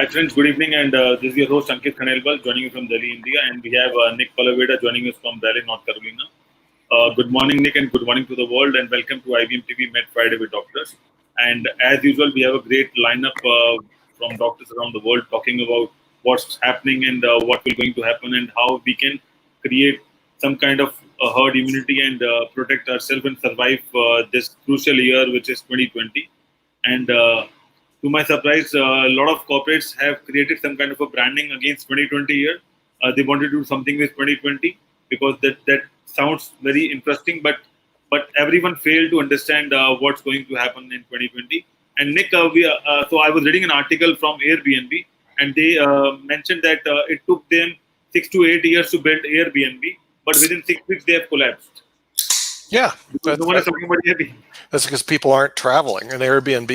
Hi friends, good evening, and this is your host Ankit Khanelwal joining you from Delhi, India, and we have Nick Palaveda joining us from Raleigh, North Carolina. Good morning, Nick, and good morning to the world, and welcome to IBM TV Med Friday with Doctors. And as usual, we have a great lineup from doctors around the world talking about what's happening and what will going to happen, and how we can create some kind of herd immunity and protect ourselves and survive this crucial year, which is 2020. And to my surprise, a lot of corporates have created some kind of a branding against 2020 year. They wanted to do something with 2020 because that sounds very interesting, but everyone failed to understand what's going to happen in 2020. And Nick, so I was reading an article from Airbnb, and they mentioned that it took them 6 to 8 years to build Airbnb, but within 6 weeks they have collapsed. Yeah, no one is talking about Airbnb. That's because people aren't traveling, and Airbnb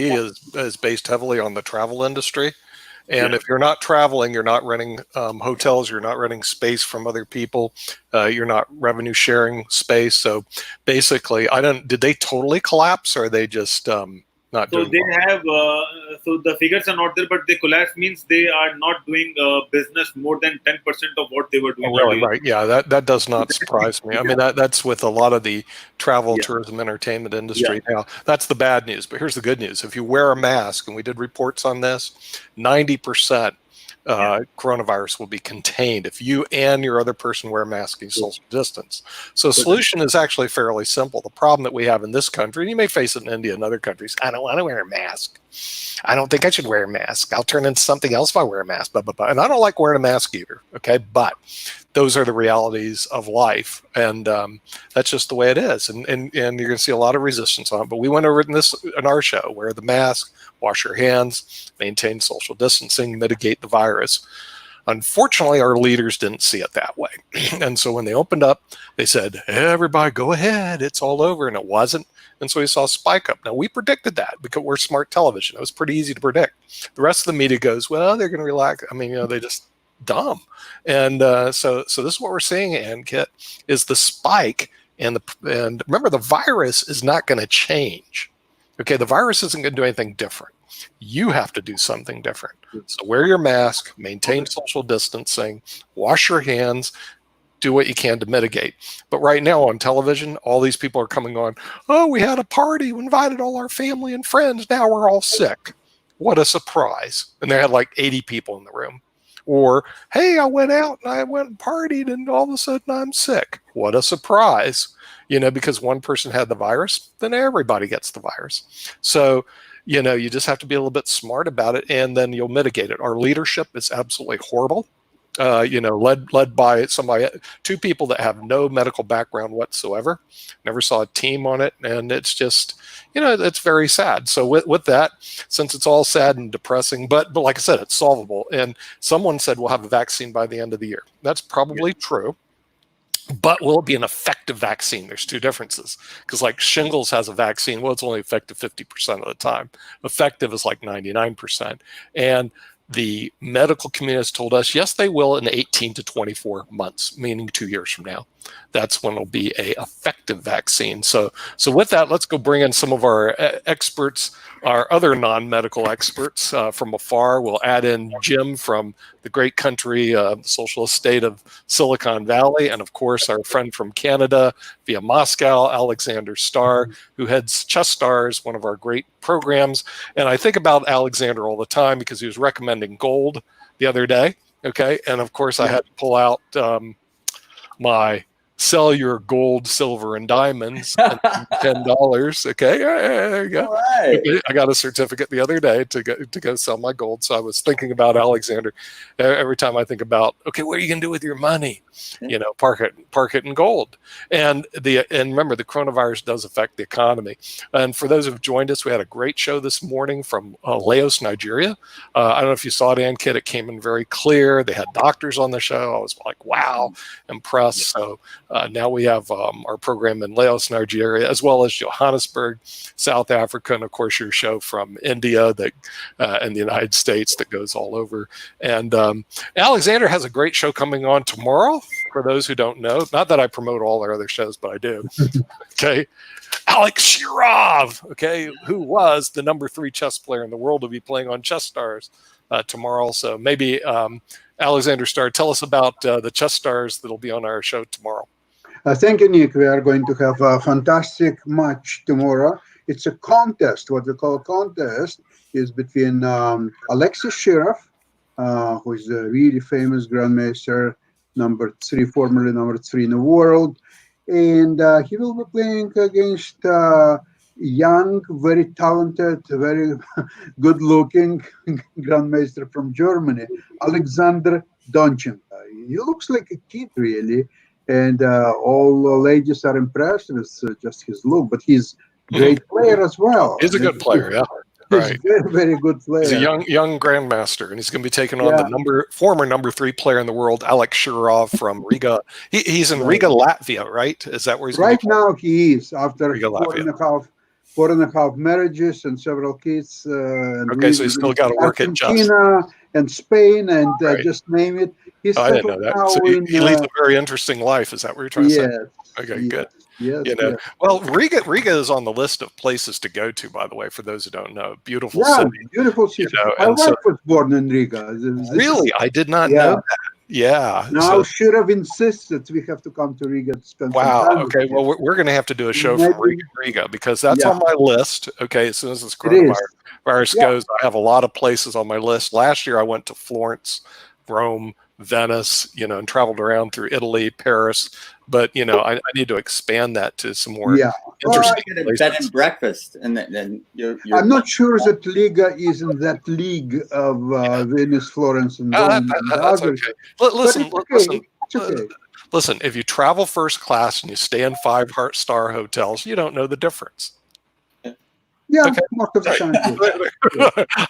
is based heavily on the travel industry. And if you're not traveling, you're not renting hotels, you're not renting space from other people, you're not revenue sharing space. So basically, did they totally collapse, or are they just not doing well? So the figures are not there, but they collapse means they are not doing business more than 10% of what they were doing. Oh, really? Right. Yeah, that does not surprise me. I mean, that's with a lot of the travel, tourism, entertainment industry. Now, that's the bad news, but here's the good news. If you wear a mask, and we did reports on this, 90% coronavirus will be contained if you and your other person wear a mask and social distance. So the solution is actually fairly simple. The problem that we have in this country, and you may face it in India and other countries, I don't want to wear a mask. I don't think I should wear a mask. I'll turn into something else if I wear a mask. Blah, blah, blah. And I don't like wearing a mask either. Okay, but those are the realities of life, and that's just the way it is. And you're going to see a lot of resistance on it. But we went over this in our show: wear the mask, wash your hands, maintain social distancing, mitigate the virus. Unfortunately, our leaders didn't see it that way. And so when they opened up, they said, hey, everybody, go ahead. It's all over. And it wasn't. And so we saw a spike up. Now, we predicted that because we're smart television. It was pretty easy to predict. The rest of the media goes, well, they're going to relax. I mean, they just dumb. And so this is what we're seeing, Kit, is the spike. And remember, the virus is not going to change. Okay, the virus isn't going to do anything different. You have to do something different. So wear your mask, maintain social distancing, wash your hands, do what you can to mitigate. But right now on television, all these people are coming on, oh, we had a party, we invited all our family and friends, now we're all sick. What a surprise. And they had like 80 people in the room. Or, hey, I went out and I went and partied and all of a sudden I'm sick. What a surprise. Because one person had the virus, then everybody gets the virus. So, you just have to be a little bit smart about it, and then you'll mitigate it. Our leadership is absolutely horrible. Led by two people that have no medical background whatsoever. Never saw a team on it, and it's just, it's very sad. So with that, since it's all sad and depressing, but like I said, it's solvable. And someone said we'll have a vaccine by the end of the year. That's probably true. But will it be an effective vaccine? There's two differences. Because like shingles has a vaccine, well, it's only effective 50% of the time. Effective is like 99%. And the medical community has told us, yes, they will in 18 to 24 months, meaning 2 years from now. That's when it'll be a effective vaccine. So with that, let's go bring in some of our experts, our other non-medical experts from afar. We'll add in Jim from the great country, the socialist state of Silicon Valley, and of course our friend from Canada via Moscow, Alexander Starr, who heads Chess Stars, one of our great programs. And I think about Alexander all the time because he was recommending gold the other day. Okay, and of course I had to pull out my sell your gold, silver, and diamonds $10. Okay, there you go. Right. I got a certificate the other day to go sell my gold. So I was thinking about Alexander. Every time I think about, okay, what are you gonna do with your money? Park it in gold. And remember, the coronavirus does affect the economy. And for those who've joined us, we had a great show this morning from Lagos, Nigeria. I don't know if you saw it, Kit. It came in very clear. They had doctors on the show. I was like, wow, impressed. So now we have our program in Lagos, Nigeria, as well as Johannesburg, South Africa, and of course your show from India and the United States that goes all over. And Alexander has a great show coming on tomorrow. For those who don't know, not that I promote all our other shows, but I do. Okay. Alex Shirov, okay, who was the #3 chess player in the world, will be playing on Chess Stars tomorrow. So maybe Alexander Starr, tell us about the Chess Stars that'll be on our show tomorrow. Thank you, Nick. We are going to have a fantastic match tomorrow. It's a contest. What we call a contest is between Alexis Shirov, who is a really famous grandmaster, #3, formerly #3 in the world, and he will be playing against young, very talented, very good-looking grandmaster from Germany, Alexander Donchenko. He looks like a kid, really. And all the ladies are impressed with just his look, but he's a great player as well. He's a good player, yeah. He's a very, very good player. He's a young grandmaster, and he's going to be taking on the former #3 player in the world, Alex Shirov from Riga. He's in Riga, Latvia, right? Is that where he's right now? He is after Riga, 4.5 marriages and several kids. Okay, so he's still got to work at Argentina and Spain and just name it. He's I didn't know that. So he leads a very interesting life. Is that what you're trying to say? Okay, good. Yes, Well, Riga is on the list of places to go to, by the way, for those who don't know. Beautiful city. Beautiful city. My wife was born in Riga. Really? I did not know that. Yeah. Now Shirov insists that we have to come to Riga to spend some time. Okay. Well, we're going to have to do a show from Riga because that's on my list. Okay. As soon as this coronavirus goes, I have a lot of places on my list. Last year, I went to Florence, Rome, Venice, and traveled around through Italy, Paris. But I need to expand that to some more interesting places. Bed and breakfast, and then you're I'm not sure that Riga is in that league of Venice, Florence, and Rome. That's okay. Listen. If you travel first class and you stay in 5-star hotels, you don't know the difference. Yeah, most of the time.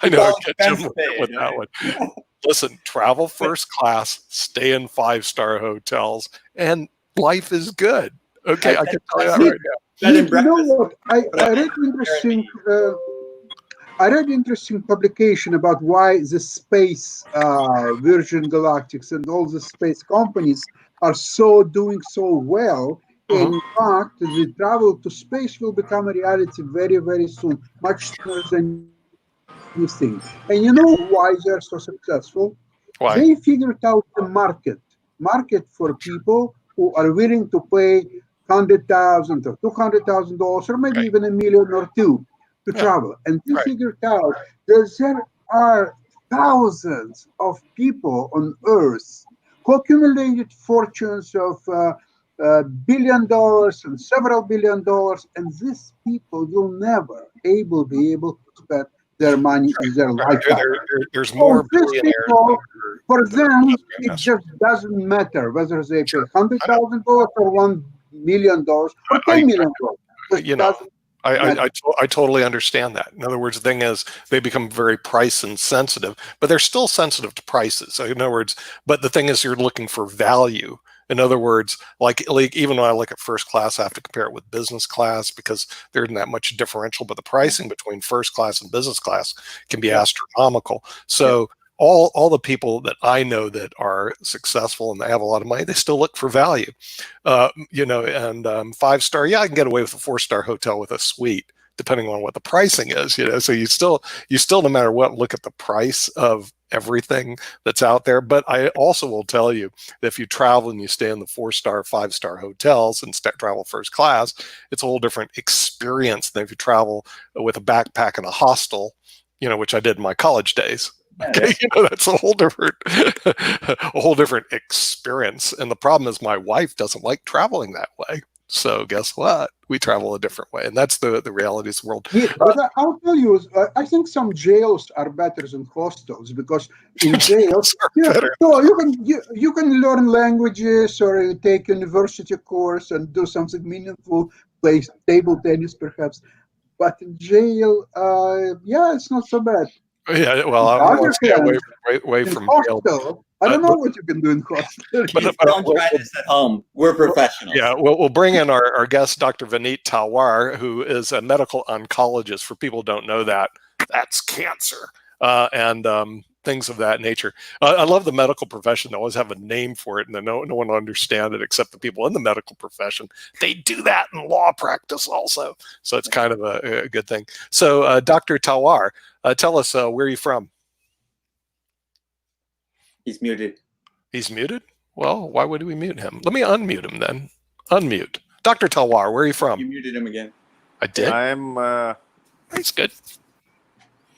I know. With that one. Listen, travel first class, stay in 5-star hotels, and life is good. Okay, I can tell you that right now. You know what? I read interesting publication about why the space, Virgin Galactics, and all the space companies are doing so well. And in fact, the travel to space will become a reality very, very soon, much sooner than you think. And you know why they're so successful? Why? They figured out the market for people who are willing to pay $100,000 or $200,000 or maybe even $1 million or $2 million to travel. And they figured out that there are thousands of people on Earth who accumulated fortunes of $1 billion and several $1 billion, and these people will never be able to spend their money in their lifetime. There's more billionaires. For them, it just doesn't matter whether they pay $100,000 or $1 million or $10 million. I totally understand that. In other words, the thing is, they become very price insensitive, but they're still sensitive to prices. So in other words, but the thing is, you're looking for value. In other words, like even when I look at first class, I have to compare it with business class because there isn't that much differential, but the pricing between first class and business class can be astronomical. So all the people that I know that are successful and they have a lot of money, they still look for value. And 5-star, I can get away with a 4-star hotel with a suite, depending on what the pricing is. So you still no matter what, look at the price of everything that's out there. But I also will tell you that if you travel and you stay in the 4-star, 5-star hotels and travel first class, it's a whole different experience than if you travel with a backpack in a hostel, which I did in my college days. Okay, that's a whole different experience. And the problem is my wife doesn't like traveling that way. So guess what? We travel a different way, and that's the reality of the world. Yeah, but I'll tell you, I think some jails are better than hostels because in jails, you can learn languages or take university course and do something meaningful, play table tennis perhaps. But in jail, it's not so bad. Yeah, well, I want to stay away from jail. I don't know what you can do in hostel. But don't try this at home. We're professionals. Yeah, we'll bring in our guest, Dr. VINEET TALWAR, who is a medical oncologist. For people who don't know that, that's cancer. And things of that nature. I love the medical profession. They always have a name for it, and no one will understand it except the people in the medical profession. They do that in law practice also. So it's kind of a good thing. So Dr. TALWAR, tell us, where are you from? He's muted. He's muted? Well, why would we mute him? Let me unmute him then. Unmute. Dr. TALWAR, where are you from? You muted him again. I did? I'm, That's good.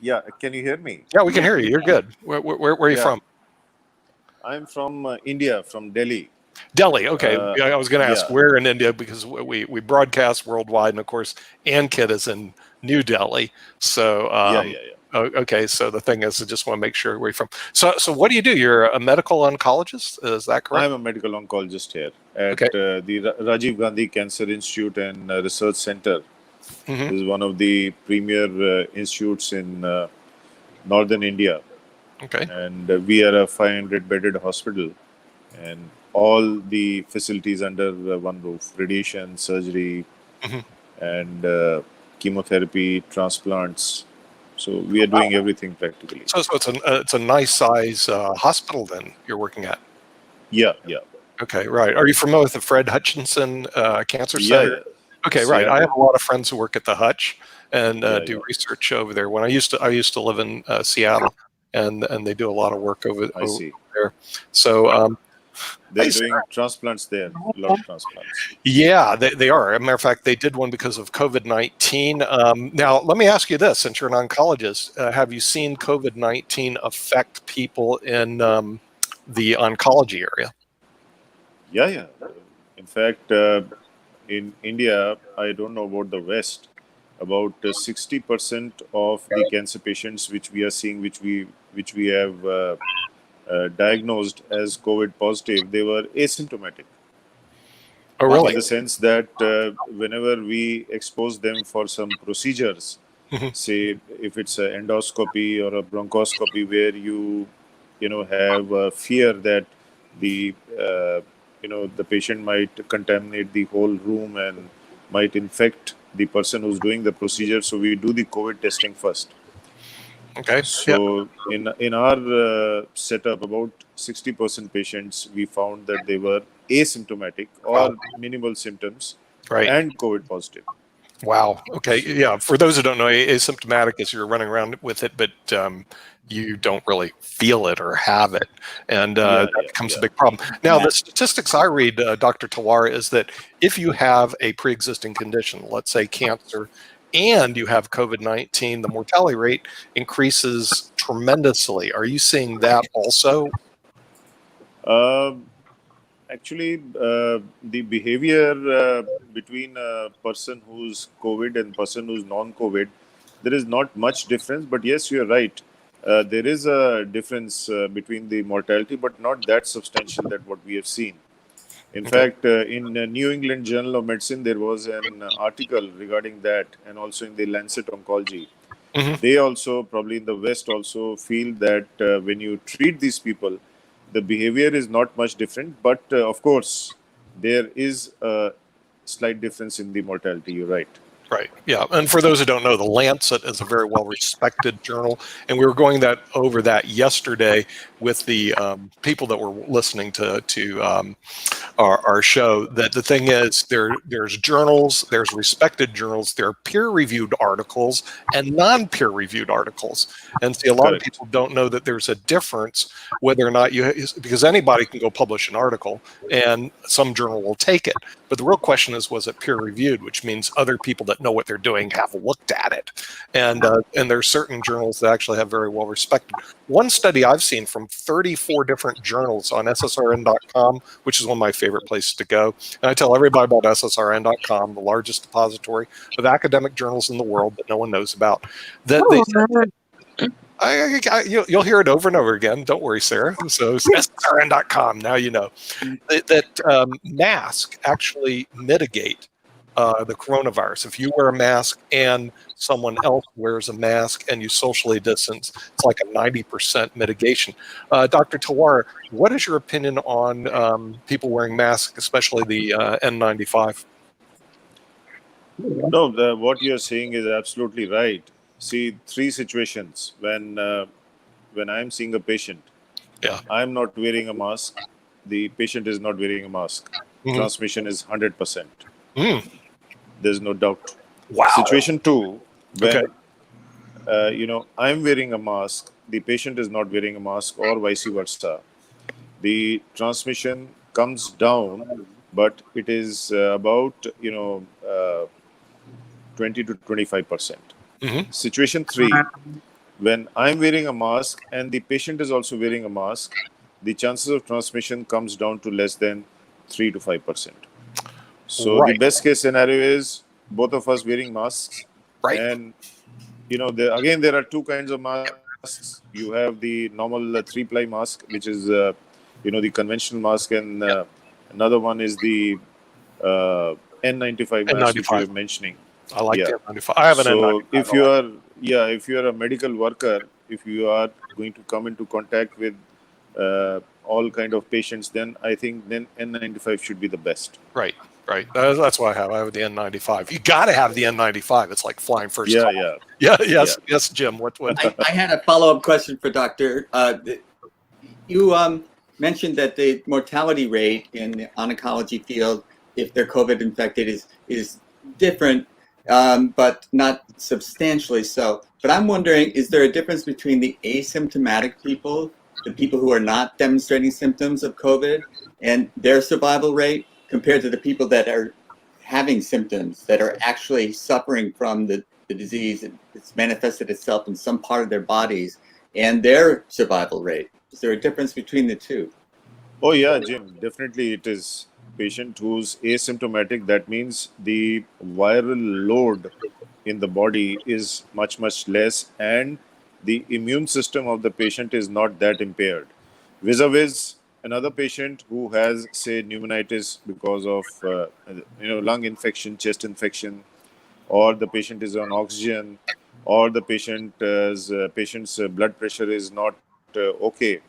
yeah, can you hear me? Yeah, we can hear you. You're good. Where are you from? I'm from India, from Delhi. Delhi. Okay. I was going to ask where in India, because we broadcast worldwide, and of course, ANKIT is in New Delhi. So, okay. So the thing is, I just want to make sure where you're from. So what do you do? You're a medical oncologist? Is that correct? I'm a medical oncologist here at the Rajiv Gandhi Cancer Institute and Research Center. This is one of the premier institutes in northern India. Okay. And we are a 500-bedded hospital, and all the facilities under one roof: radiation, surgery, and chemotherapy, transplants. So we are doing everything practically. So it's a nice size hospital then you're working at. Yeah. Okay, right. Are you familiar with the Fred Hutchinson Cancer Center? Yeah. Okay, right. Yeah. I have a lot of friends who work at the Hutch and do Yeah. research over there. When I used to live in Seattle, and they do a lot of work over there. So they're doing transplants there, a lot of transplants. Yeah, they are. As a matter of fact, they did one because of COVID-19. Now, let me ask you this: since you're an oncologist, have you seen COVID-19 affect people in the oncology area? Yeah. In fact, in India, I don't know about the West, about 60% of the cancer patients which we are seeing, which we have diagnosed as COVID positive, they were asymptomatic. Oh, really? In the sense that whenever we expose them for some procedures, say if it's an endoscopy or a bronchoscopy, where you have a fear that the the patient might contaminate the whole room and might infect the person who's doing the procedure, so we do the COVID testing first. Okay. So in our setup, about 60% patients, we found that they were asymptomatic or minimal symptoms, and COVID positive. Wow. Okay. Yeah. For those who don't know, asymptomatic is you're running around with it, but you don't really feel it or have it, and that becomes a big problem. Now, the statistics I read, Dr. TALWAR, is that if you have a pre-existing condition, let's say cancer, and you have COVID-19, the mortality rate increases tremendously. Are you seeing that also? Actually, the behavior between a person who's COVID and person who's non-COVID, there is not much difference. But yes, you're right. There is a difference between the mortality, but not that substantial that what we have seen. In fact, in New England Journal of Medicine, there was an article regarding that, and also in the Lancet Oncology. They also, probably in the West, also feel that when you treat these people, the behavior is not much different, but of course, there is a slight difference in the mortality. You're right. Right. Yeah. And for those who don't know, the Lancet is a very well-respected journal, and we were going over that yesterday with the people that were listening to our show. That the thing is, there's journals, there's respected journals, there are peer-reviewed articles and non-peer-reviewed articles. And see, a lot of people don't know that there's a difference whether or not because anybody can go publish an article, and some journal will take it. But the real question is, was it peer-reviewed, which means other people that know what they're doing have looked at it. And there's certain journals that actually have very well respected. One study I've seen from 34 different journals on ssrn.com, which is one of my favorite places to go. And I tell everybody about ssrn.com, the largest depository of academic journals in the world that no one knows about. You'll hear it over and over again. Don't worry, Sarah. So ssrn.com, now you know. That masks actually mitigate the coronavirus. If you wear a mask and someone else wears a mask and you socially distance, it's like a 90% mitigation. Dr. TALWAR, what is your opinion on people wearing masks, especially the N95? No, what you're saying is absolutely right. See, three situations when when I'm seeing a patient, Yeah. I'm not wearing a mask. The patient is not wearing a mask. Mhm. Transmission is 100%. Mm. There's no doubt. Wow. Situation 2, when Okay. I'm wearing a mask, the patient is not wearing a mask, or vice versa. The transmission comes down, but it is about 20 to 25%. Mhm. Situation 3, when I'm wearing a mask and the patient is also wearing a mask, the chances of transmission comes down to less than 3 to 5%. So the Right. best case scenario is both of us wearing masks. Right. And there are two kinds of masks. You have the normal 3-ply mask, which is the conventional mask, and another one is the N95 mask, which you N95. were mentioning. I like Yeah. the N95. I have an So N95. if you are a medical worker, if you are going to come into contact with all kind of patients, then I think then N95 should be the best. Right. Right. That's what I have. I have the N95. You got to have the N95. It's like flying first Yeah, class. yeah. Yeah. Yes. Yeah. Yes, Jim. What? I had a follow-up question for Doctor. You mentioned that the mortality rate in the oncology field, if they're COVID infected, is different, but not substantially so. But I'm wondering, is there a difference between the asymptomatic people, the people who are not demonstrating symptoms of COVID, and their survival rate compared to the people that are having symptoms, that are actually suffering from the disease? It's manifested itself in some part of their bodies, and their survival rate. Is there a difference between the two? Oh yeah, Jim. Definitely, it is patient who's asymptomatic. That means the viral load in the body is much less, and the immune system of the patient is not that impaired. Vis-a-vis another patient who has, say, pneumonitis because of lung infection, chest infection, or the patient is on oxygen, or the patient's blood pressure is not okay.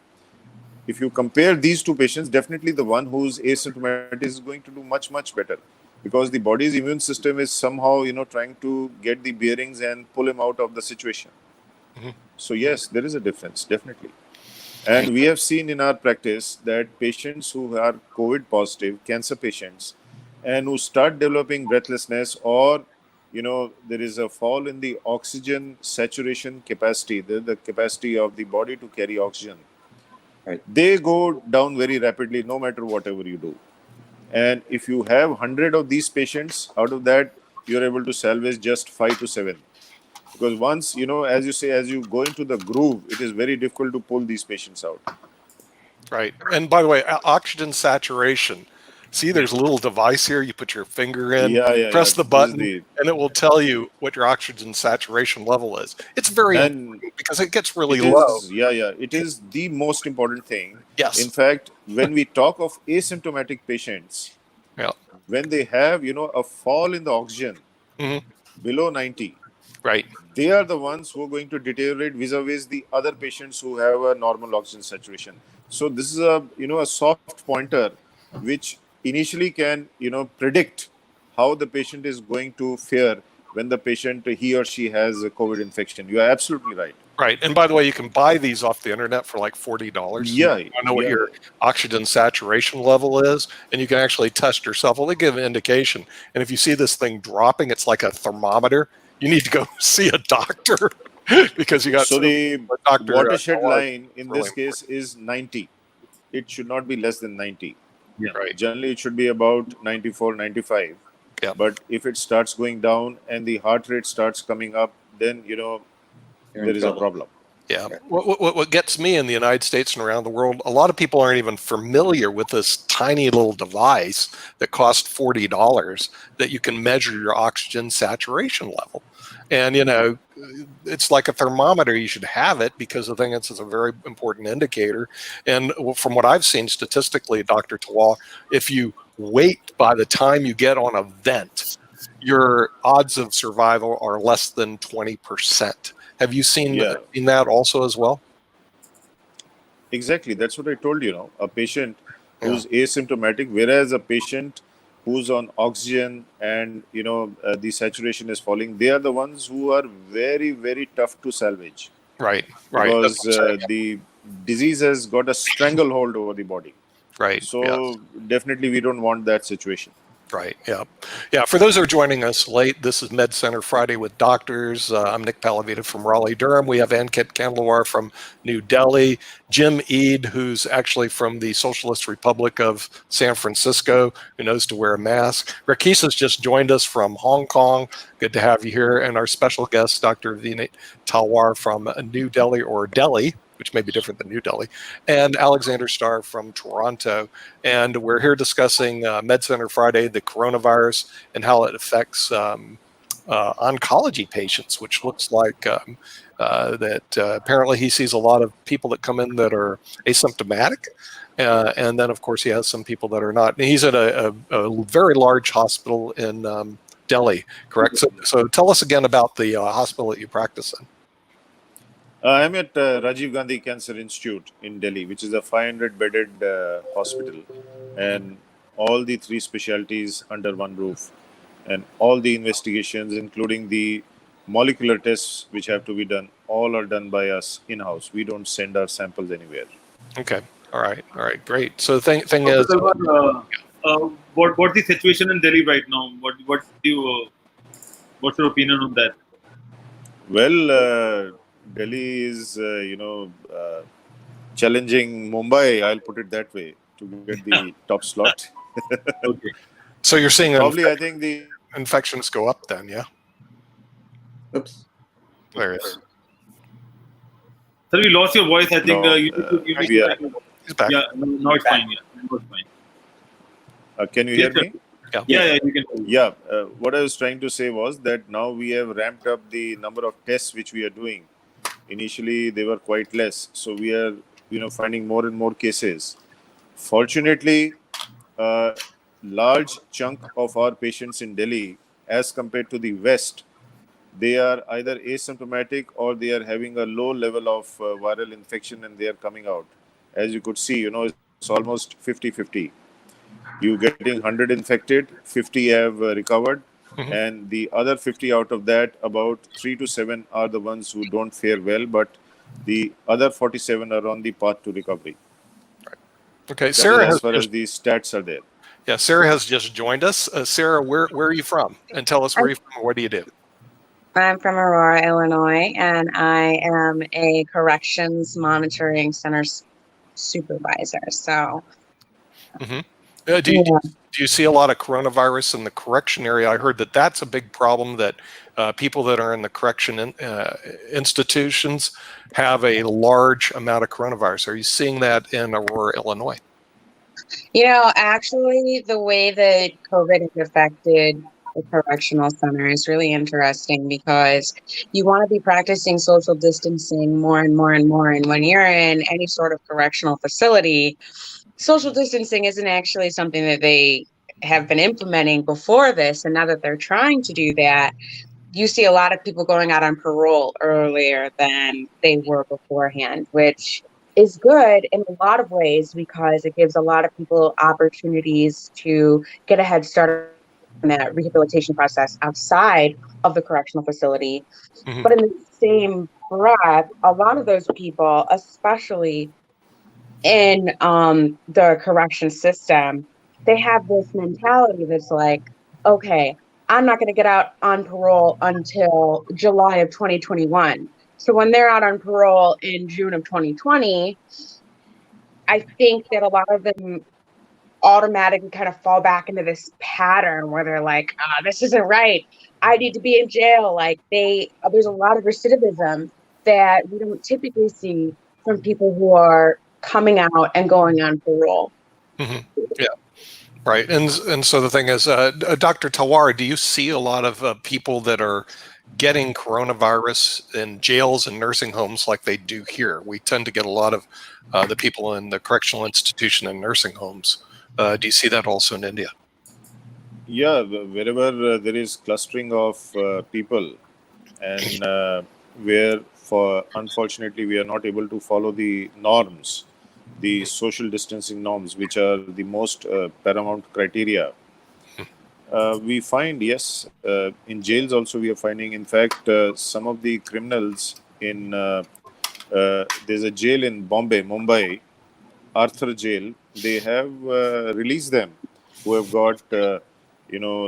If you compare these two patients, definitely the one who's asymptomatic is going to do much better, because the body's immune system is somehow trying to get the bearings and pull him out of the situation. Mhm. So yes, there is a difference, definitely. And we have seen in our practice that patients who are COVID positive, cancer patients, and who start developing breathlessness, or there is a fall in the oxygen saturation capacity, the capacity of the body to carry oxygen, Right. they go down very rapidly no matter whatever you do. And if you have 100 of these patients, out of that you're able to salvage just 5 to 7, because once as you say, as you go into the groove, it is very difficult to pull these patients out. Right. And by the way, oxygen saturation. See, there's a little device here. You put your finger in, press the This is button, the and it will tell you what your oxygen saturation level is. It's very and important because it gets really it low. is it is the most important thing. Yes. In fact, when we talk of asymptomatic patients, Yeah. when they have a fall in the oxygen Mhm. below 90, Right. they are the ones who are going to deteriorate vis-a-vis the other patients who have a normal oxygen saturation. So this is a soft pointer which initially can predict how the patient is going to fare when the patient, he or she, has a COVID infection. You are absolutely right. Right. And by the way, you can buy these off the internet for like $40. Yeah, You know what your oxygen saturation level is, and you can actually test yourself. Well, they give an indication. And if you see this thing dropping, it's like a thermometer. You need to go see a doctor because you got So the Dr. watershed TALWAR line in really this case is 90. It should not be less than 90. Yeah. Right. Generally, it should be about 94, 95. Yeah. But if it starts going down and the heart rate starts coming up, then You're there in is a trouble. problem. Yeah. What gets me in the United States and around the world, a lot of people aren't even familiar with this tiny little device that costs $40 that you can measure your oxygen saturation level. And, it's like a thermometer. You should have it because I think it's a very important indicator. And from what I've seen statistically, Dr. Tulla, if you wait by the time you get on a vent, your odds of survival are less than 20%. Have you seen that also as well? Exactly. That's what I told you. A patient who's asymptomatic, whereas a patient who's on oxygen and the saturation is falling, they are the ones who are very tough to salvage. Right. because That's what I'm saying. the disease has got a stranglehold over the body. Right. So definitely we don't want that situation. Right. Yeah. For those who are joining us late, this is Med Center Friday with Doctors. I'm Nick Palavita from Raleigh, Durham. We have Ankit Kandlawar from New Delhi, Jim Eade, who's actually from the Socialist Republic of San Francisco, who knows to wear a mask. Rakesh has just joined us from Hong Kong. Good to have you here. And our special guest, Dr. VINEET Talwar from New Delhi, or Delhi, which may be different than New Delhi, and Alexander Starr from Toronto. And we're here discussing Med Center Friday, the coronavirus, and how it affects oncology patients, which looks like that apparently he sees a lot of people that come in that are asymptomatic. And then, of course, he has some people that are not. And he's at a very large hospital in Delhi, correct? So tell us again about the hospital that you practice in. I'm at Rajiv Gandhi Cancer Institute in Delhi, which is a 500-bedded hospital, and all the 3 specialties under one roof, and all the investigations, including the molecular tests which have to be done, all are done by us in-house. We don't send our samples anywhere. Okay. All right. Great. So the thing is, what's the situation in Delhi right now? What's your opinion on that? Well, Delhi is, challenging Mumbai, I'll put it that way, to get the top slot. Okay. so you're seeing Probably, I think the infections go up then, yeah? Oops. There it is. Sir, we lost your voice. I think No, you need we are- to. He's back. Yeah, now it's fine. Yeah, now it's fine. can you hear me? Yeah, you can. Yeah, what I was trying to say was that now we have ramped up the number of tests which we are doing. Initially, they were quite less, so we are, finding more and more cases. Fortunately, a large chunk of our patients in Delhi, as compared to the West, they are either asymptomatic or they are having a low level of viral infection and they are coming out. As you could see, it's almost 50-50. You getting 100 infected, 50 have recovered, and the other 50 out of that, about 3 to 7 are the ones who don't fare well, but the other 47 are on the path to recovery. Okay, Sarah, as far as these stats are there. Yeah, Sarah has just joined us. Sarah, where are you from? And tell us where you're from and what do you do? I'm from Aurora, Illinois, and I am a corrections monitoring center supervisor. So, Do you see a lot of coronavirus in the correction area? I heard that that's a big problem, that people that are in the correction institutions have a large amount of coronavirus. Are you seeing that in Aurora, Illinois? Actually, the way that COVID has affected the correctional center is really interesting, because you want to be practicing social distancing more and more and more. And when you're in any sort of correctional facility, social distancing isn't actually something that they have been implementing before this. And now that they're trying to do that, you see a lot of people going out on parole earlier than they were beforehand, which is good in a lot of ways, because it gives a lot of people opportunities to get a head start in that rehabilitation process outside of the correctional facility. But in the same breath, a lot of those people, especially in the correction system, they have this mentality that's like, okay, I'm not going to get out on parole until July of 2021. So when they're out on parole in June of 2020, I think that a lot of them automatically kind of fall back into this pattern where they're like, this isn't right. I need to be in jail. Like there's a lot of recidivism that we don't typically see from people who are coming out and going on parole. Yeah. Right. And so the thing is, Dr. Talwar, do you see a lot of people that are getting coronavirus in jails and nursing homes like they do here? We tend to get a lot of the people in the correctional institution and nursing homes. Do you see that also in India? Yeah, wherever there is clustering of people, and where, unfortunately, we are not able to follow the norms, the social distancing norms, which are the most paramount criteria. We find, yes, in jails also we are finding, in fact, some of the criminals in there's a jail in Mumbai, Arthur Jail. They have released them who have got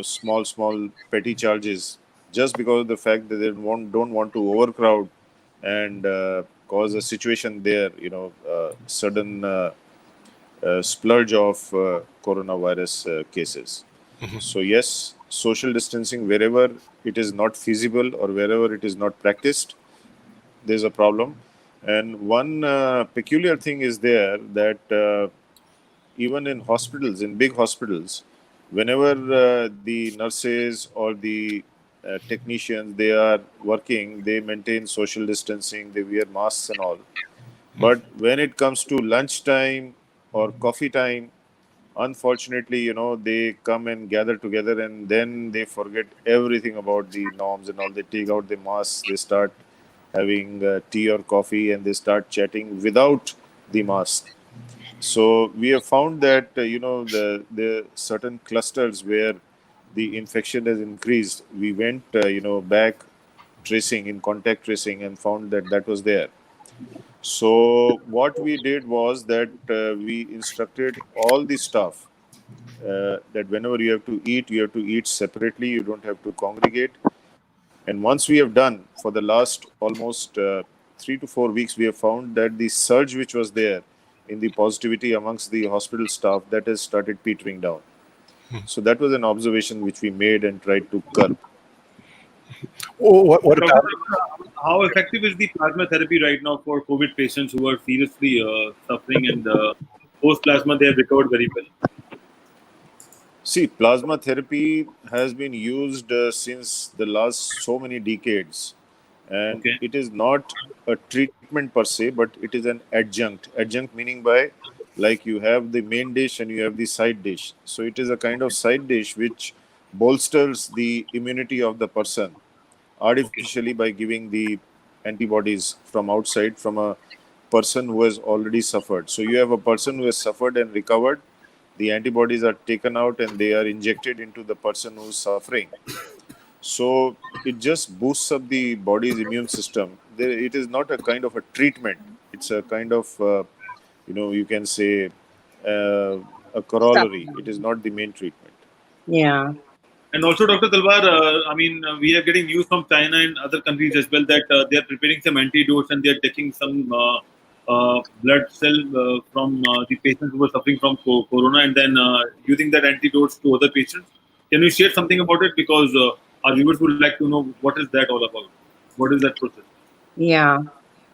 small petty charges just because of the fact that they don't want to overcrowd and cause a situation there. Sudden splurge of coronavirus cases. So yes, social distancing wherever it is not feasible or wherever it is not practiced, there's a problem. And one peculiar thing is there that even in hospitals, in big hospitals, whenever the nurses or the technicians, they are working, they maintain social distancing, they wear masks and all. But when it comes to lunchtime or coffee time, unfortunately, they come and gather together and then they forget everything about the norms and all. They take out the masks, they start having tea or coffee, and they start chatting without the mask. So we have found that the certain clusters where the infection has increased, we went back tracing, in contact tracing, and found that was there. So what we did was that we instructed all the staff that whenever you have to eat separately. You don't have to congregate. And once we have done for the last almost 3 to 4 weeks, we have found that the surge which was there in the positivity amongst the hospital staff, that has started petering down. So that was an observation which we made and tried to curb. What about? How effective is the plasma therapy right now for COVID patients who are seriously suffering, and post plasma they have recovered very well? See, plasma therapy has been used since the last so many decades. And it is not a treatment per se, but it is an adjunct. Adjunct meaning by, like, you have the main dish and you have the side dish. So it is a kind of side dish which bolsters the immunity of the person artificially by giving the antibodies from outside, from a person who has already suffered. So you have a person who has suffered and recovered. The antibodies are taken out and they are injected into the person who is suffering. So it just boosts up the body's immune system. It is not a kind of a treatment. It's a kind of, you can say a corollary. It is not the main treatment. Yeah. And also, Dr. Talwar, we are getting news from China and other countries as well that they are preparing some antidotes and they are taking some blood cell from the patients who were suffering from corona, and then using that antidotes to other patients. Can you share something about it? Because our viewers would like to know what is that all about. What is that process? Yeah.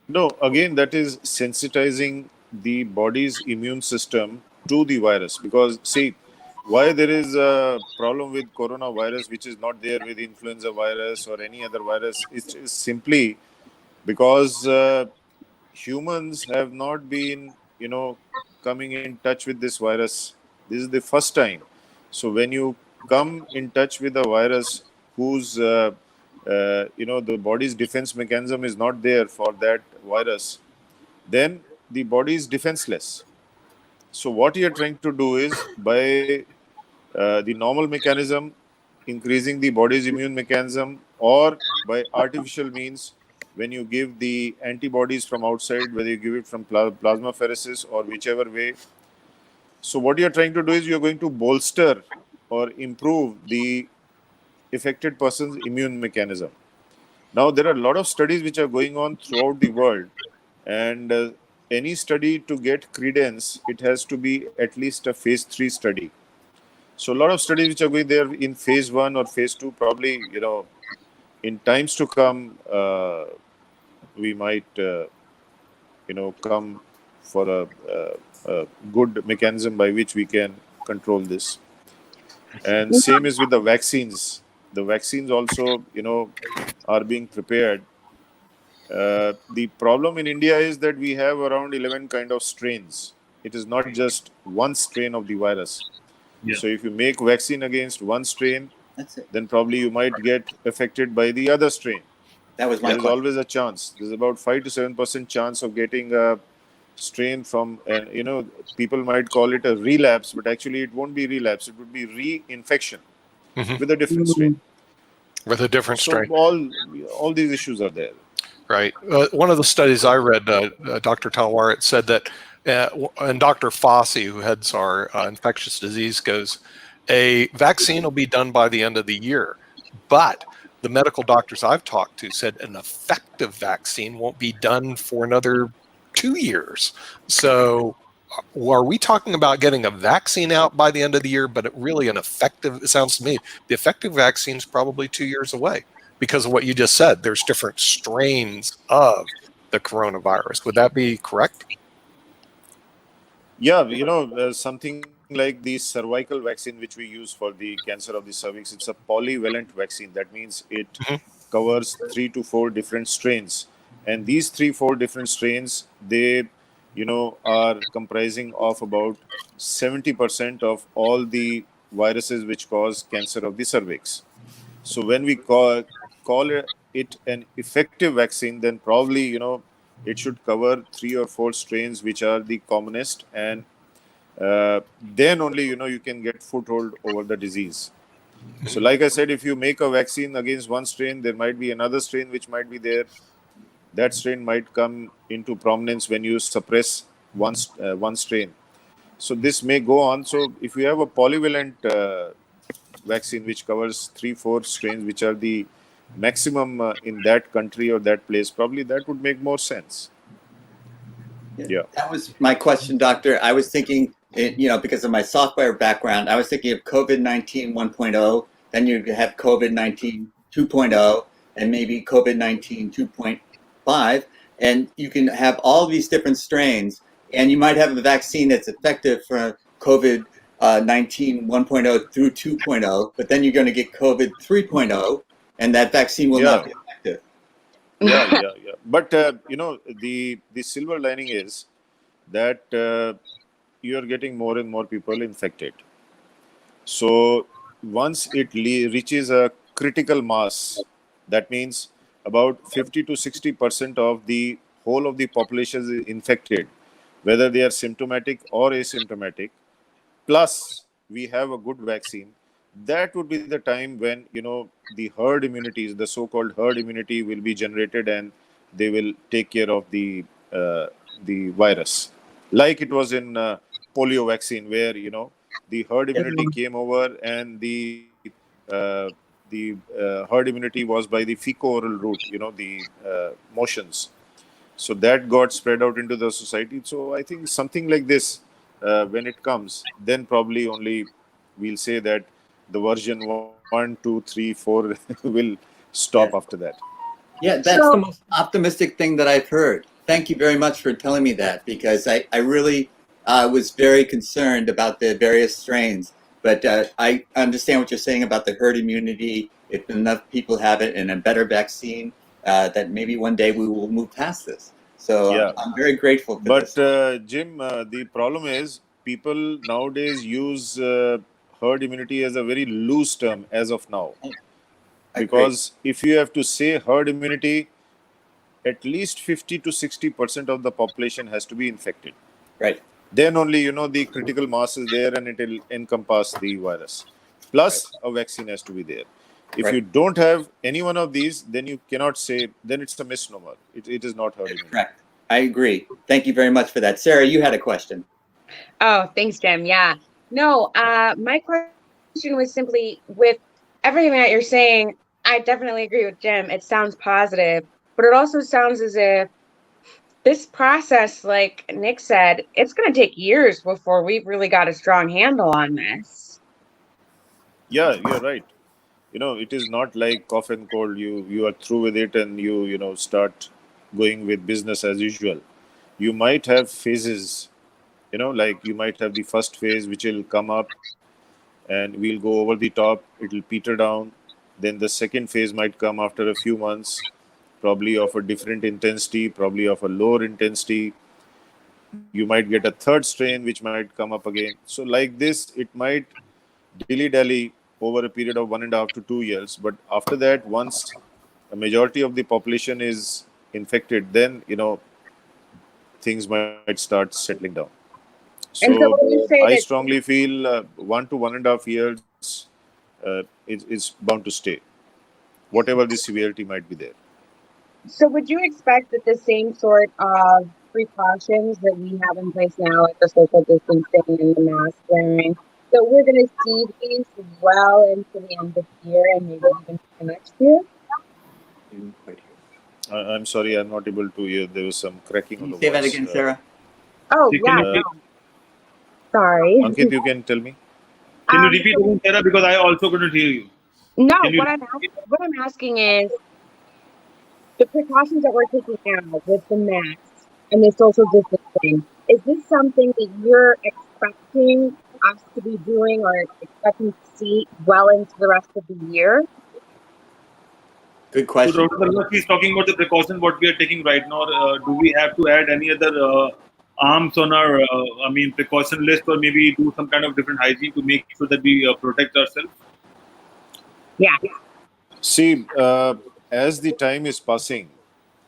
No, again, that is sensitizing the body's immune system to the virus. Because, see, why there is a problem with coronavirus, which is not there with influenza virus or any other virus, it is simply because humans have not been, coming in touch with this virus. This is the first time. So when you come in touch with a virus whose, the body's defense mechanism is not there for that virus, then the body is defenseless. So what you're trying to do is, by the normal mechanism, increasing the body's immune mechanism, or by artificial means, when you give the antibodies from outside, whether you give it from plasmapheresis or whichever way. So what you're trying to do is you're going to bolster or improve the affected person's immune mechanism. Now, there are a lot of studies which are going on throughout the world, and any study to get credence, it has to be at least a phase 3 study. So a lot of studies which are going there in phase 1 or phase 2, probably, in times to come, we might, come for a good mechanism by which we can control this. And same is with the vaccines. The vaccines also, are being prepared. The problem in India is that we have around 11 kind of strains. It is not just one strain of the virus. Yeah. So if you make vaccine against one strain, then probably you might get affected by the other strain. That was my There is always a chance. There's about 5 to 7% chance of getting a strain from, people might call it a relapse, but actually it won't be relapse. It would be reinfection with a different strain. With a different strain. So all these issues are there. Right. One of the studies I read, Dr. Talwar, it said that, and Dr. Fossey, who heads our infectious disease, goes, a vaccine will be done by the end of the year. But the medical doctors I've talked to said an effective vaccine won't be done for another 2 years. So are we talking about getting a vaccine out by the end of the year, but really an effective, it sounds to me, the effective vaccine is probably 2 years away because of what you just said. There's different strains of the coronavirus. Would that be correct? Yeah, something like the cervical vaccine, which we use for the cancer of the cervix, it's a polyvalent vaccine. That means it covers 3 to 4 different strains. And these 3-4 different strains, they, are comprising of about 70% of all the viruses which cause cancer of the cervix. So when we call it an effective vaccine, then probably, it should cover 3 or 4 strains which are the commonest, and then only you can get foothold over the disease. So like I said, if you make a vaccine against one strain, there might be another strain which might be there. That strain might come into prominence when you suppress one strain. So this may go on. So if you have a polyvalent vaccine which covers 3-4 strains which are the maximum in that country or that place, probably that would make more sense. Yeah. That was my question, Doctor. I was thinking, because of my software background, I was thinking of COVID-19 1.0, then you have COVID-19 2.0, and maybe COVID-19 2.5, and you can have all these different strains, and you might have a vaccine that's effective for COVID-19 1.0 through 2.0, but then you're going to get COVID 3.0, and that vaccine will not be effective. Yeah. But the silver lining is that you are getting more and more people infected. So once it reaches a critical mass, that means about 50 to 60% of the whole of the population is infected, whether they are symptomatic or asymptomatic, plus we have a good vaccine. That would be the time when the herd immunity, the so-called herd immunity, will be generated, and they will take care of the virus, like it was in polio vaccine, where the herd immunity came over, and the herd immunity was by the fecal-oral route, the motions. So that got spread out into the society. So I think something like this, when it comes, then probably only we'll say that the version 1, 2, 3, 4 will stop after that. Yeah, that's the most optimistic thing that I've heard. Thank you very much for telling me that, because I really was very concerned about the various strains. But I understand what you're saying about the herd immunity. If enough people have it and a better vaccine, that maybe one day we will move past this. So Yeah. I'm very grateful for this. But Jim, the problem is people nowadays use herd immunity as a very loose term as of now. Because if you have to say herd immunity, at least 50 to 60% of the population has to be infected. Right. Then only, the critical mass is there and it will encompass the virus. Plus, a vaccine has to be there. If you don't have any one of these, then you cannot say, then it's a misnomer. It is not herd immunity. Correct. I agree. Thank you very much for that. Sarah, you had a question. Oh, thanks, Jim. Yeah. No, my question was simply, with everything that you're saying, I definitely agree with Jim. It sounds positive, but it also sounds as if this process, like Nick said, it's going to take years before we've really got a strong handle on this. Yeah, you're right. It is not like cough and cold. You are through with it and you start going with business as usual. You might have phases, like you might have the first phase which will come up and we'll go over the top. It will peter down. Then the second phase might come after a few months, probably of a different intensity, probably of a lower intensity. You might get a third strain which might come up again. So like this, it might dilly-dally over a period of 1.5 to 2 years. But after that, once a majority of the population is infected, then, things might start settling down. So I strongly feel 1 to 1.5 years is bound to stay, whatever the severity might be there. So would you expect that the same sort of precautions that we have in place now, like the social distancing and the mask wearing, that we're going to see these well into the end of the year and maybe even for next year? I'm sorry, I'm not able to hear. There was some cracking Can of you the say that voice. again, Sarah? Oh, Can yeah, you no. Sorry. Ankit, you can tell me. Can you Um, repeat again, Sarah? Because I also couldn't hear you. No, Can you? what I'm asking is the precautions that we're taking now with the masks and the social distancing. Is this something that you're expecting us to be doing or expecting to see well into the rest of the year? Good So question. Dr. Talwar is talking about the precaution what we are taking right now. Do we have to add any other arms on our, precaution list, or maybe do some kind of different hygiene to make sure that we protect ourselves? Yeah. See, as the time is passing,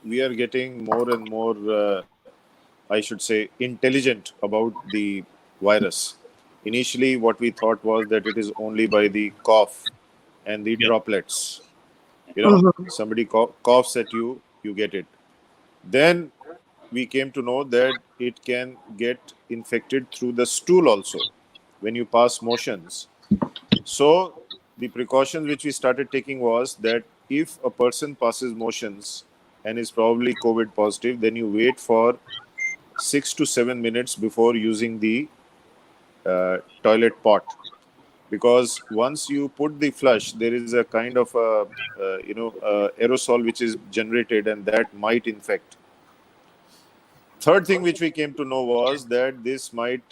we are getting more and more, I should say, intelligent about the virus. Initially, what we thought was that it is only by the cough and the Yeah. droplets. Mhm. Somebody coughs at you, you get it. Then we came to know that it can get infected through the stool also when you pass motions. So the precautions which we started taking was that if a person passes motions and is probably COVID positive, then you wait for 6 to 7 minutes before using the toilet pot, because once you put the flush, there is a kind of aerosol which is generated, and that might infect. Third thing which we came to know was that this might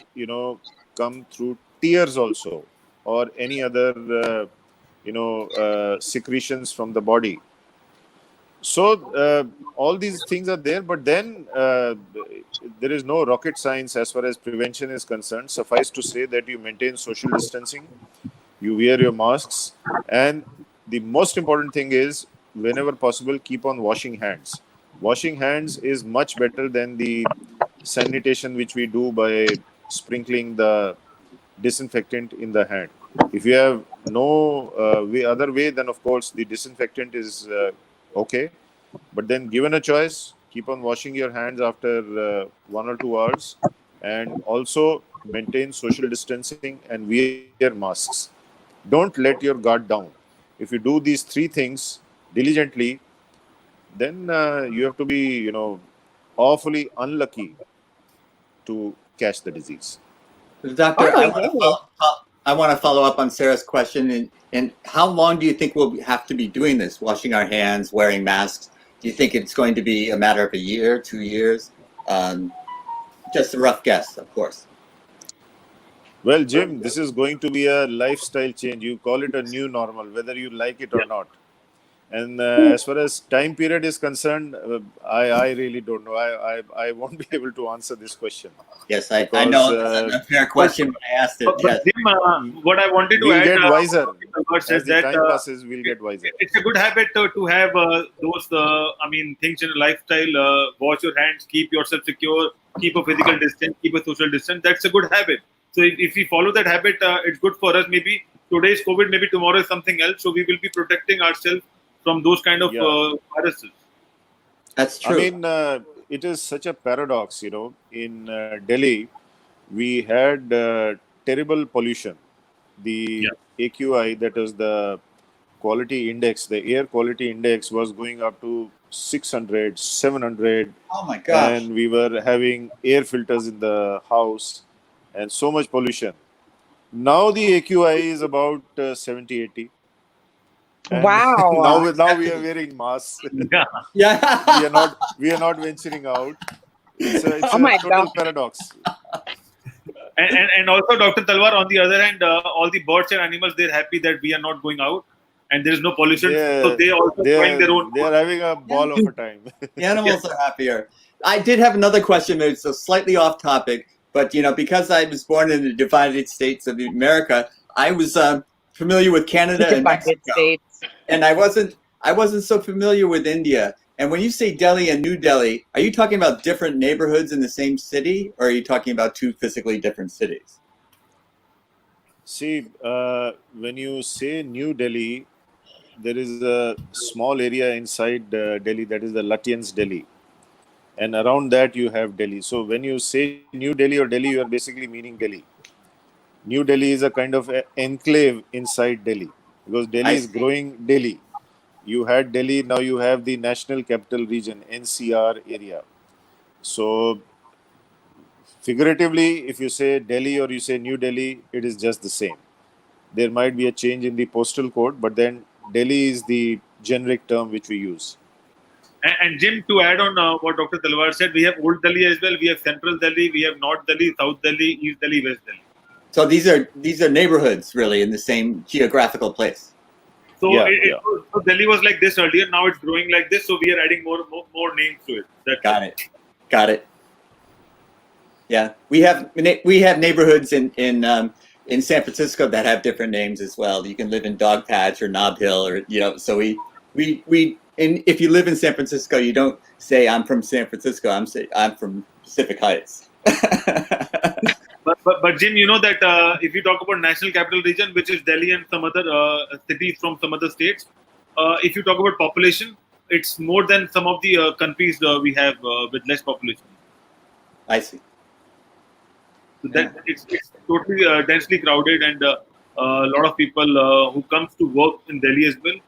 come through tears also, or any other secretions from the body. So all these things are there, but then there is no rocket science as far as prevention is concerned. Suffice to say that you maintain social distancing, you wear your masks, and the most important thing is, whenever possible, keep on washing hands. Washing hands is much better than the sanitation which we do by sprinkling the disinfectant in the hand. If you have no other way, then of course the disinfectant is okay. But then, given a choice, keep on washing your hands after 1 or 2 hours, and also maintain social distancing and wear masks. Don't let your guard down. If you do these three things diligently, then you have to be, awfully unlucky to catch the disease. Doctor, Oh, yeah. I want to follow up on Sarah's question. And how long do you think we'll have to be doing this, washing our hands, wearing masks? Do you think it's going to be a matter of a year, 2 years? Just a rough guess, of course. Well, Jim, this is going to be a lifestyle change. You call it a new normal, whether you like it or not. And as far as time period is concerned, I really don't know. I won't be able to answer this question. Yes, I Because, know it's an unfair question, but I asked it. But Yes. Jim, what I wanted to we'll add get wiser. is As the that time passes, we'll get wiser. it's a good habit to have those things in a lifestyle. Wash your hands, keep yourself secure, keep a physical distance, keep a social distance. That's a good habit. So if we follow that habit, it's good for us. Maybe today's COVID, maybe tomorrow is something else. So we will be protecting ourselves from those kind of viruses. That's true. I mean, it is such a paradox, In Delhi, we had terrible pollution. The AQI, that is the quality index, the air quality index, was going up to 600, 700. Oh my gosh. And we were having air filters in the house and so much pollution. Now the AQI is about 70, 80. And Wow. now we are wearing masks. Yeah. Yeah. we are not venturing out. It's a Oh my total God. paradox. And also, Dr. Talwar, on the other hand, all the birds and animals, they're happy that we are not going out and there is no pollution. So they also find their own. They are having a ball of a time. The animals are happier. I did have another question that's slightly off topic, but because I was born in the divided states of America, I was familiar with Canada and Divided Mexico, states. and I wasn't so familiar with India. And when you say Delhi and New Delhi, are you talking about different neighborhoods in the same city, or are you talking about two physically different cities? See, when you say New Delhi, there is a small area inside Delhi, that is the Lutyens Delhi. And around that you have Delhi. So when you say New Delhi or Delhi, you are basically meaning Delhi. New Delhi is a kind of enclave inside Delhi, because Delhi I is see. growing Delhi. You had Delhi, now you have the National Capital Region, NCR area. So figuratively, if you say Delhi or you say New Delhi, it is just the same. There might be a change in the postal code, but then Delhi is the generic term which we use. And Jim, to add on what Dr. Talwar said, we have Old Delhi as well. We have Central Delhi. We have North Delhi, South Delhi, East Delhi, West Delhi. So these are neighborhoods really in the same geographical place. So, Yeah, so Delhi was like this earlier. Now it's growing like this. So we are adding more names to it. That's Got it. Yeah, we have neighborhoods in San Francisco that have different names as well. You can live in Dogpatch or Nob Hill, or so we. And if you live in San Francisco, you don't say I'm from San Francisco. I'm from Pacific Heights. But Jim, you know that if you talk about National Capital Region, which is Delhi and some other cities from some other states, if you talk about population, it's more than some of the countries we have with less population. I see. So that it's totally densely crowded, and a lot of people who comes to work in Delhi as well,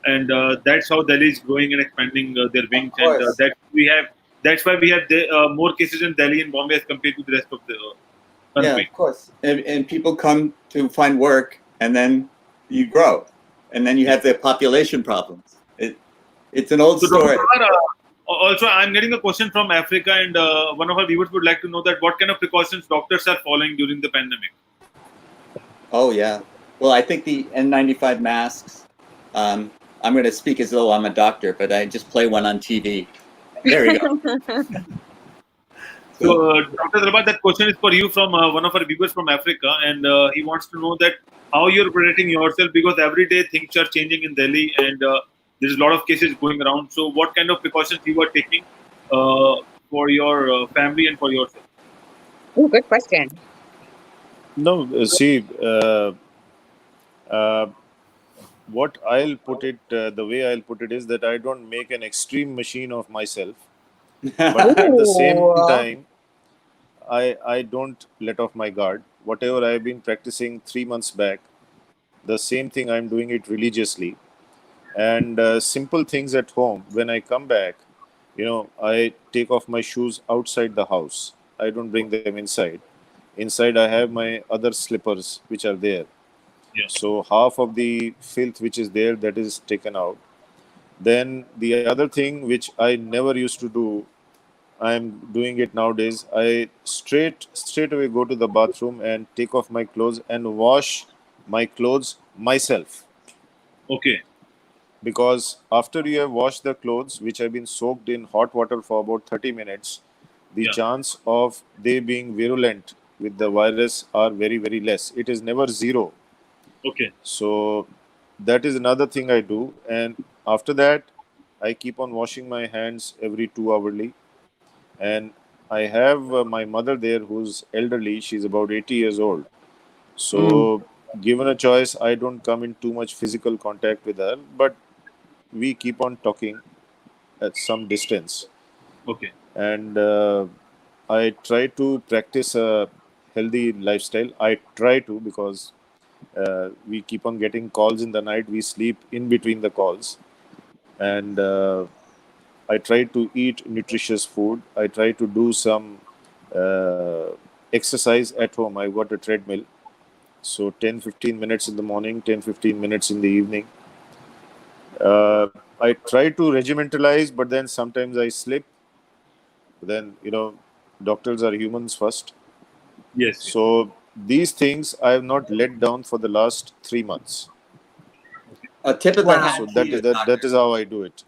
and that's how Delhi is growing and expanding their wings, and that's why we have more cases in Delhi and Bombay as compared to the rest of the country. Yeah, of course. And people come to find work, and then you grow, and then you have the population problems. It's an old story. Also, I'm getting a question from Africa, and one of our viewers would like to know that what kind of precautions doctors are following during the pandemic. Oh yeah. Well, I think the N95 masks. I'm going to speak as though I'm a doctor, but I just play one on TV. There you go. So, Dr. Talwar, that question is for you from one of our viewers from Africa, and he wants to know that how you're protecting yourself, because every day things are changing in Delhi, and there's a lot of cases going around. So, what kind of precautions you are taking for your family and for yourself? Oh, good question. No, see, what I'll put it, the way I'll put it is that I don't make an extreme machine of myself. But at the same time, I don't let off my guard. Whatever I've been practicing 3 months back, the same thing I'm doing it religiously. And simple things at home. When I come back, I take off my shoes outside the house. I don't bring them inside. Inside, I have my other slippers, which are there. Yeah. So half of the filth which is there, that is taken out. Then the other thing which I never used to do, I'm doing it nowadays. I straight away go to the bathroom and take off my clothes and wash my clothes myself. Okay. Because after you have washed the clothes, which have been soaked in hot water for about 30 minutes, the chance of they being virulent with the virus are very, very less. It is never zero. Okay. So that is another thing I do. And after that, I keep on washing my hands every 2 hourly. And I have my mother there who's elderly. She's about 80 years old. So given a choice, I don't come in too much physical contact with her, but we keep on talking at some distance. Okay. And I try to practice a healthy lifestyle. I try to, because we keep on getting calls in the night. We sleep in between the calls. And I try to eat nutritious food. I try to do some exercise at home. I've got a treadmill. So 10-15 minutes in the morning, 10-15 minutes in the evening. I try to regimentalize, but then sometimes I slip. Then, doctors are humans first. Yes. So these things I have not let down for the last 3 months. A tip of the hat. So that is how I do it.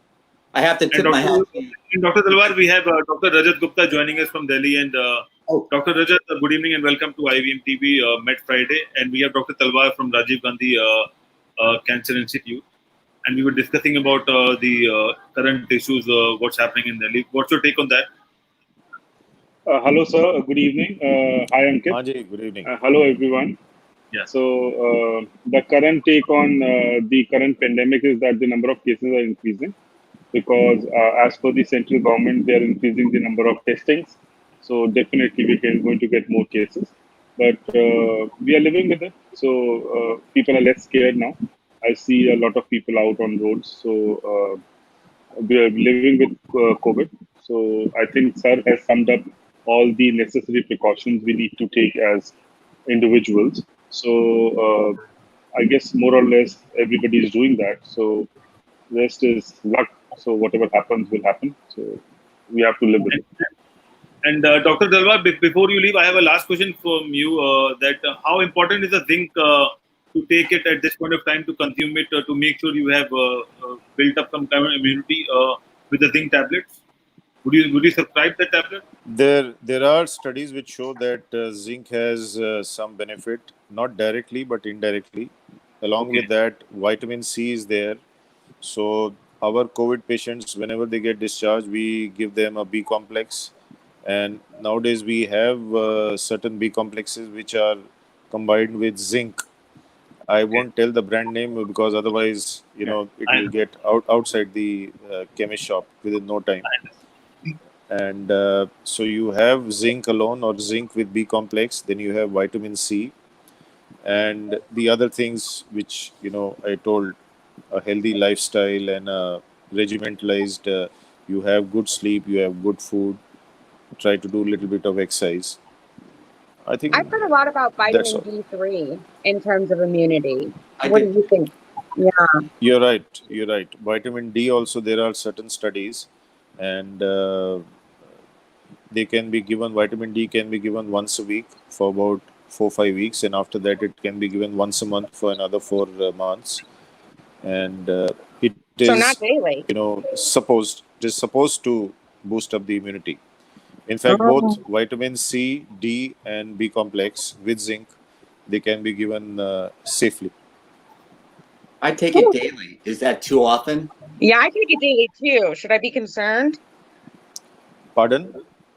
I have to tip my hat. And Dr. Talwar, we have Dr. Rajat Gupta joining us from Delhi. And Dr. Rajat, good evening and welcome to IVM TV Med Friday. And we have Dr. Talwar from Rajiv Gandhi Cancer Institute. And we were discussing about the current issues, what's happening in Delhi. What's your take on that? Hello, sir. Good evening. Hi, Ankit. Ajay, good evening. Hello, everyone. Yeah. So the current take on the current pandemic is that the number of cases are increasing because as per the central government, they are increasing the number of testings. So definitely we can going to get more cases, but we are living with it. So people are less scared now. I see a lot of people out on roads. So we are living with COVID. So I think Sir has summed up all the necessary precautions we need to take as individuals. So I guess more or less everybody is doing that. So rest is luck. So whatever happens will happen. So we have to live with it. And Dr. Talwar, before you leave, I have a last question from you. That how important is the zinc to take it at this point of time, to consume it, to make sure you have built up some kind of immunity with the zinc tablets? Would you subscribe that tablet? There are studies which show that zinc has some benefit, not directly but indirectly. Along with that, vitamin C is there. So our COVID patients, whenever they get discharged, we give them a B complex. And nowadays we have certain B complexes which are combined with zinc. I won't tell the brand name because otherwise, it will get outside the chemist shop within no time. And so you have zinc alone or zinc with B complex, then you have vitamin C, and the other things which I told, a healthy lifestyle and a regimentalized. You have good sleep, you have good food. Try to do a little bit of exercise. I think I've heard a lot about that's vitamin D3 in terms of immunity. I What did. do you think? Yeah. You're right. You're right. Vitamin D also, there are certain studies, and they can be given. Vitamin D can be given once a week for about 4-5 weeks, and after that, it can be given once a month for another 4 months. And it So is, not daily. it is supposed to boost up the immunity. In fact, both vitamin C, D, and B complex with zinc, they can be given safely. I take it daily. Is that too often? Yeah, I take it daily too. Should I be concerned? Pardon?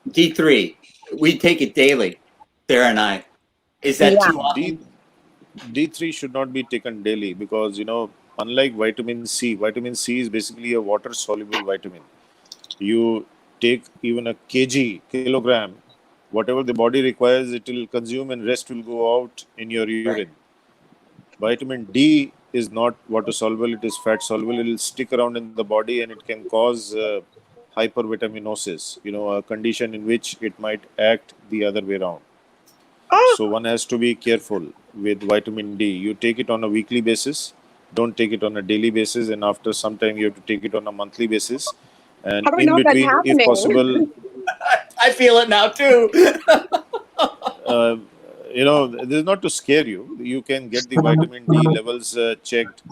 D3. We take it daily, Sarah and I. Is that Yeah. too often? D3 should not be taken daily because, unlike vitamin C is basically a water soluble vitamin. You take even a kilogram, whatever the body requires, it will consume and rest will go out in your urine. Vitamin D is not water soluble, it is fat soluble. It will stick around in the body and it can cause hypervitaminosis, a condition in which it might act the other way around. So one has to be careful with vitamin D. You take it on a weekly basis, don't take it on a daily basis, and after some time you have to take it on a monthly basis. And How do I in know if that's between, if happening? possible, I feel it now too. this is not to scare you. You can get the vitamin D levels checked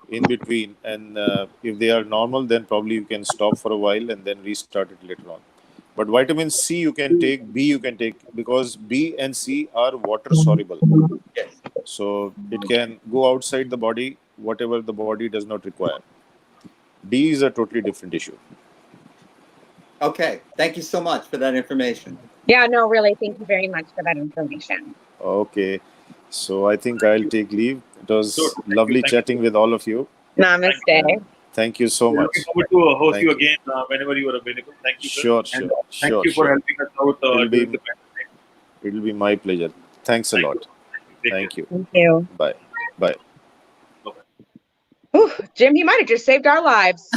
in between, and if they are normal, then probably you can stop for a while and then restart it later on. But vitamin C you can take, B you can take, because B and C are water soluble. Yes. So it can go outside the body, whatever the body does not require. D is a totally different issue. Okay. Thank you so much for that information. Yeah, no, really. Thank you very much for that information. Okay. So I think I'll take leave. It was Sure. lovely chatting with all of you. Namaste. Thank you so much. Looking forward to host Thank you you. again whenever you are available. Thank you, sir. Sure, And sure, thank sure, you for sure. helping us out It'll be- during the pandemic. It'll be my pleasure. Thanks a Thank lot. Take Thank you. Thank you. Bye. Bye. care. Bye-bye. Whew, Jim, you might have just saved our lives.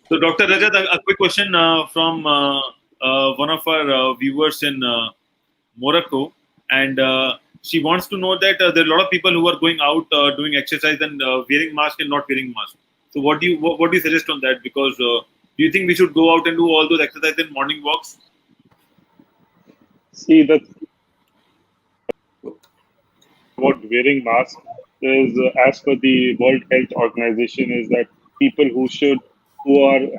So, Dr. Rajat, a quick question from one of our viewers in Morocco, and she wants to know that there are a lot of people who are going out doing exercise and wearing mask and not wearing mask. So, what do you suggest on that? Because do you think we should go out and do all those exercise and morning walks? See, that about wearing mask is, as per the World Health Organization, is that people who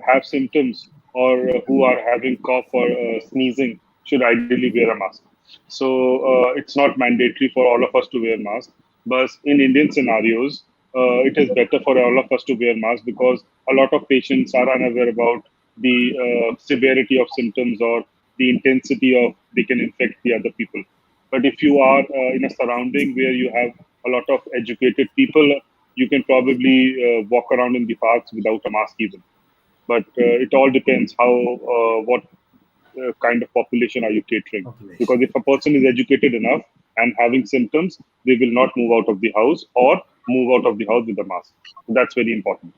have symptoms or who are having cough or sneezing should ideally wear a mask. So it's not mandatory for all of us to wear masks, but in Indian scenarios, it is better for all of us to wear masks because a lot of patients are unaware about the severity of symptoms or the intensity of they can infect the other people. But But if you are in a surrounding where you have a lot of educated people, you can probably walk around in the parks without a mask even. But it all depends what kind of population are you catering. Because if a person is educated enough and having symptoms, they will not move out of the house or move out of the house with a mask. So that's very important.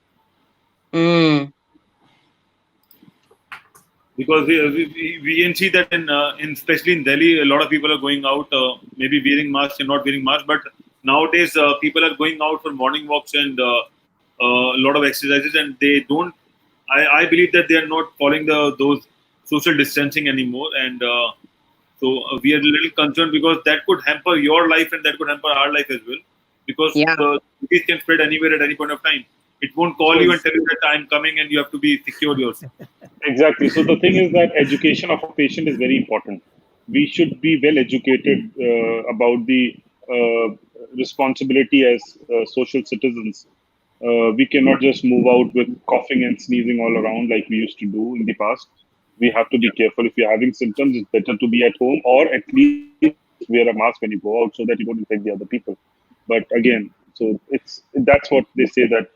Because we can see that in especially in Delhi, a lot of people are going out, maybe wearing masks and not wearing masks. But nowadays, people are going out for morning walks and a lot of exercises, and they don't. I believe that they are not following those social distancing anymore, and so we are a little concerned because that could hamper your life and that could hamper our life as well. Because the disease can spread anywhere at any point of time. It won't call you and tell you that I'm coming and you have to be secure yourself. Exactly. So the thing is that education of a patient is very important. We should be well educated about the responsibility as social citizens. We cannot just move out with coughing and sneezing all around like we used to do in the past. We have to be careful. If you're having symptoms, it's better to be at home or at least wear a mask when you go out so that you don't infect the other people. But again, so that's what they say, that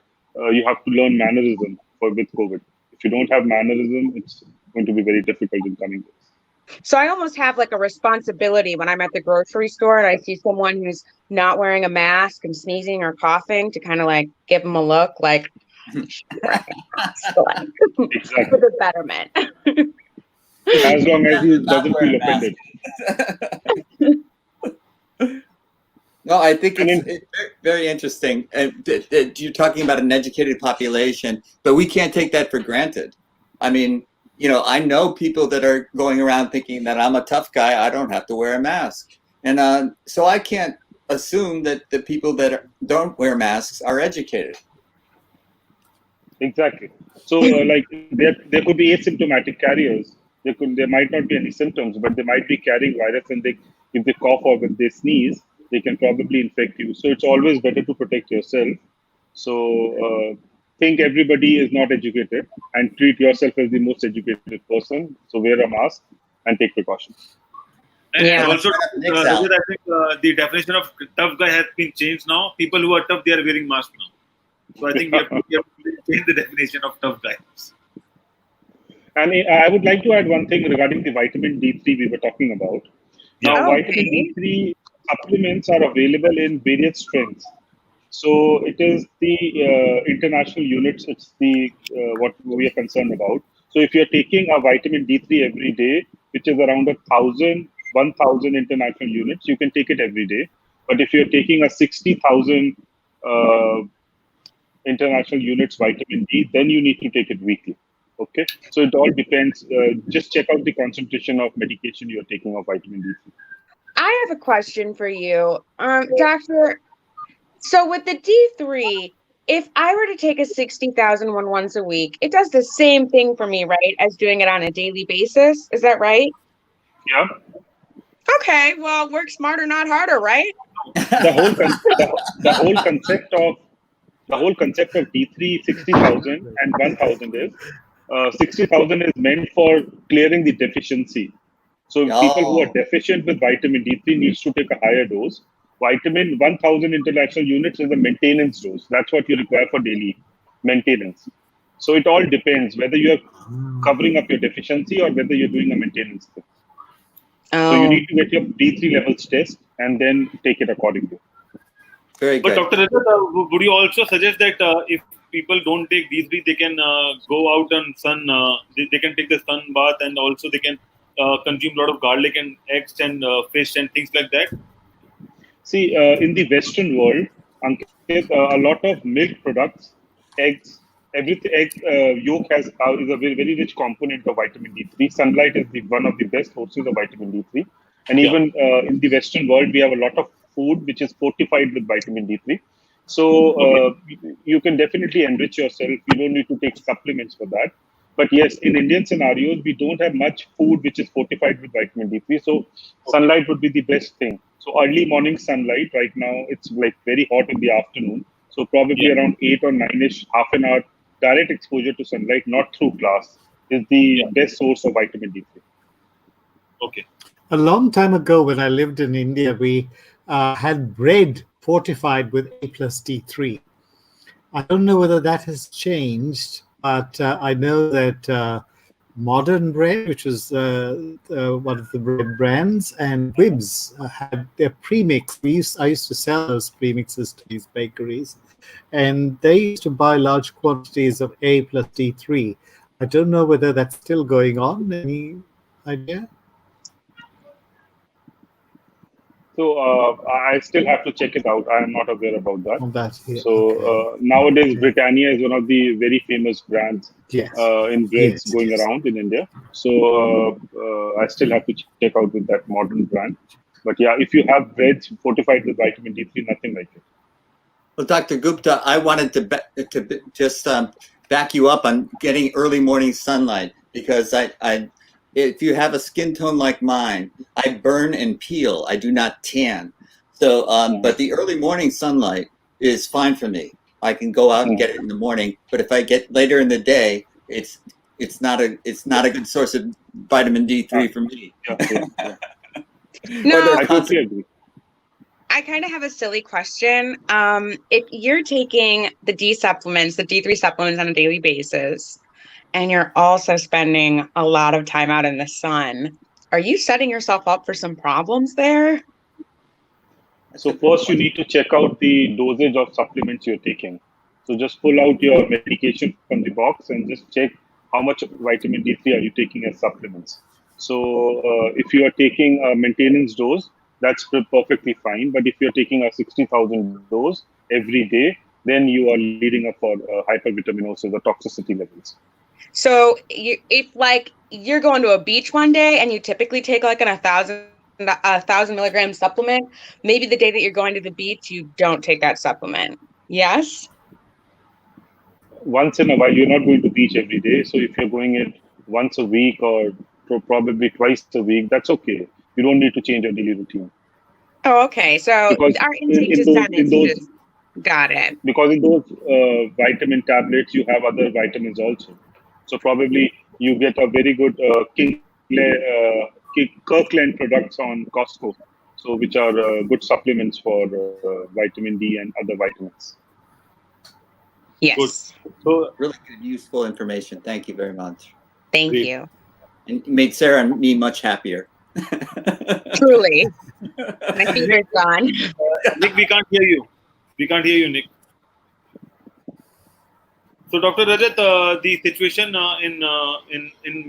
you have to learn mannerism with COVID. If you don't have mannerism, it's going to be very difficult in coming days. So I almost have like a responsibility when I'm at the grocery store and I see someone who's not wearing a mask and sneezing or coughing to kind of like give them a look like, Exactly. for the betterment. As long as he doesn't feel offended. No, I think it's very interesting. You're talking about an educated population, but we can't take that for granted. I mean, I know people that are going around thinking that I'm a tough guy, I don't have to wear a mask. And so I can't assume that the people that don't wear masks are educated. Exactly. So like there could be asymptomatic carriers. There might not be any symptoms, but they might be carrying virus, and if they cough or if they sneeze, they can probably infect you. So it's always better to protect yourself. So think everybody is not educated and treat yourself as the most educated person. So wear a mask and take precautions. And also, Rajat, I think the definition of tough guy has been changed now. People who are tough, they are wearing masks now. So I think we have to change the definition of tough guys. And I would like to add one thing regarding the vitamin D3 we were talking about. Now, vitamin D3 supplements are available in various strengths. So it is the international units. It's the what we are concerned about. So if you're taking a vitamin D3 every day, which is around 1,000 international units, you can take it every day. But if you're taking a 60,000 international units vitamin D, then you need to take it weekly. Okay, so it all depends. Just check out the concentration of medication you're taking of vitamin D3. I have a question for you, Doctor. So with the D3, if I were to take a 60,000 one once a week, it does the same thing for me, right, as doing it on a daily basis? Is that right? Yeah. Okay, well, work smarter, not harder, right? The whole concept of D3, 60,000 and 1,000 is 60,000 is meant for clearing the deficiency. So people who are deficient with vitamin D3 needs to take a higher dose. Vitamin 1,000 international units is a maintenance dose. That's what you require for daily maintenance. So it all depends whether you're covering up your deficiency or whether you're doing a maintenance thing. So you need to get your D3 levels test and then take it accordingly. Very good. But Dr. Rajat, would you also suggest that if people don't take D3, they can go out and sun, they can take the sun bath, and also they can consume a lot of garlic and eggs and fish and things like that? See, in the Western world, a lot of milk products, eggs, everything, yolk is a very, very rich component of vitamin D3. Sunlight is one of the best sources of vitamin D3. And even in the Western world, we have a lot of food which is fortified with vitamin D3. So you can definitely enrich yourself. You don't need to take supplements for that. But yes, in Indian scenarios, we don't have much food which is fortified with vitamin D3. So sunlight would be the best thing. So early morning sunlight, right now, it's like very hot in the afternoon. So probably around 8 or 9-ish, half an hour, direct exposure to sunlight, not through glass, is the best source of vitamin D3. Okay. A long time ago, when I lived in India, we had bread fortified with A plus D3. I don't know whether that has changed, but I know that Modern Bread, which was one of the bread brands, and Wibs had their premix. I used to sell those premixes to these bakeries, and they used to buy large quantities of A plus D3. I don't know whether that's still going on. Any idea? So I still have to check it out. I am not aware about that. On that, yeah. So Okay. nowadays, Okay. Britannia is one of the very famous brands Yes. in breads Yes, going yes. around in India. So I still have to check out with that modern brand. But yeah, if you have breads fortified with vitamin D3, nothing like it. Well, Dr. Gupta, I wanted to just back you up on getting early morning sunlight, because if you have a skin tone like mine, I burn and peel. I do not tan. So, but the early morning sunlight is fine for me. I can go out and get it in the morning. But if I get later in the day, it's not a good source of vitamin D3 for me. Yeah. No, I totally agree. I kind of have a silly question. If you're taking the D3 supplements on a daily basis, and you're also spending a lot of time out in the sun, are you setting yourself up for some problems there? So first you need to check out the dosage of supplements you're taking. So just pull out your medication from the box and just check how much vitamin D3 are you taking as supplements. So if you are taking a maintenance dose, that's perfectly fine. But if you're taking a 60,000 dose every day, then you are leading up for hypervitaminosis or toxicity levels. So if like you're going to a beach one day and you typically take like a 1,000 milligram supplement, maybe the day that you're going to the beach, you don't take that supplement. Yes? Once in a while, you're not going to beach every day. So if you're going in once a week or probably twice a week, that's okay. You don't need to change your daily routine. Oh, okay. So Because our intake just got it. Because in those vitamin tablets, you have other vitamins also. So probably you get a very good Kirkland products on Costco, so which are good supplements for vitamin D and other vitamins. Yes. Good. So really good, useful information. Thank you very much. Thank you. And it made Sarah and me much happier. Truly. My fever's gone. Nick, we can't hear you. We can't hear you, Nick. So, Dr. Rajat, the situation in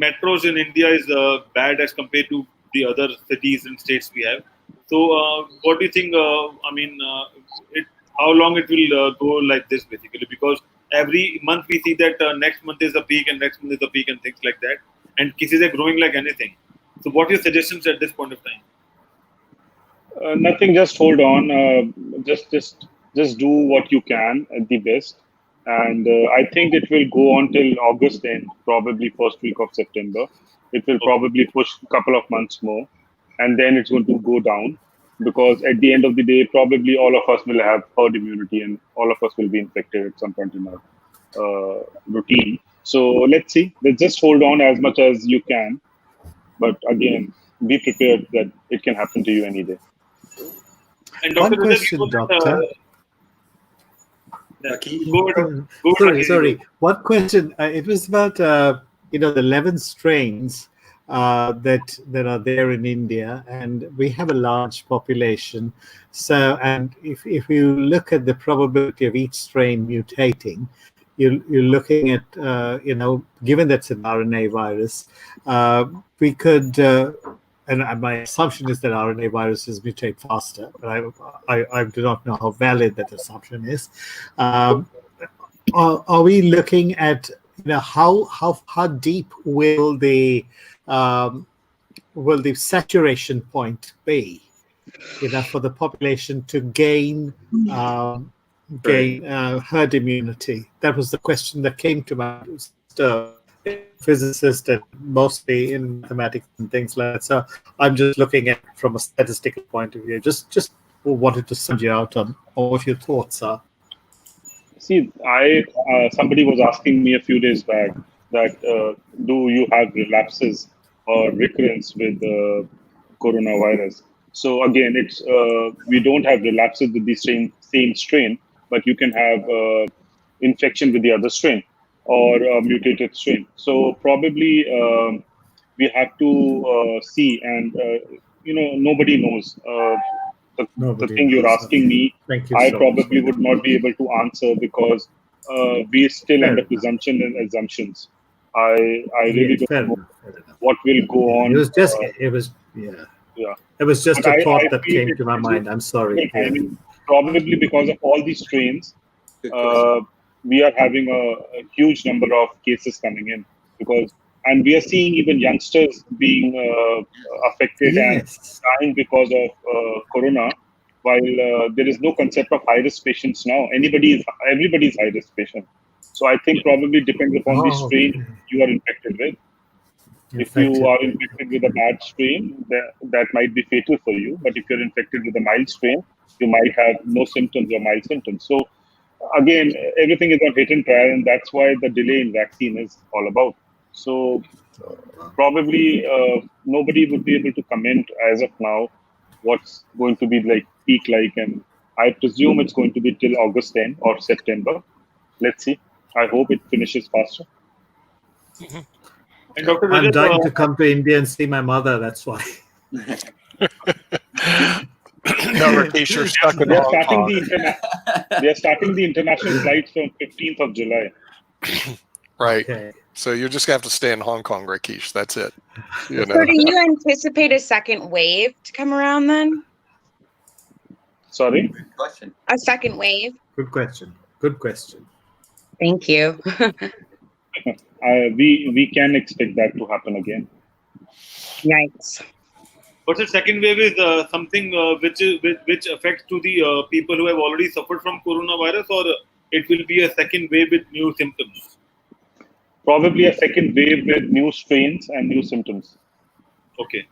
metros in India is bad as compared to the other cities and states we have. So, what do you think? How long it will go like this, basically? Because every month we see that next month is a peak and next month is a peak and things like that, and cases are growing like anything. So, what are your suggestions at this point of time? Nothing. Just hold on. Just do what you can at the best. And I think it will go on till August end, probably first week of September. It will probably push a couple of months more, and then it's going to go down, because at the end of the day, probably all of us will have herd immunity and all of us will be infected at some point in our routine. So let's see. Let's just hold on as much as you can. But again, be prepared that it can happen to you any day. And Dr. One question, Doctor. Sorry. One question. It was about the 11 strains that are there in India, and we have a large population. So, and if you look at the probability of each strain mutating, you're looking at given that's an RNA virus, we could. And my assumption is that RNA viruses mutate faster, but I do not know how valid that assumption is. Are we looking at how deep will the saturation point be, for the population to gain herd immunity? That was the question that came to mind. Physicist and mostly in mathematics and things like that. So I'm just looking at it from a statistical point of view. Just wanted to send you out on what your thoughts are. See, somebody was asking me a few days back that do you have relapses or recurrence with coronavirus. So again, it's we don't have relapses with the same strain, but you can have infection with the other strain or mutated strain. So probably we have to see, and nobody knows. The Nobody thing you're knows. asking me, Thank you I so much. probably would not be able to answer because we are still Fair under enough. presumption and assumptions. I really Fair don't know enough. Fair enough. what will go Yeah, on. it was just, it was, yeah. Yeah. It was just But a thought that feel came to my mind. I'm I sorry. Yeah. mean, probably because of all these strains, Good question. we are having a huge number of cases coming in and we are seeing even youngsters being affected and Yes. dying because of corona. While there is no concept of high risk patients now, everybody is high risk patient. So I think probably depends upon the Oh, strain okay. you are infected with. If you are infected with a bad strain, that might be fatal for you. But if you're infected with a mild strain, you might have no symptoms or mild symptoms. So again, everything is on hit and try, and that's why the delay in vaccine is all about. So probably nobody would be able to comment as of now what's going to be like peak like, and I presume it's going to be till August 10 or September. Let's see. I hope it finishes faster. And Dr. I'm Rajat, dying to come to India and see my mother. That's why. No, Rakesh, you're stuck in They are Hong starting Kong. they are starting the international flights from 15th of July. Right. Okay. So you're just going to have to stay in Hong Kong, Rakesh. That's it. You So know. do you anticipate a second wave to come around then? Sorry? Good question. A second wave? Good question. Good question. Thank you. We can expect that to happen again. Yikes. but the second wave is something which affects to the people who have already suffered from coronavirus, or it will be a second wave with new symptoms. Probably a second wave with new strains and new symptoms. Okay.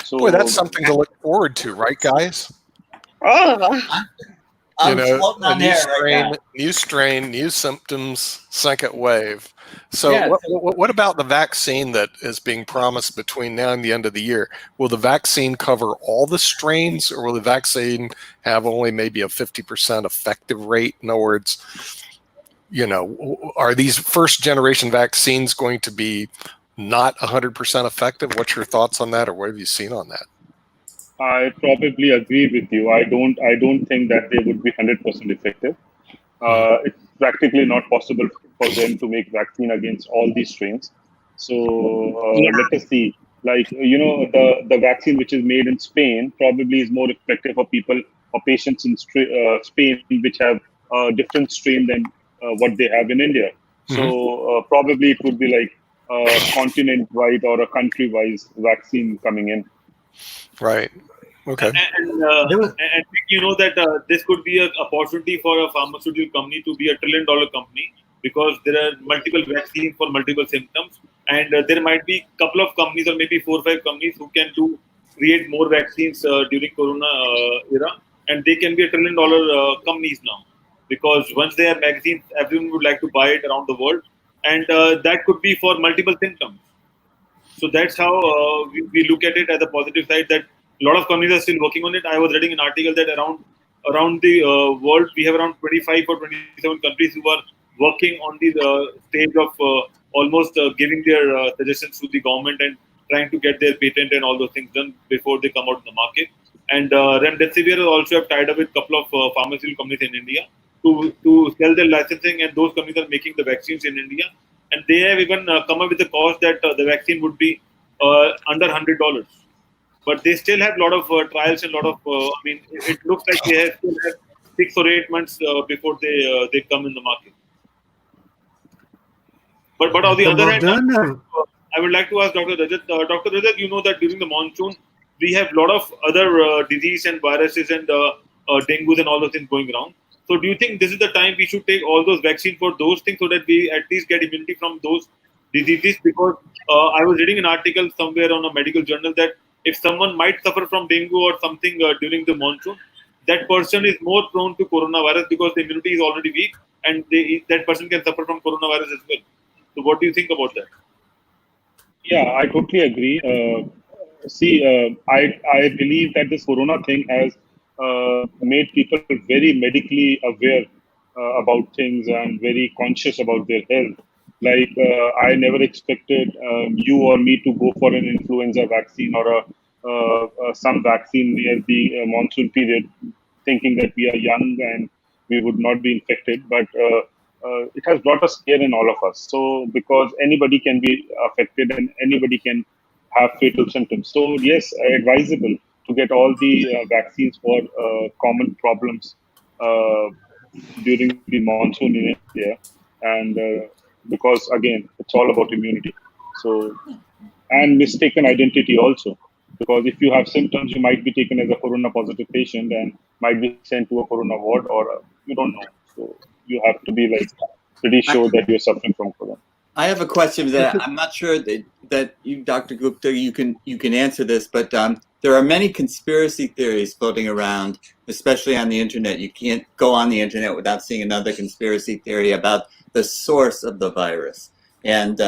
So Boy, that's something to look forward to, right, guys? Oh, I'm You know, floating a on new air strain, right now. new strain, new symptoms, second wave. So, Yeah, what about the vaccine that is being promised between now and the end of the year? Will the vaccine cover all the strains, or will the vaccine have only maybe a 50% effective rate? In other words, are these first generation vaccines going to be not 100% effective? What's your thoughts on that, or what have you seen on that? I probably agree with you. I don't think that they would be 100% effective. It's practically not possible for them to make vaccine against all these strains. So yeah. let us see. Like the vaccine which is made in Spain probably is more effective for people or patients in Spain which have a different strain than what they have in India. So probably it would be like a continent-wide or a country-wise vaccine coming in. Right. Okay. And you know that this could be an opportunity for a pharmaceutical company to be $1 trillion company, because there are multiple vaccines for multiple symptoms, and there might be a couple of companies or maybe 4 or 5 companies who can create more vaccines during Corona era, and they can be $1 trillion companies now, because once they have vaccines, everyone would like to buy it around the world, and that could be for multiple symptoms. So that's how we look at it as a positive side, that a lot of companies are still working on it. I was reading an article that around the world, we have around 25 or 27 countries who are working on the stage of almost giving their suggestions to the government and trying to get their patent and all those things done before they come out in the market. And Remdesivir also have tied up with a couple of pharmaceutical companies in India to sell their licensing, and those companies are making the vaccines in India. And they have even come up with the cost that the vaccine would be under $100. But they still have a lot of trials and a lot of, it looks like they still have 6 or 8 months before they come in the market. But on the other hand, I would like to ask Dr. Rajat. Dr. Rajat, you know that during the monsoon, we have a lot of other disease and viruses and dengue and all those things going around. So do you think this is the time we should take all those vaccines for those things, so that we at least get immunity from those diseases? Because I was reading an article somewhere on a medical journal that if someone might suffer from dengue or something during the monsoon, that person is more prone to coronavirus because the immunity is already weak, and that person can suffer from coronavirus as well. So what do you think about that? Yeah, I totally agree. See, I believe that this corona thing has made people very medically aware about things and very conscious about their health. Like, I never expected you or me to go for an influenza vaccine or some vaccine near the monsoon period, thinking that we are young and we would not be infected. But it has brought a scare in all of us. So, because anybody can be affected and anybody can have fatal symptoms. So, yes, advisable to get all the vaccines for common problems during the monsoon in India. And because, again, it's all about immunity. So, and mistaken identity also. Because if you have symptoms, you might be taken as a corona positive patient and might be sent to a corona ward, or you don't know. So, you have to be like pretty sure that you're suffering from corona. I have a question that I'm not sure that you, Dr. Gupta, you can answer this, but there are many conspiracy theories floating around, especially on the internet. You can't go on the internet without seeing another conspiracy theory about the source of the virus. And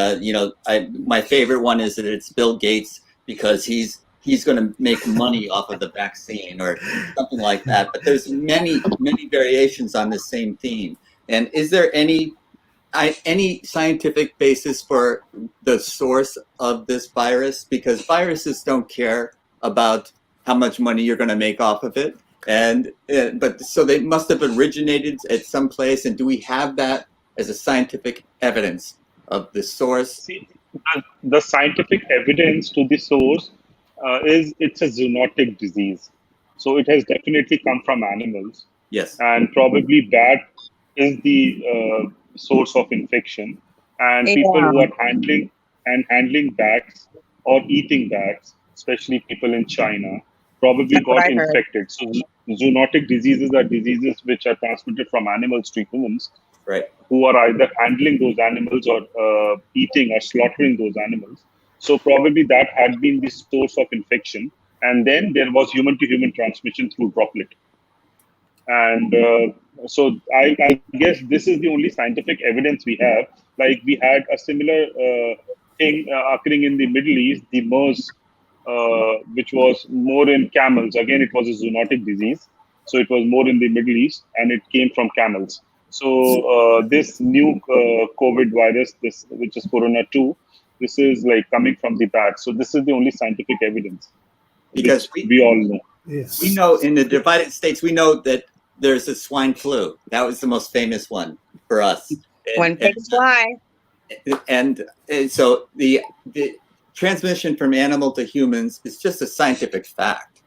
my favorite one is that it's Bill Gates because he's going to make money off of the vaccine or something like that. But there's many variations on the same theme. And is there any scientific basis for the source of this virus? Because viruses don't care about how much money you're going to make off of it, but so they must have originated at some place. And do we have that as a scientific evidence of the source? See, the scientific evidence to the source is it's a zoonotic disease, so it has definitely come from animals. Yes, and probably that is the source of infection, and people who are handling bats or eating bats, especially people in China, probably got infected. So zoonotic diseases are diseases which are transmitted from animals to humans, right? Who are either handling those animals or eating or slaughtering those animals. So probably that had been the source of infection, and then there was human-to-human transmission through droplet. And so I guess this is the only scientific evidence we have. Like, we had a similar thing occurring in the Middle East, the MERS, which was more in camels. Again, it was a zoonotic disease. So it was more in the Middle East, and it came from camels. So this new COVID virus, which is Corona 2, this is like coming from the bats. So this is the only scientific evidence. Because we all know. Yes. We know in the divided states, we know that there's a swine flu. That was the most famous one for us. When pigs fly. And so the transmission from animal to humans is just a scientific fact.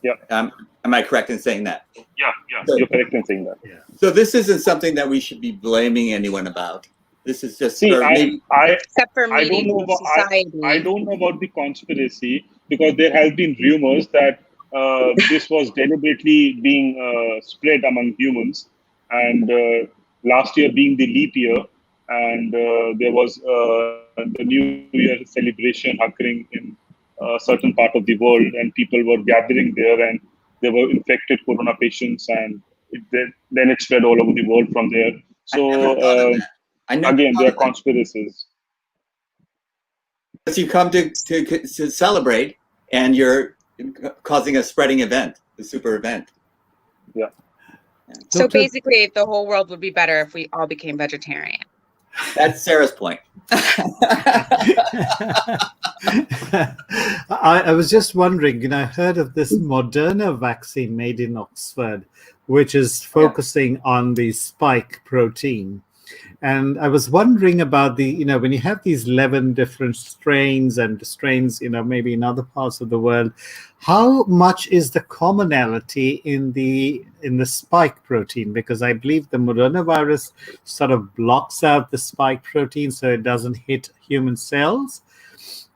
Yeah. Am I correct in saying that? Yeah, so, you're correct in saying that. Yeah. So this isn't something that we should be blaming anyone about. This is just except for meeting society. I don't know about the conspiracy, because there has been rumors that this was deliberately being spread among humans, and last year being the leap year, and there was the New Year celebration occurring in a certain part of the world, and people were gathering there, and there were infected corona patients, and then it spread all over the world from there. So again, there are conspiracies. But you come to celebrate, and you're causing a spreading event, a super event. Yeah. So basically, the whole world would be better if we all became vegetarian. That's Sarah's point. I was just wondering, I heard of this Moderna vaccine made in Oxford, which is focusing on the spike protein. And I was wondering about when you have these 11 different strains and strains, maybe in other parts of the world, how much is the commonality in the spike protein? Because I believe the Moderna virus sort of blocks out the spike protein so it doesn't hit human cells.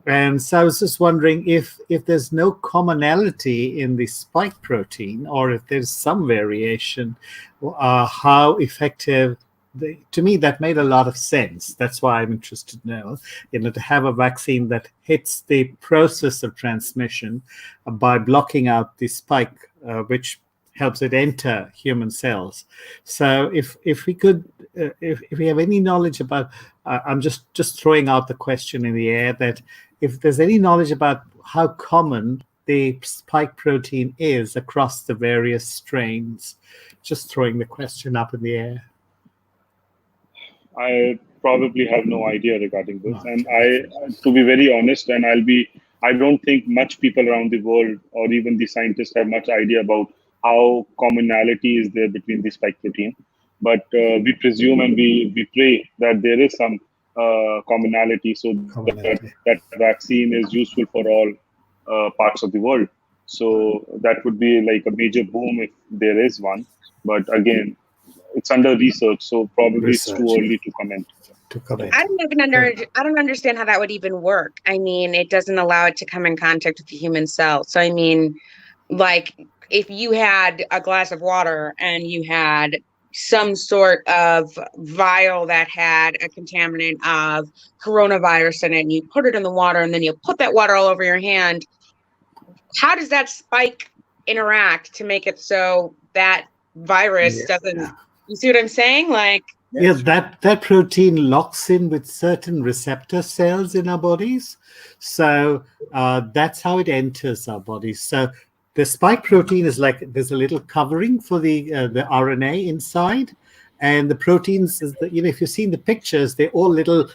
And so I was just wondering if there's no commonality in the spike protein, or if there's some variation, how effective. To me, that made a lot of sense. That's why I'm interested to know, to have a vaccine that hits the process of transmission by blocking out the spike, which helps it enter human cells. So if we could, if we have any knowledge about, I'm just throwing out the question in the air, that if there's any knowledge about how common the spike protein is across the various strains. Just throwing the question up in the air. I probably have no idea regarding this, and to be very honest, and I don't think much people around the world or even the scientists have much idea about how commonality is there between the spike protein. But we presume and we pray that there is some commonality, so that vaccine is useful for all parts of the world. So that would be like a major boom if there is one. But again, it's under research, so probably it's too early to comment. I don't understand how that would even work. I mean, it doesn't allow it to come in contact with the human cell. So I mean, like if you had a glass of water and you had some sort of vial that had a contaminant of coronavirus in it, and you put it in the water, and then you put that water all over your hand, how does that spike interact to make it so that virus doesn't? You see what I'm saying? Like, yes, that protein locks in with certain receptor cells in our bodies. So that's how it enters our bodies. So the spike protein is like, there's a little covering for the RNA inside, and the proteins is if you've seen the pictures, they're all little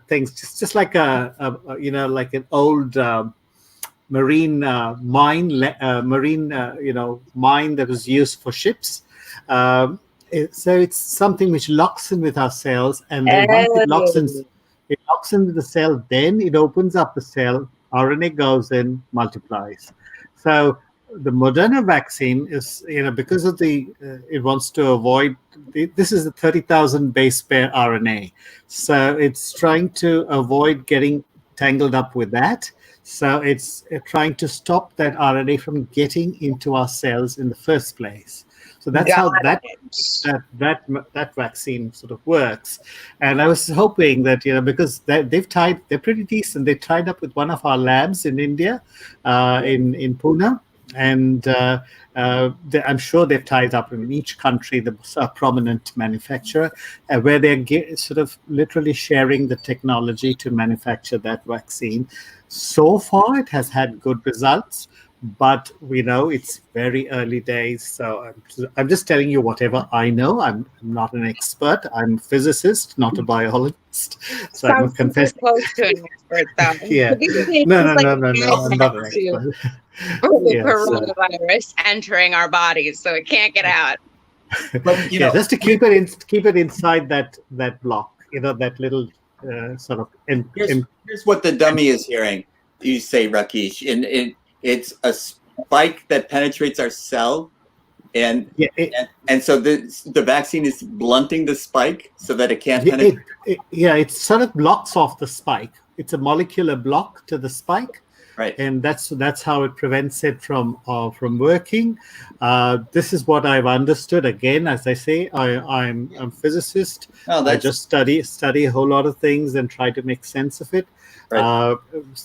things, just like like an old marine mine that was used for ships. So it's something which locks in with our cells, and then once it locks in with the cell, then it opens up the cell, RNA goes in, multiplies. So the Moderna vaccine is, because of it wants to avoid, this is the 30,000 base pair RNA. So it's trying to avoid getting tangled up with that. So it's trying to stop that RNA from getting into our cells in the first place. So that's how that vaccine sort of works. And I was hoping that, because they're pretty decent. They tied up with one of our labs in India, in Pune. And I'm sure they've tied up in each country, the prominent manufacturer, where they're sort of literally sharing the technology to manufacture that vaccine. So far, it has had good results. But we know it's very early days, so I'm just telling you whatever I know. I'm not an expert. I'm a physicist, not a biologist. So I'm confessing. Close to an expert, though. Yeah. No. I'm not an expert. Coronavirus entering our bodies, so it can't get out. But just to keep it inside that block, that little sort of. Here's what the dummy is hearing. You say, Rakesh, it's a spike that penetrates our cell, and so the vaccine is blunting the spike so that it can't penetrate. It sort of blocks off the spike. It's a molecular block to the spike, right? And that's how it prevents it from working. This is what I've understood. Again, as I say, I'm a physicist. I just study a whole lot of things and try to make sense of it. Right.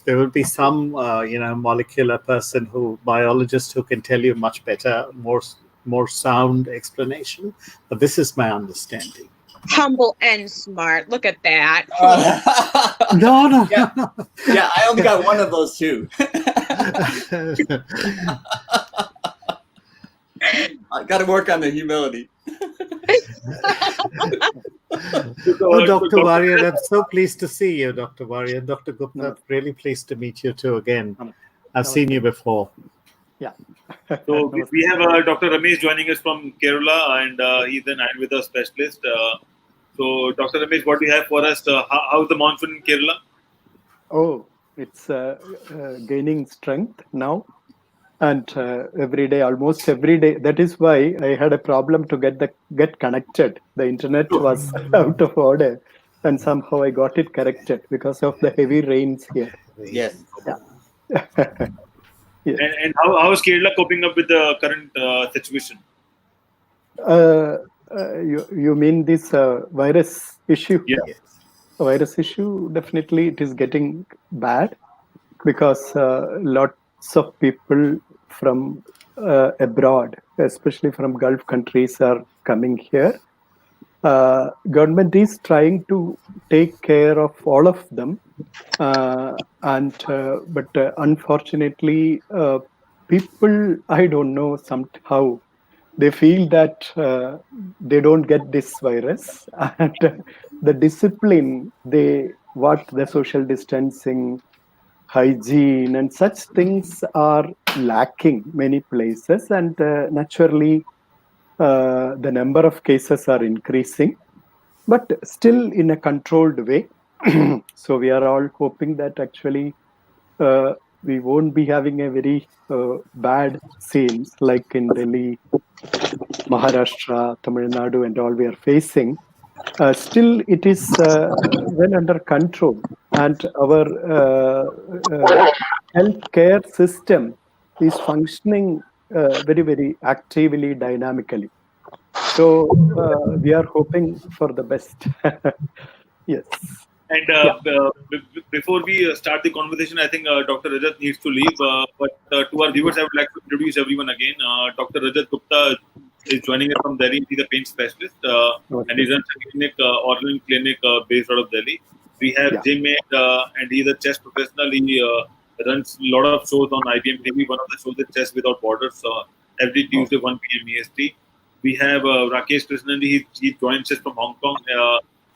There will be some, molecular biologist who can tell you much better, more sound explanation. But this is my understanding. Humble and smart. Look at that. No. Yeah, I only got one of those too. I got to work on the humility. Dr. Varier, I'm so pleased to see you, Dr. Varier. Dr. Gupta, really pleased to meet you too again. I've seen you before. Yeah. So we have Dr. Ramesh joining us from Kerala, and he's an Ayurveda specialist. So Dr. Ramesh, what do you have for us? How's the monsoon in Kerala? Oh, it's gaining strength now. And almost every day. That is why I had a problem to get connected. The internet was out of order, and somehow I got it corrected because of the heavy rains here. Yes. Yeah. Yes. And how is Kerala coping up with the current situation? You mean this virus issue? Yeah. Virus issue, definitely it is getting bad because lots of people from abroad, especially from Gulf countries, are coming here. government is trying to take care of all of them, but unfortunately, people, I don't know, somehow they feel that they don't get this virus, and the discipline, what the social distancing, hygiene, and such things are lacking many places, and naturally, the number of cases are increasing, but still in a controlled way. So we are all hoping that actually we won't be having a very bad scenes like in Delhi, Maharashtra, Tamil Nadu, and all we are facing. Still, it is well under control, and our healthcare system is functioning very, very actively, dynamically. So we are hoping for the best. Yes. And before we start the conversation, I think Dr. Rajat needs to leave. But to our viewers, I would like to introduce everyone again. Dr. Rajat Gupta is joining us from Delhi. He's a pain specialist, and he runs a clinic, Orlin clinic based out of Delhi. We have Jim, and he's a chest professional. He runs a lot of shows on IBM TV. One of the shows is Chest Without Borders, every Tuesday, 1 p.m. EST. We have Rakesh Krishnandi. He joins us from Hong Kong.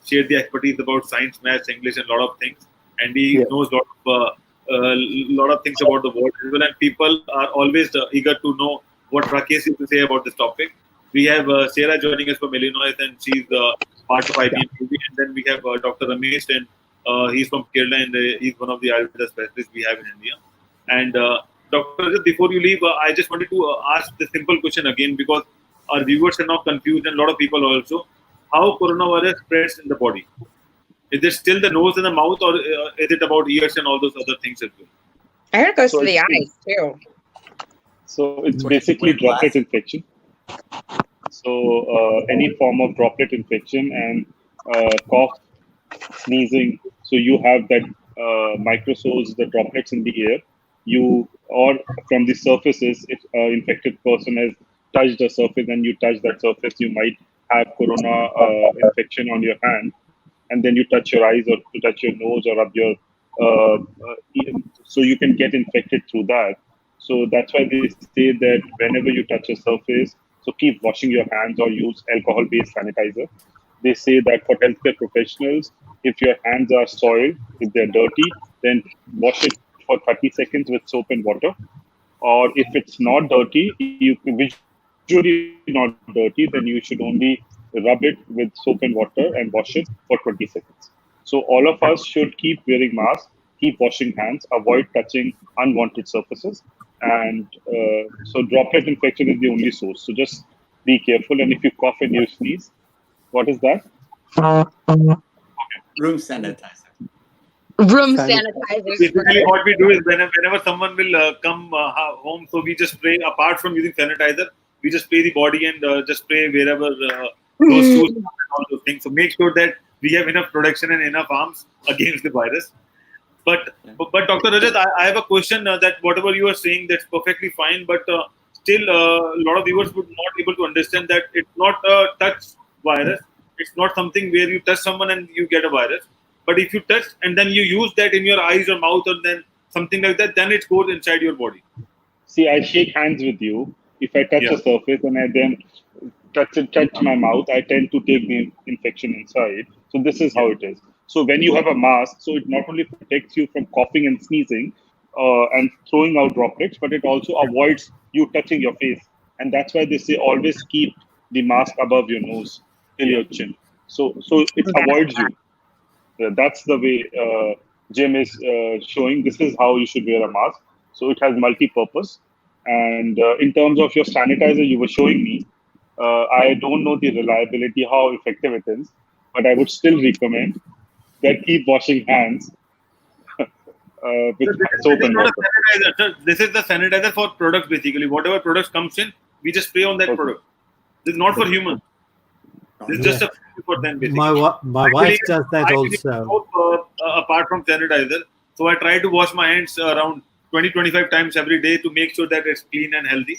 Shared the expertise about science, maths, English, and a lot of things. And he knows a lot of things about the world as well. And people are always eager to know what Rakesh has to say about this topic. We have Sarah joining us from Illinois, and she's part of IBM. And then we have Dr. Ramesh, and he's from Kerala, and he's one of the Ayurveda specialists we have in India. And Dr. before you leave, I just wanted to ask the simple question again, because our viewers are now confused, and a lot of people also. How coronavirus spreads in the body? Is it still the nose and the mouth, or is it about ears and all those other things as well? I heard it goes to the eyes too. So it's basically droplet infection. So any form of droplet infection and cough, sneezing. So you have that microsomes, the droplets in the air. Or from the surfaces, if an infected person has touched a surface and you touch that surface, you might have corona infection on your hand, and then you touch your eyes or you touch your nose or rub your so you can get infected through that. So that's why they say that whenever you touch a surface, so keep washing your hands or use alcohol-based sanitizer. They say that for healthcare professionals, if your hands are soiled, if they're dirty, then wash it for 30 seconds with soap and water. Or if it's not dirty, visually not dirty, then you should only rub it with soap and water and wash it for 20 seconds. So all of us should keep wearing masks, keep washing hands, avoid touching unwanted surfaces. And so droplet infection is the only source. So just be careful. And if you cough and you sneeze, what is that? Room sanitizer. Room sanitizer. Basically, what we do is whenever someone will come home, so we just spray, apart from using sanitizer, we just spray the body and just spray wherever those shoes and all those things. So make sure that we have enough protection and enough arms against the virus. But Dr. Rajat, I have a question that whatever you are saying, that's perfectly fine. But still, a lot of viewers would not be able to understand that it's not a touch virus. It's not something where you touch someone and you get a virus. But if you touch and then you use that in your eyes or mouth or then something like that, then it goes inside your body. See, I shake hands with you. If I touch a surface and I then touch my mouth, I tend to take the infection inside. So this is how it is. So when you have a mask, so it not only protects you from coughing and sneezing and throwing out droplets, but it also avoids you touching your face. And that's why they say always keep the mask above your nose till your chin. So it avoids you. That's the way Jim is showing. This is how you should wear a mask. So it has multi-purpose. And in terms of your sanitizer you were showing me, I don't know the reliability, how effective it is, but I would still recommend that keep washing hands with soap and water. This is the sanitizer for products, basically. Whatever products comes in, we just spray on that product. This is not for humans. This is just a for them, basically. My wife does that also. Apart from sanitizer, so I try to wash my hands around 20-25 times every day to make sure that it's clean and healthy.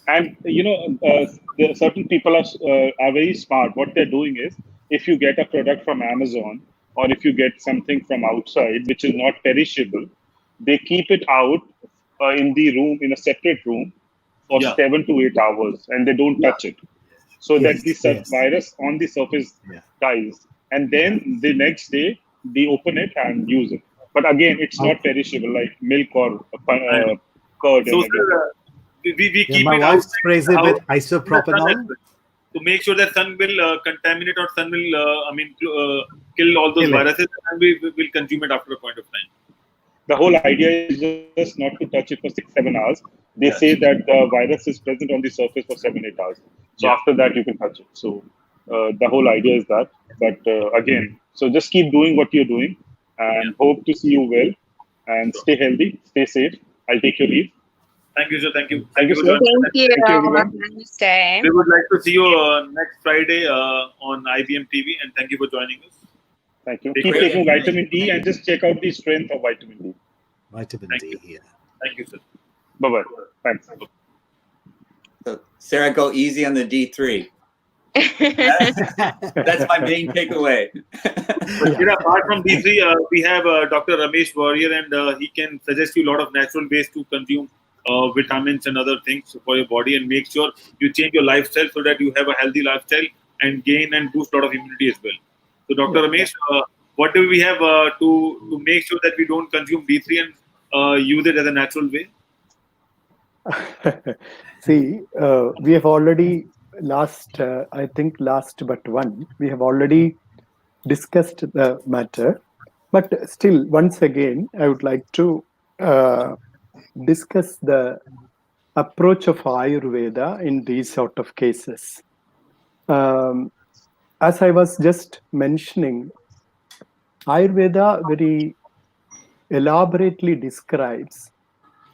And there are certain people are very smart. What they're doing is, if you get a product from Amazon or if you get something from outside which is not perishable, they keep it out in the room, in a separate room, for 7 to 8 hours, and they don't touch it, so that the virus on the surface dies. And then the next day they open it and use it. But again, it's not perishable like milk or curd. So, And sir, we keep my it wife outside sprays the it with house isopropanol to make sure that sun will contaminate or sun will kill all those Kill it. viruses, and we will consume it after a point of time. the whole idea is just not to touch it for 6-7 hours. They say that the virus is present on the surface for 7-8 hours. So after that, you can touch it. So the whole idea is that. But again, so just keep doing what you're doing, and hope to see you well. And stay healthy, stay safe. I'll take your leave. Thank you, sir. Thank you. Thank you, for sir. joining. Thank you. Thank you, everyone. Have a nice day. We would like to see you next Friday on IBM TV, and thank you for joining us. Thank you. Take Keep care. taking vitamin D and just check out the strength of vitamin D. vitamin Thank D you. here. Thank you, sir. Bye-bye. Thanks. So Sarah, go easy on the D3. That's my main takeaway. Apart from these three, we have Dr. Ramesh Varier, and he can suggest you a lot of natural ways to consume vitamins and other things for your body, and make sure you change your lifestyle so that you have a healthy lifestyle and gain and boost a lot of immunity as well. So, Dr. Ramesh, what do we have to make sure that we don't consume D3 and use it as a natural way? See, we have already I think last but one, we have already discussed the matter. But still, once again, I would like to discuss the approach of Ayurveda in these sort of cases. As I was just mentioning, Ayurveda very elaborately describes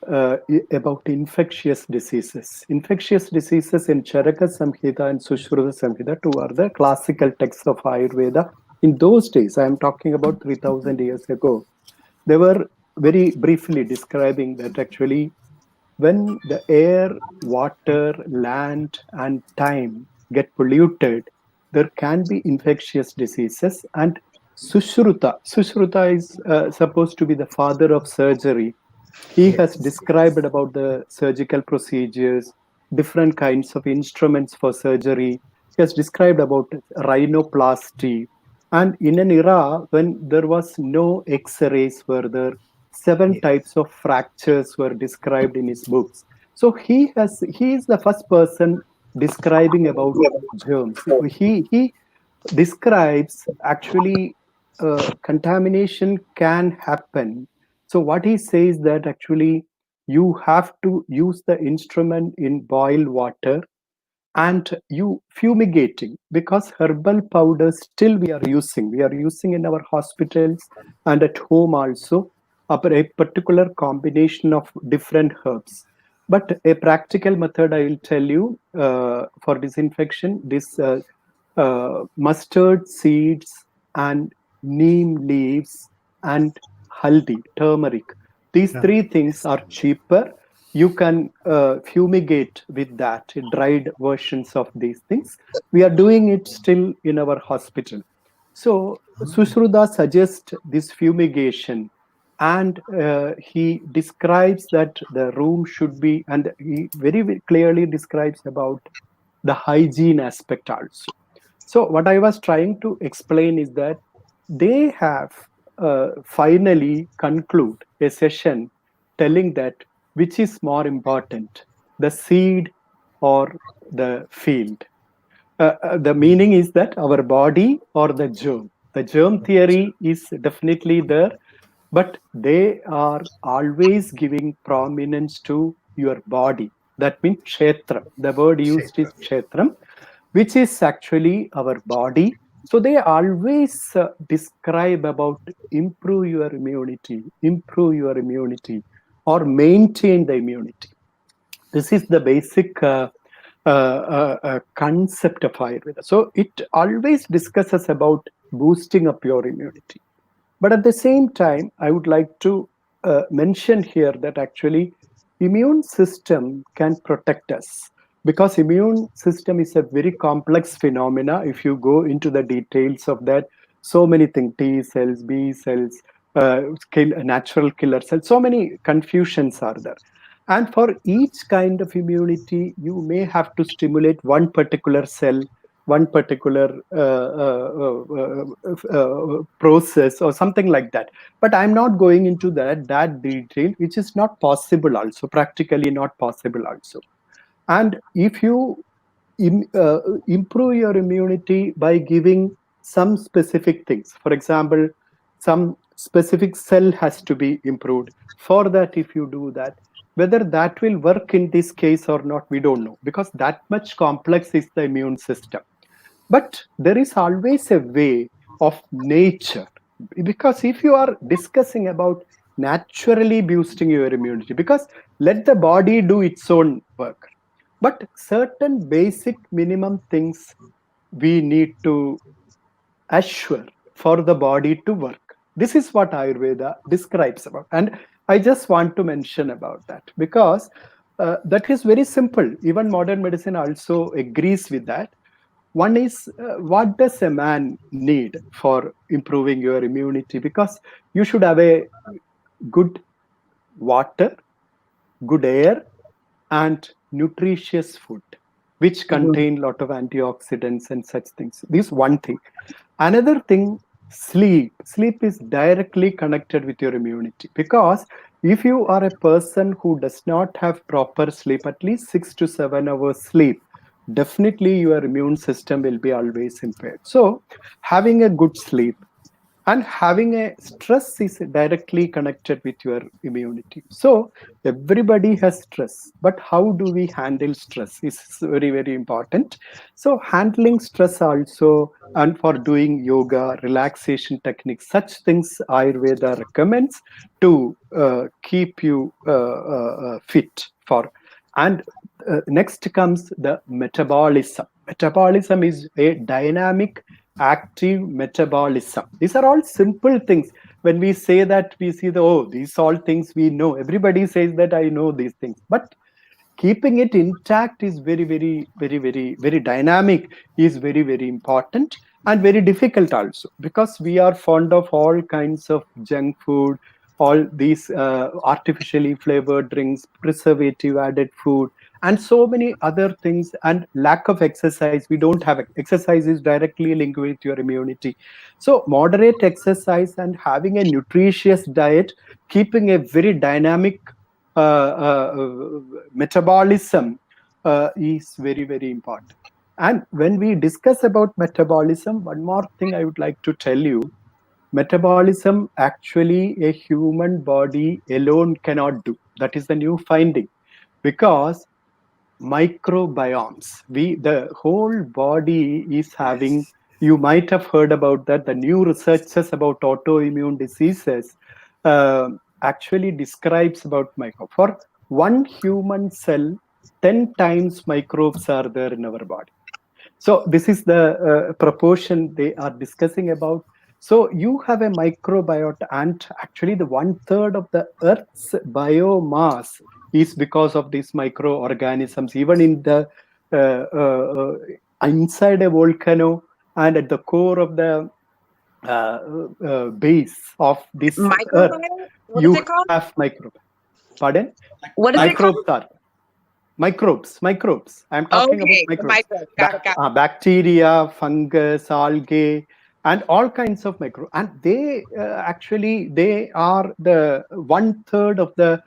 about infectious diseases. Infectious diseases in Charaka Samhita and Sushruta Samhita, two are the classical texts of Ayurveda. In those days, I am talking about 3,000 years ago, they were very briefly describing that actually when the air, water, land, and time get polluted, there can be infectious diseases. And Sushruta is supposed to be the father of surgery. He has described about the surgical procedures, different kinds of instruments for surgery. He has described about rhinoplasty. And in an era when there was no X-rays, were there 7 types of fractures were described in his books. So he is the first person describing about germs. He describes actually contamination can happen. So what he says that actually you have to use the instrument in boiled water and you fumigating, because herbal powders still we are using in our hospitals and at home also, a particular combination of different herbs. But a practical method I will tell you for disinfection, this mustard seeds and neem leaves and haldi, turmeric. These 3 things are cheaper. You can fumigate with that, dried versions of these things. We are doing it still in our hospital. So Sushruta suggests this fumigation, and he describes that the room should be, and he very clearly describes about the hygiene aspect also. So what I was trying to explain is that they have finally conclude a session telling that which is more important, the seed or the field. The meaning is that our body or the germ. The germ theory is definitely there, but they are always giving prominence to your body. That means kshetra. The word used is kshetram, which is actually our body. So they always describe about improve your immunity, or maintain the immunity. This is the basic concept of Ayurveda. So it always discusses about boosting up your immunity. But at the same time, I would like to mention here that actually immune system can protect us, because immune system is a very complex phenomena. If you go into the details of that, so many things, T cells, B cells, natural killer cells, so many confusions are there. And for each kind of immunity, you may have to stimulate one particular cell, one particular process or something like that. But I'm not going into that detail, which is not possible also, practically not possible also. And if you improve your immunity by giving some specific things, for example, some specific cell has to be improved. For that, if you do that, whether that will work in this case or not, we don't know, because that much complex is the immune system. But there is always a way of nature, because if you are discussing about naturally boosting your immunity, because let the body do its own work, but certain basic minimum things we need to assure for the body to work. This is what Ayurveda describes about. And I just want to mention about that, because that is very simple. Even modern medicine also agrees with that. One is, what does a man need for improving your immunity? Because you should have a good water, good air, and nutritious food, which contain a lot of antioxidants and such things. This one thing. Another thing, sleep. Sleep is directly connected with your immunity, because if you are a person who does not have proper sleep, at least 6 to 7 hours sleep, definitely your immune system will be always impaired. So having a good sleep and having a stress is directly connected with your immunity. So everybody has stress, but how do we handle stress is very, very important. So handling stress also, and for doing yoga, relaxation techniques, such things Ayurveda recommends to keep you fit for. And next comes the metabolism. Metabolism is a dynamic, active metabolism. These are all simple things. When we say that, we see these all things we know. Everybody says that I know these things, but keeping it intact is very, very, very, very, very dynamic, is very, very important, and very difficult also, because we are fond of all kinds of junk food, all these artificially flavored drinks, preservative added food, and so many other things, and lack of exercise. We don't have exercise is directly linked with your immunity. So moderate exercise and having a nutritious diet, keeping a very dynamic metabolism is very, very important. And when we discuss about metabolism, one more thing I would like to tell you. Metabolism, actually a human body alone cannot do. That is the new finding, because microbiomes, the whole body is having, you might have heard about that, the new researches about autoimmune diseases actually describes about for one human cell, 10 times microbes are there in our body. So this is the proportion they are discussing about. So you have a microbiota, and actually the 1/3 of the Earth's biomass is because of these microorganisms. Even in the inside a volcano and at the core of the base of this Earth, you have microbes. Pardon? What is microbes it called? Microbes. I'm talking about microbes. Got it. Bacteria, fungus, algae, and all kinds of microbes. And they actually, they are the 1/3 of the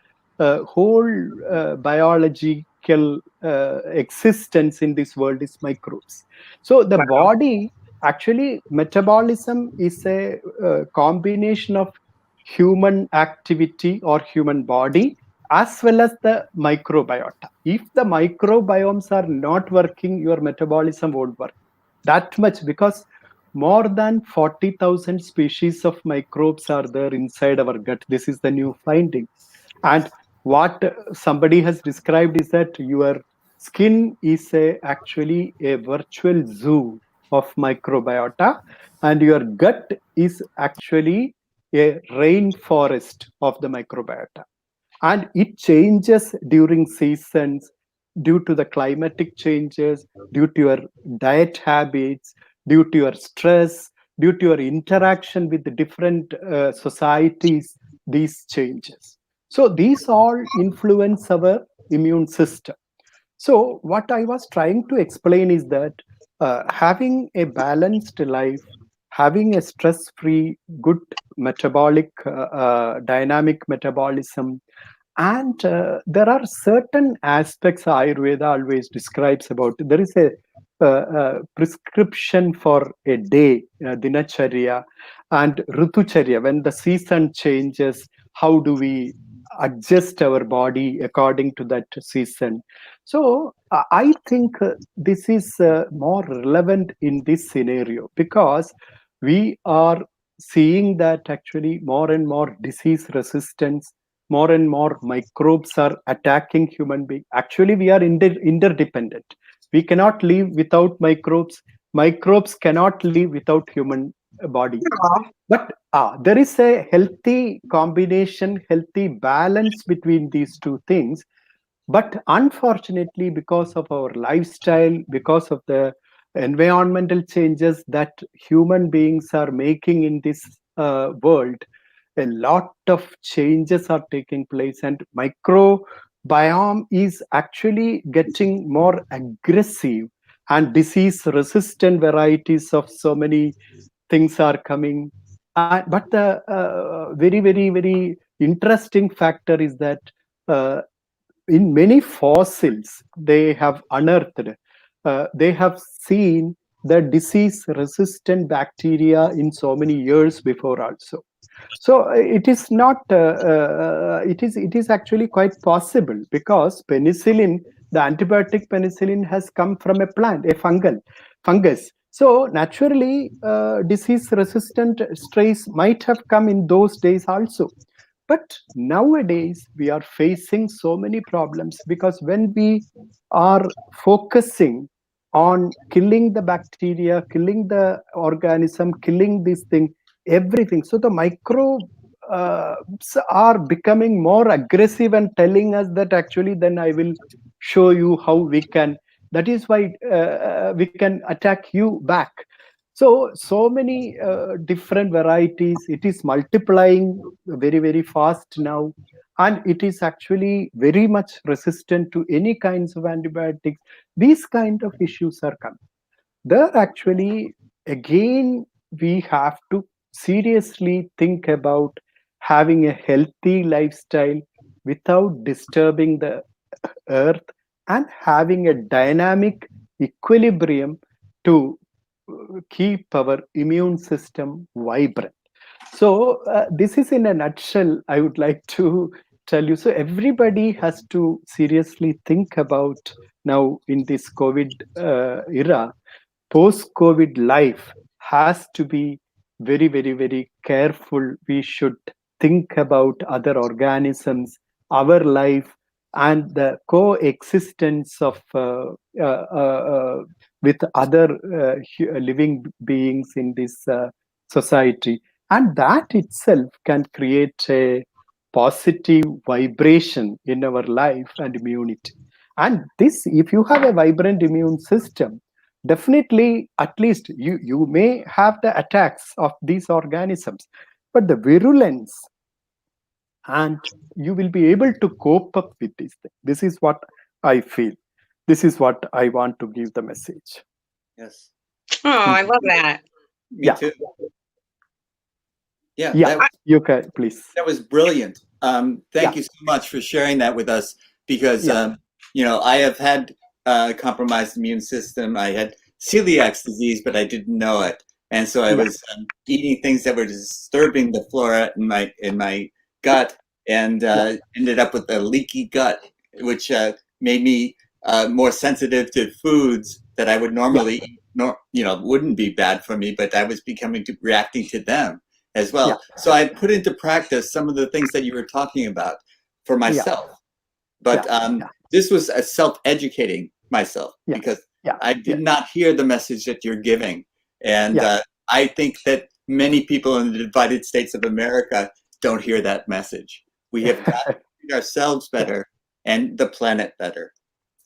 whole biological existence in this world is microbes. So the body, actually, metabolism is a combination of human activity or human body, as well as the microbiota. If the microbiomes are not working, your metabolism won't work that much, because more than 40,000 species of microbes are there inside our gut. This is the new finding. And what somebody has described is that your skin is actually a virtual zoo of microbiota, and your gut is actually a rainforest of the microbiota. and it changes during seasons due to the climatic changes, due to your diet habits, due to your stress, due to your interaction with the different societies, these changes. So these all influence our immune system. So what I was trying to explain is that having a balanced life, having a stress-free, good metabolic, dynamic metabolism, and there are certain aspects Ayurveda always describes about. There is a prescription for a day, dinacharya, and ritucharya. When the season changes, how do we adjust our body according to that season? So I think this is more relevant in this scenario, because we are seeing that actually more and more disease resistance, more and more microbes are attacking human beings. Actually, we are interdependent. We cannot live without microbes. Microbes cannot live without human body. But there is a healthy combination, healthy balance between these two things. But unfortunately, because of our lifestyle, because of the environmental changes that human beings are making in this world, a lot of changes are taking place, and microbiome is actually getting more aggressive, and disease resistant varieties of so many things are coming. But the very, very, very interesting factor is that in many fossils they have unearthed, they have seen the disease resistant bacteria in so many years before also. So it is not it is actually quite possible, because penicillin, the antibiotic penicillin, has come from a plant, a fungus. So naturally disease resistant strains might have come in those days also. But nowadays we are facing so many problems, because when we are focusing on killing the bacteria, killing the organism, killing this thing, everything, so the microbes are becoming more aggressive and telling us that actually then I will show you how we can, that is why we can attack you back. So many different varieties, it is multiplying very, very fast now, and it is actually very much resistant to any kinds of antibiotics. These kind of issues are coming there. Actually, again, we have to seriously think about having a healthy lifestyle without disturbing the earth, and having a dynamic equilibrium to keep our immune system vibrant. So this is in a nutshell, I would like to tell you. So everybody has to seriously think about now in this COVID era, post-COVID life has to be very, very, very careful. We should think about other organisms, our life, and the coexistence of with other living beings in this society, and that itself can create a positive vibration in our life and immunity. And this, if you have a vibrant immune system, definitely, at least you may have the attacks of these organisms, but the virulence, and you will be able to cope up with these things. This is what I feel. This is what I want to give the message. Yes. Oh, I love that. Me too. Yeah. You can, please. That was brilliant. Thank you so much for sharing that with us, because I have had compromised immune system. I had celiac disease, but I didn't know it, and so I was eating things that were disturbing the flora in my gut, and ended up with a leaky gut, which made me more sensitive to foods that I would normally eat. Wouldn't be bad for me, but I was reacting to them as well. So I put into practice some of the things that you were talking about for myself. But this was a self-educating myself, because I did not hear the message that you're giving. And I think that many people in the United States of America don't hear that message. We have got treat ourselves better and the planet better.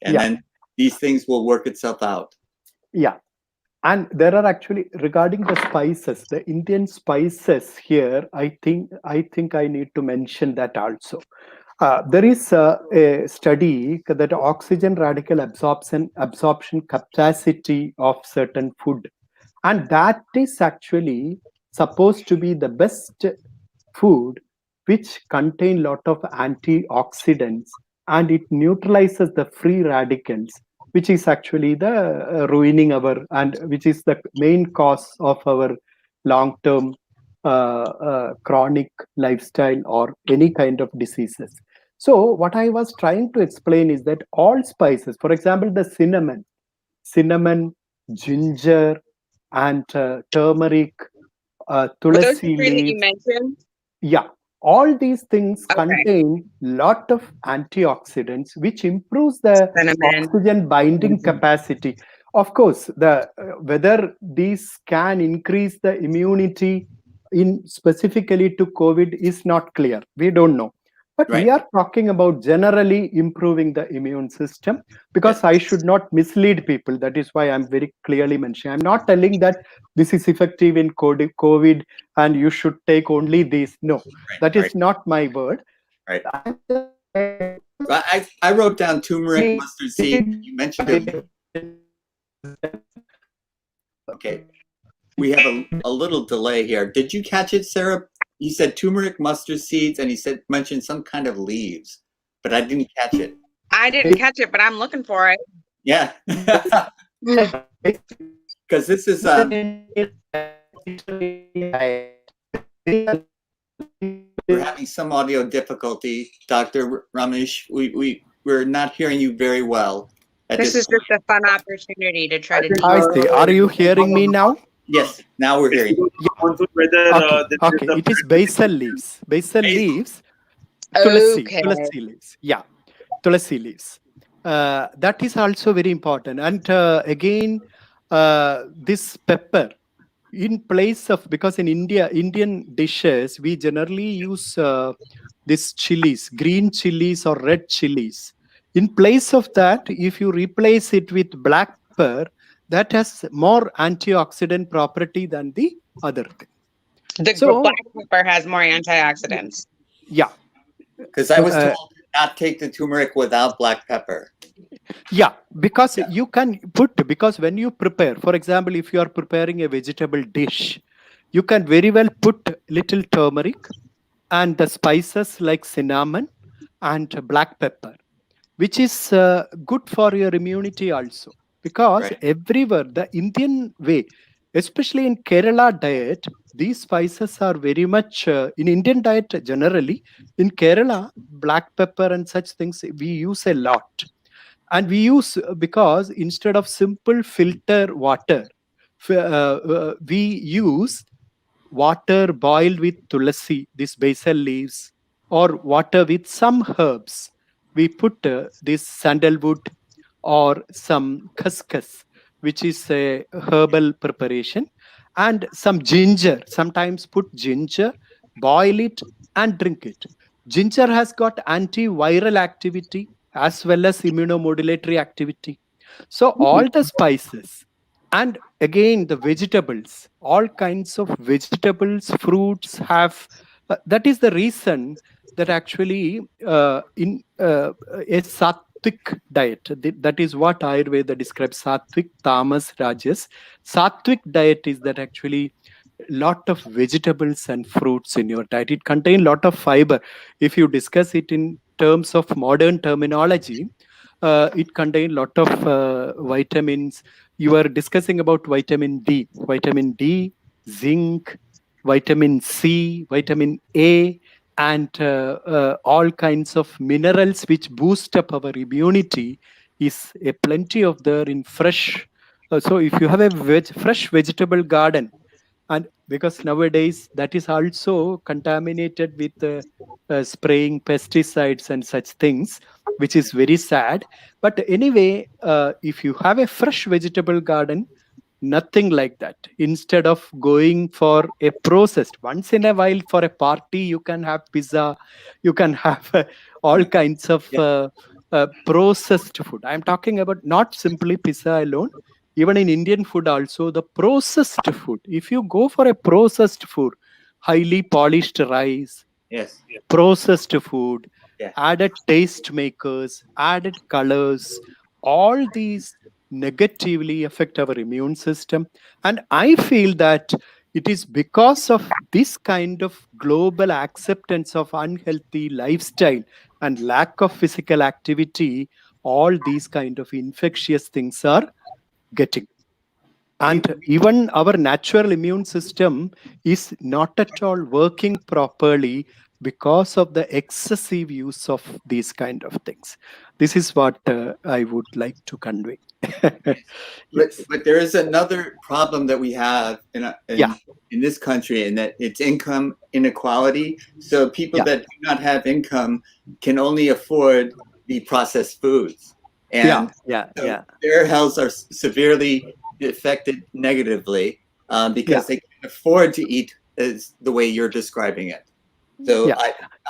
And Yeah. then these things will work itself out. Yeah. And there are actually, regarding the spices, the Indian spices here, I think I need to mention that also. There is a study that oxygen radical absorption capacity of certain food, and that is actually supposed to be the best food which contain lot of antioxidants, and it neutralizes the free radicals, which is actually the ruining our, and which is the main cause of our long-term chronic lifestyle or any kind of diseases. So what I was trying to explain is that all spices, for example, the cinnamon, ginger, and turmeric, Were those the tulsi three that you leaves, mentioned? yeah, all these things Okay. contain lot of antioxidants, which improves the Cinnamon. oxygen binding capacity. Of course, the whether these can increase the immunity in specifically to COVID is not clear. We don't know. But we Right. are talking about generally improving the immune system, because I should not mislead people. That is why I'm very clearly mentioning. I'm not telling that this is effective in COVID and you should take only these. No, that is not my word. Right. I wrote down turmeric, mustard seed. You mentioned it. Okay. We have a little delay here. Did you catch it, Sarah? You said turmeric, mustard seeds, and he mentioned some kind of leaves, but I didn't catch it. I didn't catch it, but I'm looking for it. Yeah. Because this is we're having some audio difficulty, Dr. Ramesh. We're not hearing you very well. This is just a fun opportunity to try to. I see. Are you hearing me now? Yes, now we're hearing you. Okay. It is basil leaves. Basil leaves. Tulsi leaves. Yeah, tulsi leaves. That is also very important. And again, this pepper, in place of, because in Indian dishes, we generally use this chilies, green chilies or red chilies. In place of that, if you replace it with black pepper, that has more antioxidant property than the other thing. The black pepper has more antioxidants. Yeah. Because I was told to not take the turmeric without black pepper. Yeah, because you can put, because when you prepare, for example, if you are preparing a vegetable dish, you can very well put little turmeric and the spices like cinnamon and black pepper, which is good for your immunity also. Because everywhere, the Indian way, especially in Kerala diet, these spices are very much, in Indian diet generally, in Kerala, black pepper and such things, we use a lot. And we use, because instead of simple filter water, we use water boiled with tulsi, this basil leaves, or water with some herbs. We put this sandalwood or some khaskhas, which is a herbal preparation, and some ginger. Sometimes put ginger, boil it and drink it. Ginger has got antiviral activity as well as immunomodulatory activity. So all the spices, and again the vegetables, all kinds of vegetables, fruits have, that is the reason that actually in a sattvic diet, that is what Ayurveda describes, sattvic, tamas, rajas. Sattvic diet is that actually lot of vegetables and fruits in your diet. It contains lot of fiber. If you discuss it in terms of modern terminology, it contains lot of vitamins. You are discussing about vitamin D, zinc, vitamin C, vitamin A, and all kinds of minerals which boost up our immunity is a plenty of there in fresh. So if you have a fresh vegetable garden, and because nowadays that is also contaminated with spraying pesticides and such things, which is very sad. But anyway, if you have a fresh vegetable garden, Nothing like that. Instead of going for a processed, once in a while for a party, you can have pizza, you can have all kinds of processed food. I'm talking about not simply pizza alone. Even in Indian food also, the processed food. If you go for a processed food, highly polished rice, Yes. processed food, Yeah. added taste makers, added colors, all these negatively affect our immune system. And I feel that it is because of this kind of global acceptance of unhealthy lifestyle and lack of physical activity, all these kind of infectious things are getting. And even our natural immune system is not at all working properly because of the excessive use of these kind of things. This is what I would like to convey. Yes. But there is another problem that we have in this country, and that it's income inequality. So people that do not have income can only afford the processed foods, and their healths are severely affected negatively because they can't afford to eat as the way you're describing it. So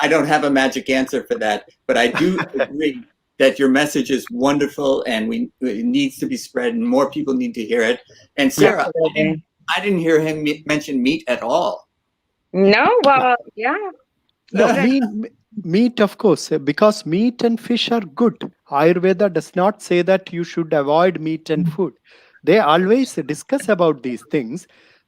I don't have a magic answer for that, but I do agree that your message is wonderful and it needs to be spread and more people need to hear it. And Sarah, I didn't hear him mention meat at all. No, well, No, meat, of course, because meat and fish are good. Ayurveda does not say that you should avoid meat and food. They always discuss about these things,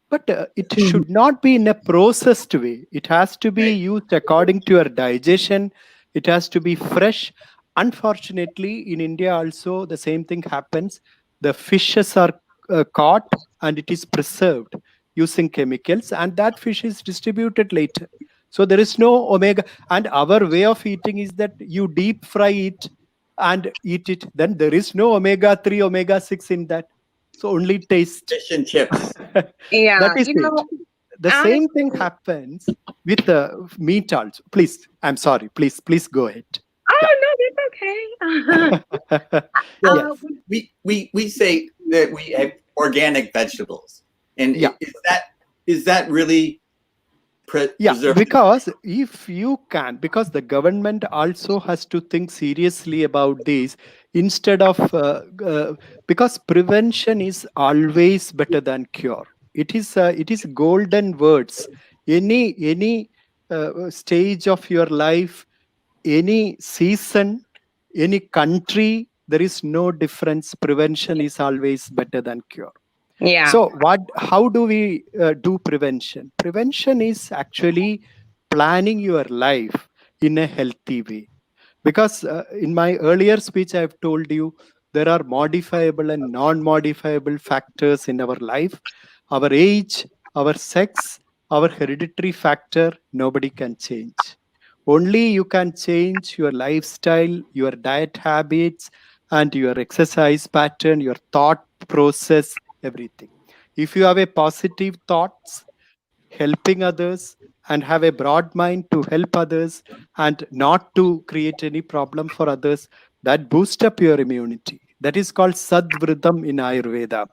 but it should not be in a processed way. It has to be used according to your digestion. It has to be fresh. Unfortunately, in India also, the same thing happens. The fishes are caught and it is preserved using chemicals, and that fish is distributed later. So there is no omega. And our way of eating is that you deep fry it and eat it. Then there is no omega-3, omega-6 in that. So only taste. Fish and chips. That is it. The same thing happens with meat also. Please, I'm sorry. Please go ahead. Oh, no, that's okay. We say that we have organic vegetables. And is that really preserved? Because if you can, because the government also has to think seriously about this instead of, because prevention is always better than cure. It is golden words. Any stage of your life, any season, any country, there is no difference. Prevention is always better than cure. Yeah. So how do we do prevention? Prevention is actually planning your life in a healthy way. Because in my earlier speech, I've told you there are modifiable and non-modifiable factors in our life. Our age, our sex, our hereditary factor, nobody can change. Only you can change your lifestyle, your diet habits, and your exercise pattern, your thought process, everything. If you have a positive thoughts, helping others, and have a broad mind to help others and not to create any problem for others, that boosts up your immunity. That is called Sadvritam in Ayurveda,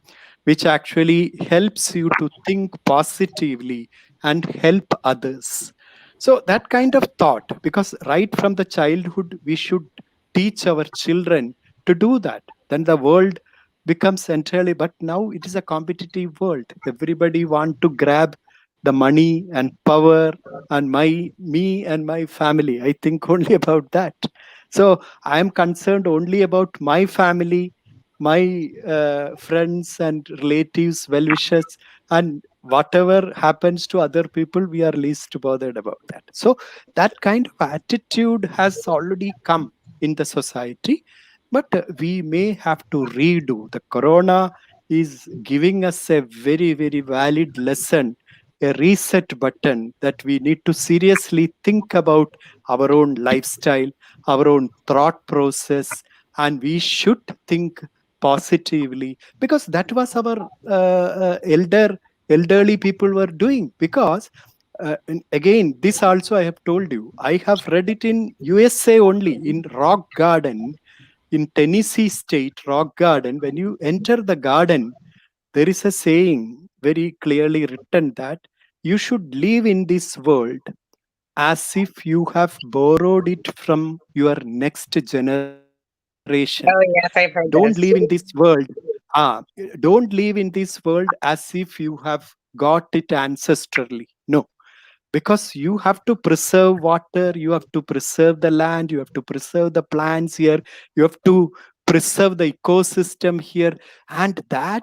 which actually helps you to think positively and help others. So that kind of thought, because right from the childhood, we should teach our children to do that. Then the world becomes entirely, but now it is a competitive world. Everybody want to grab the money and power and me and my family. I think only about that. So I am concerned only about my family, my friends and relatives, well-wishers, and whatever happens to other people, we are least bothered about that. So that kind of attitude has already come in the society, but we may have to redo. The corona is giving us a very, very valid lesson, a reset button, that we need to seriously think about our own lifestyle, our own thought process, and we should think positively, because that was our elderly people were doing. Because and again, this also I have told you, I have read it in USA only, in Rock Garden in Tennessee State, Rock Garden. When you enter the garden, there is a saying very clearly written that you should live in this world as if you have borrowed it from your next generation. Oh yes, I've heard Don't this. live in this world. Don't live in this world as if you have got it ancestrally. No, because you have to preserve water, you have to preserve the land, you have to preserve the plants here, you have to preserve the ecosystem here, and that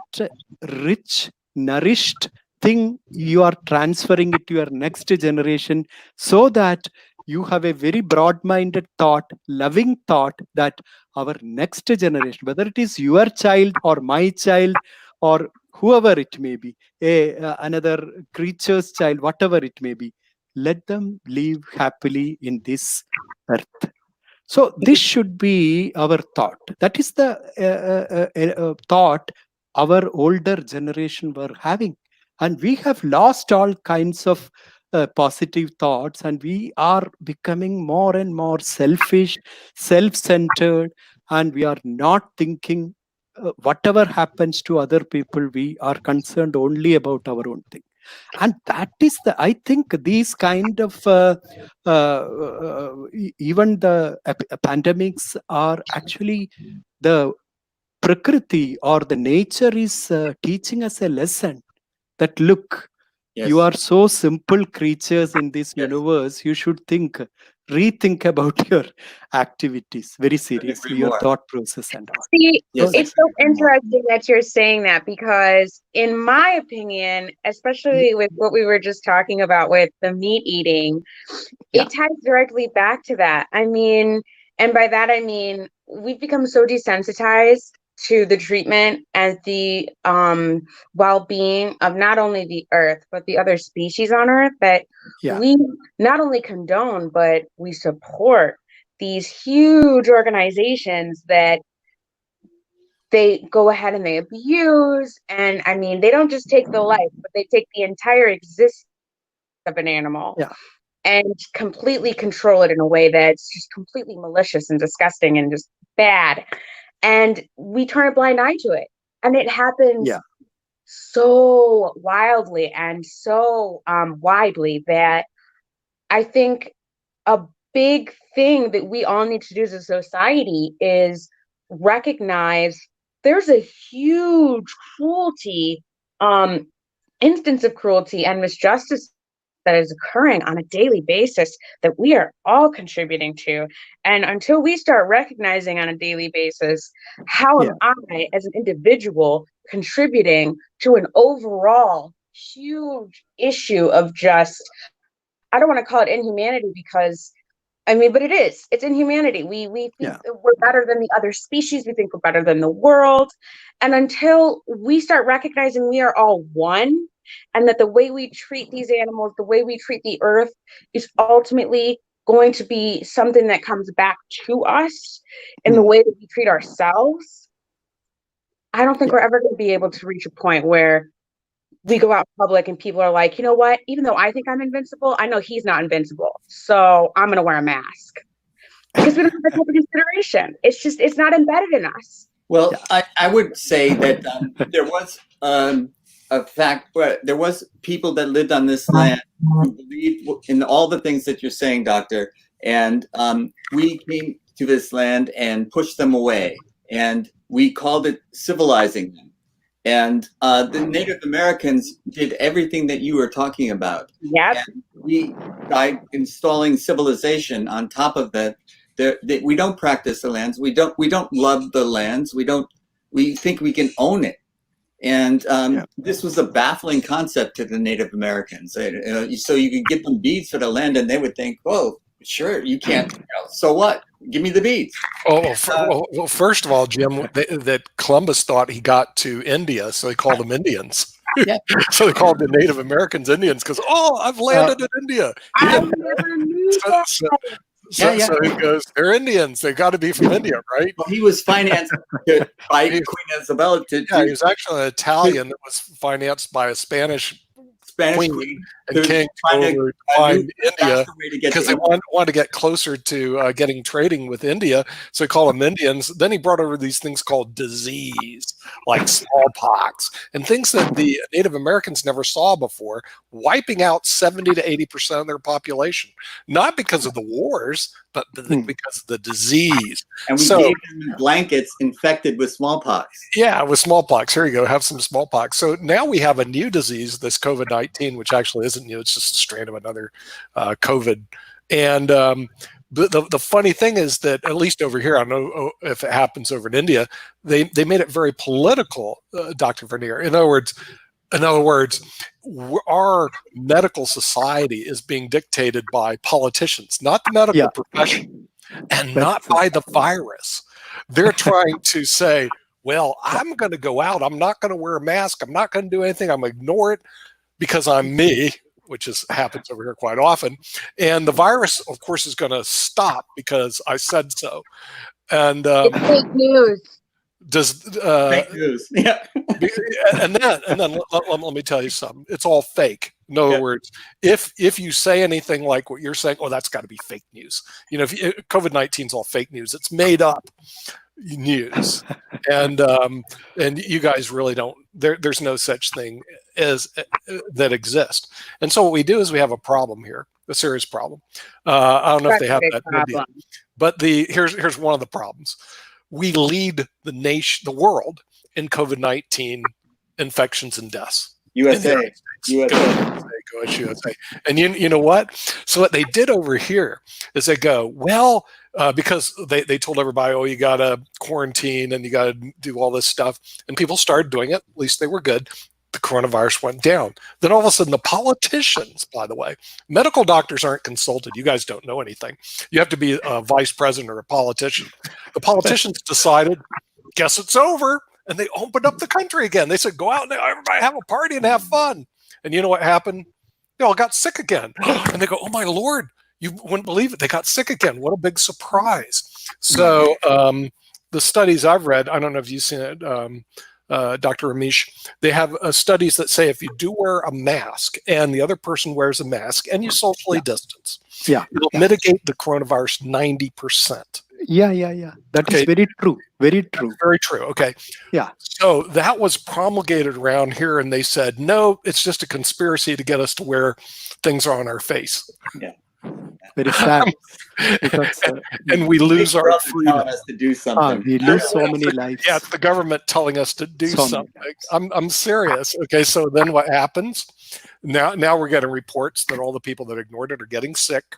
rich, nourished thing you are transferring it to your next generation, so that you have a very broad-minded thought, loving thought, that our next generation, whether it is your child or my child or whoever it may be, another creature's child, whatever it may be, let them live happily in this earth. So this should be our thought. That is the thought our older generation were having. And we have lost all kinds of positive thoughts, and we are becoming more and more selfish, self-centered, and we are not thinking whatever happens to other people, we are concerned only about our own thing. And that is the, I think these kind of even the pandemics are actually the prakriti or the nature is teaching us a lesson that look, Yes. you are so simple creatures in this Yes. universe, you should rethink about your activities very seriously, your more. thought process and all. See, Yes. it's so interesting that you're saying that, because in my opinion, especially with what we were just talking about with the meat eating, Yeah. it ties directly back to that. I mean, and by that I mean we've become so desensitized to the treatment and the well-being of not only the earth but the other species on earth, that Yeah. we not only condone but we support these huge organizations that they go ahead and they abuse. And I mean, they don't just take the life, but they take the entire existence of an animal. Yeah. And completely control it in a way that's just completely malicious and disgusting and just bad. And we turn a blind eye to it. And it happens Yeah. so wildly and so widely that I think a big thing that we all need to do as a society is recognize there's a huge cruelty, instance of cruelty and misjustice that is occurring on a daily basis that we are all contributing to. And until we start recognizing on a daily basis, how am I as an individual contributing to an overall huge issue of just, I don't want to call it inhumanity, because I mean, but it is. It's inhumanity. We think that we're better than the other species. We think we're better than the world. And until we start recognizing we are all one, and that the way we treat these animals, the way we treat the earth, is ultimately going to be something that comes back to us in the way that we treat ourselves, I don't think we're ever going to be able to reach a point where we go out in public and people are like, you know what, even though I think I'm invincible, I know he's not invincible, so I'm going to wear a mask. Because we don't have that type of consideration. It's just, it's not embedded in us. Well, I would say that there was a fact where there was people that lived on this land who believed in all the things that you're saying, Doctor. And we came to this land and pushed them away. And we called it civilizing them. And the Native Americans did everything that you were talking about. Yep. And we, by installing civilization on top of that, we don't practice the lands. We don't love the lands. We think we can own it. And this was a baffling concept to the Native Americans. So you could give them beads for the land, and they would think, "Oh, sure, you can't. So what? Give me the beads." Well, first of all, Jim, that Columbus thought he got to India, so he called them Indians. Yeah. So they called the Native Americans Indians because, I've landed in India. I never knew that. So he goes, they're Indians. They got to be from India, right? Well, he was financed by Queen Isabella. He was actually an Italian that was financed by a Spanish Spanish Queen and who's King trying to over to find move India faster way to get because to they want to get closer to getting trading with India. So he called them Indians. Then he brought over these things called disease, like smallpox, and things that the Native Americans never saw before, wiping out 70 to 80% of their population, not because of the wars, but because of the disease. And we gave them blankets infected with smallpox. Yeah, with smallpox. Here you go. Have some smallpox. So now we have a new disease, this COVID-19, which actually isn't new. It's just a strain of another COVID. And the funny thing is that, at least over here, I don't know if it happens over in India, they made it very political, Dr. Varier. In other words, our medical society is being dictated by politicians, not the medical profession, and not by the virus. They're trying to say, well, I'm going to go out. I'm not going to wear a mask. I'm not going to do anything. I'm going to ignore it because I'm me, which happens over here quite often. And the virus, of course, is going to stop because I said so. And it's fake news. Fake news. Yeah. and then let me tell you something. It's all fake. In other words, if you say anything like what you're saying, oh, that's got to be fake news. You know, if COVID-19 is all fake news, it's made up news, and you guys really don't. There's no such thing as that exists. And so what we do is we have a problem here, a serious problem. I don't know if they have that in India, but here's one of the problems. We lead the world in COVID-19 infections and deaths. USA. Go USA. And you know what? So what they did over here is they go, well, because they told everybody, oh, you got to quarantine and you got to do all this stuff. And people started doing it. At least they were good. The coronavirus went down. Then all of a sudden, the politicians, by the way, medical doctors aren't consulted. You guys don't know anything. You have to be a vice president or a politician. The politicians decided, guess it's over. And they opened up the country again. They said, go out and everybody have a party and have fun. And you know what happened? They all got sick again. And they go, oh, my Lord, you wouldn't believe it. They got sick again. What a big surprise. So the studies I've read, I don't know if you've seen it, Dr. Ramesh, they have studies that say if you do wear a mask and the other person wears a mask and you socially distance, it'll mitigate the coronavirus 90%. Yeah. That is very true. Very true. That's very true. Okay. Yeah. So that was promulgated around here, and they said, no, it's just a conspiracy to get us to wear things on our face. Yeah. Very sad. Because, and we lose our freedom. Telling us to do something. We lose so many lives. Yeah, it's the government telling us to do something. I'm serious. Okay, so then what happens? Now we're getting reports that all the people that ignored it are getting sick.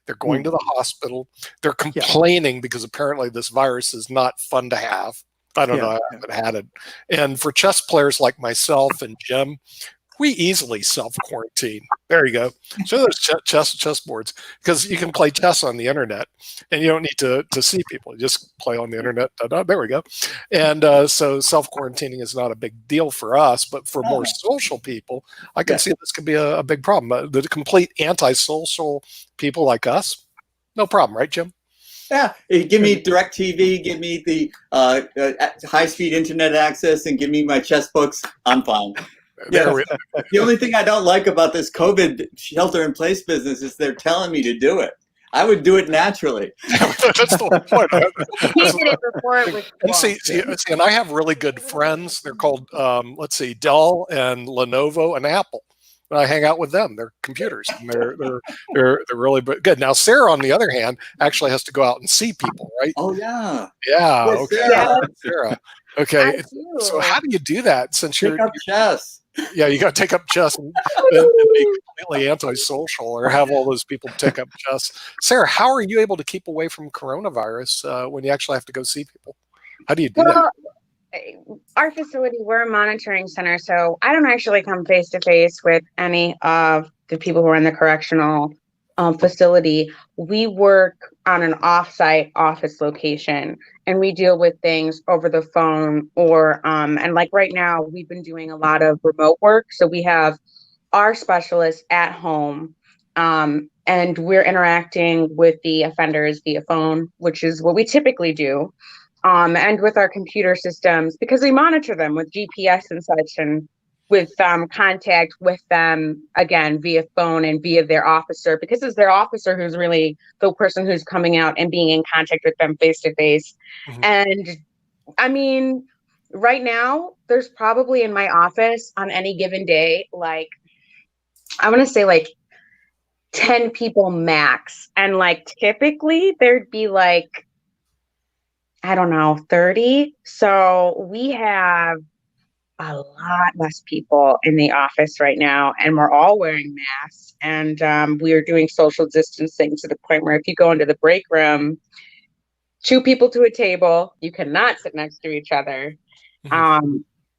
They're going to the hospital. They're complaining because apparently this virus is not fun to have. I don't know. I haven't had it. And for chess players like myself and Jim, we easily self-quarantine. There you go. So there's chess boards, because you can play chess on the internet and you don't need to see people. You just play on the internet. There we go. And so self-quarantining is not a big deal for us, but for more social people, I can see this could be a big problem. The complete anti-social people like us, no problem, right, Jim? Yeah, give me DirecTV, give me the high-speed internet access, and give me my chess books. I'm fine. Yeah. The only thing I don't like about this COVID shelter-in-place business is they're telling me to do it. I would do it naturally. That's the whole point. And see, and I have really good friends. They're called, Dell and Lenovo and Apple. And I hang out with them. They're computers. And they're really good. Now, Sarah, on the other hand, actually has to go out and see people, right? Oh yeah. Yeah. Yes, okay. Sarah. Okay. So how do you do that? Since you're chess. Yeah, you got to take up chess and be completely antisocial, or have all those people take up chess. Sarah, how are you able to keep away from coronavirus when you actually have to go see people? How do you do that? Our facility, we're a monitoring center, so I don't actually come face to face with any of the people who are in the correctional facility. We work on an off-site office location, and we deal with things over the phone, or and like right now, we've been doing a lot of remote work. So we have our specialists at home, and we're interacting with the offenders via phone, which is what we typically do. And with our computer systems, because we monitor them with GPS and such, and contact with them again via phone and via their officer, because it's their officer who's really the person who's coming out and being in contact with them face to face. And I mean, right now there's probably in my office on any given day, like, I want to say like 10 people max. And like typically there'd be like, I don't know, 30. So we have a lot less people in the office right now, and we're all wearing masks, and we are doing social distancing to the point where if you go into the break room, 2 people to a table, you cannot sit next to each other.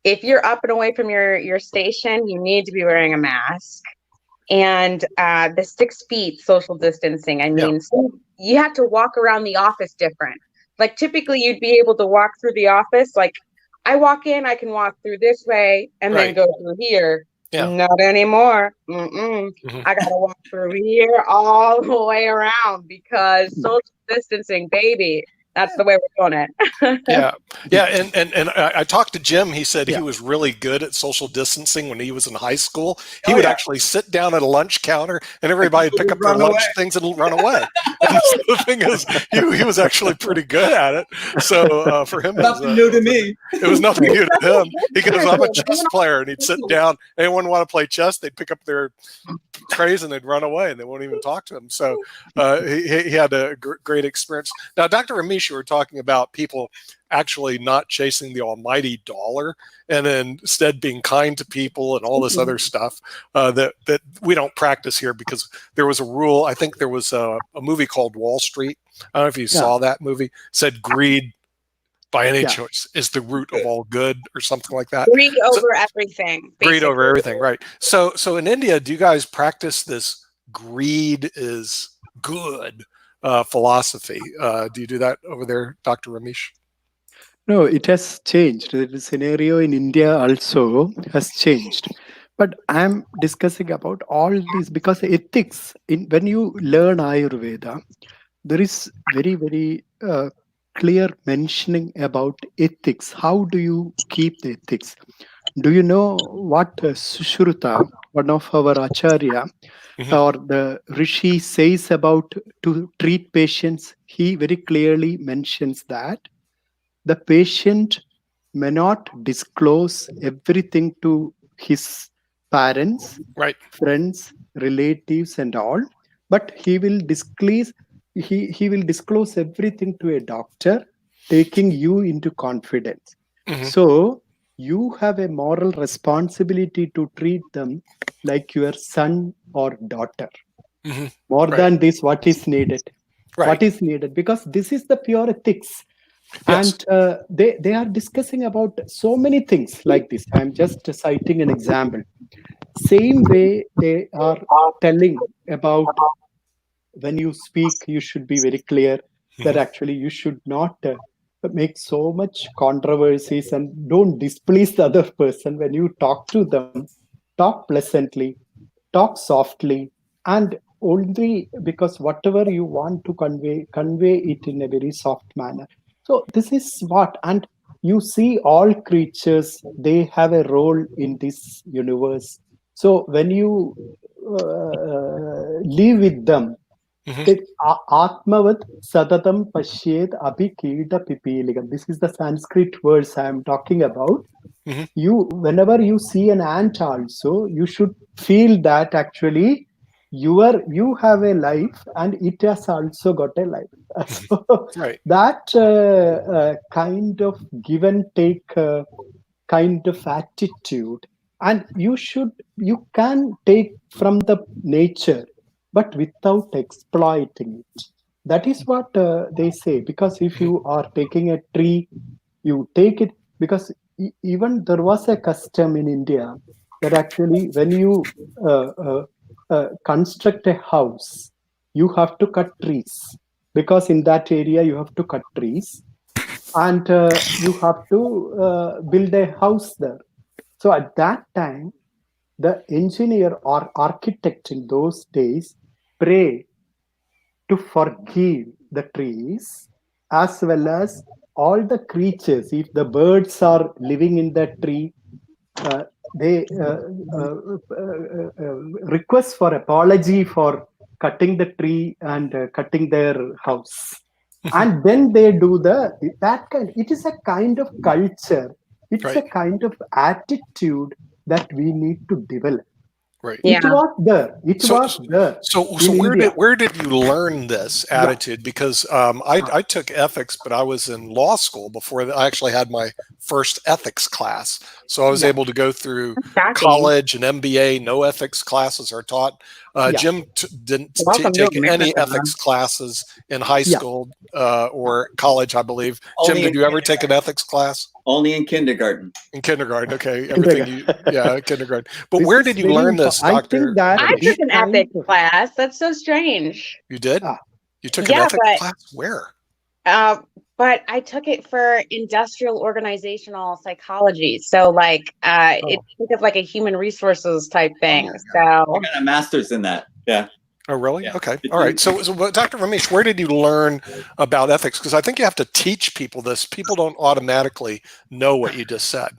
If you're up and away from your station, you need to be wearing a mask. And the 6 feet social distancing, I mean, so you have to walk around the office different. Like typically you'd be able to walk through the office, like I walk in, I can walk through this way and then go through here. Not anymore. I gotta walk through here all the way around because social distancing, baby. That's the way we're doing it. And I talked to Jim. He said he was really good at social distancing when he was in high school. He would actually sit down at a lunch counter and everybody would pick up their lunch things and run away. And so the thing is, he was actually pretty good at it. So for him, nothing new to me. It was nothing new to him. He goes, I'm a chess player, and he'd sit down. Anyone want to play chess? They'd pick up their trays and they'd run away, and they won't even talk to him. So he had a great experience. Now, Dr. Ramesh, you were talking about people actually not chasing the almighty dollar and instead being kind to people and all this other stuff that we don't practice here, because there was a rule. I think there was a movie called Wall Street. I don't know if you saw that movie. Said greed by any choice is the root of all good, or something like that. Greed over everything. Basically. Greed over everything, right. So in India, do you guys practice this greed is good philosophy? Do you do that over there, Dr. Ramesh? No, it has changed. The scenario in India also has changed. But I'm discussing about all these because ethics, when you learn Ayurveda, there is very, very clear mentioning about ethics. How do you keep the ethics? Do you know what Sushruta, one of our Acharya, or the Rishi says about to treat patients? He very clearly mentions that the patient may not disclose everything to his parents, friends, relatives, and all, but he will disclose everything to a doctor, taking you into confidence. So you have a moral responsibility to treat them like your son or daughter. More than this, what is needed? What is needed? Because this is the pure ethics. And they are discussing about so many things like this. I'm just citing an example. Same way they are telling about when you speak, you should be very clear that actually you should not make so much controversies and don't displease the other person. When you talk to them, talk pleasantly, talk softly, and only because whatever you want to convey it in a very soft manner. So this is what, and you see all creatures, they have a role in this universe. So when you live with them, Atmavat Satatam Pashyed Abhikita Pipiligam. This is the Sanskrit words I am talking about. Whenever you see an ant also, you should feel that actually you have a life and it has also got a life. So that kind of give and take kind of attitude, and you can take from the nature, but without exploiting it. That is what they say. Because if you are taking a tree, you take it, because even there was a custom in India that actually when you construct a house, you have to cut trees, because in that area you have to cut trees, and you have to build a house there. So at that time, the engineer or architect in those days pray to forgive the trees as well as all the creatures. If the birds are living in that tree, request for apology for cutting the tree and cutting their house, and then they do that kind. It is a kind of culture. It's Right. a kind of attitude that we need to develop. Right. Yeah. It was there. It was there. So in India. where did you learn this attitude? Because I took ethics, but I was in law school before I actually had my first ethics class. So I was able to go through college and MBA. No ethics classes are taught. Jim didn't take any ethics classes in high school or college, I believe. Jim, did you ever take an ethics class? Only in kindergarten. In kindergarten, okay. Kindergarten. But where did you learn this, Doctor? I took an ethics class. That's so strange. You did? You took an ethics class? Where? But I took it for industrial organizational psychology. So think of like a human resources type thing. So I got a master's in that. Yeah. Oh, really? Yeah. Okay. All right. So Dr. Ramesh, where did you learn about ethics? Because I think you have to teach people this. People don't automatically know what you just said.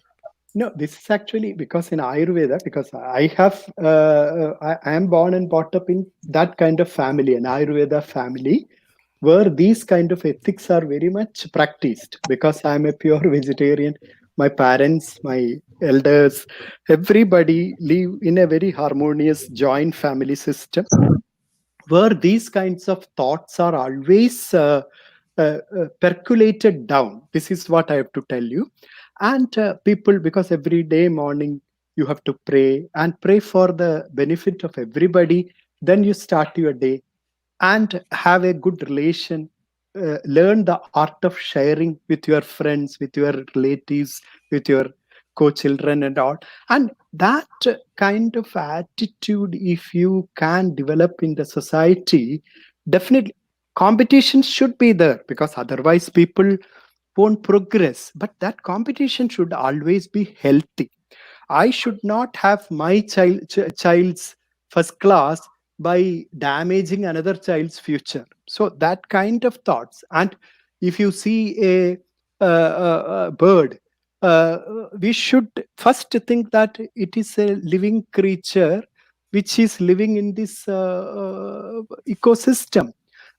No, this is actually because in Ayurveda, because I am born and brought up in that kind of family, an Ayurveda family, where these kind of ethics are very much practiced. Because I am a pure vegetarian, my parents, my elders, everybody live in a very harmonious joint family system, where these kinds of thoughts are always percolated down. This is what I have to tell you. And people, because every day morning you have to pray and pray for the benefit of everybody, then you start your day and have a good relation, learn the art of sharing with your friends, with your relatives, with your co-children and all. And that kind of attitude, if you can develop in the society, definitely competition should be there, because otherwise people won't progress. But that competition should always be healthy. I should not have my child's first class by damaging another child's future. So that kind of thoughts. And if you see a bird, we should first think that it is a living creature which is living in this ecosystem.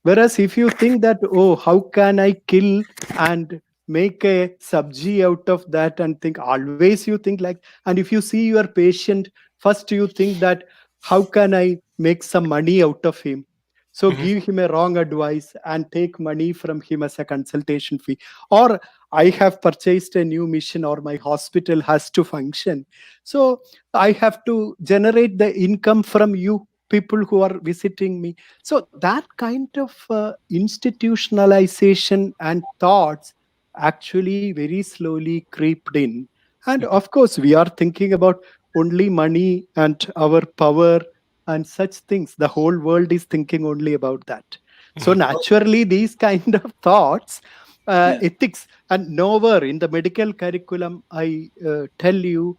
Whereas if you think that, oh, how can I kill and make a sabji out of that, and think, always you think like, and if you see your patient, first you think that, how can I make some money out of him? So give him a wrong advice and take money from him as a consultation fee. Or I have purchased a new machine, or my hospital has to function. So I have to generate the income from you people who are visiting me. So that kind of institutionalization and thoughts actually very slowly creeped in. And of course, we are thinking about only money and our power and such things. The whole world is thinking only about that. So naturally, these kind of thoughts, ethics, and nowhere in the medical curriculum, I tell you,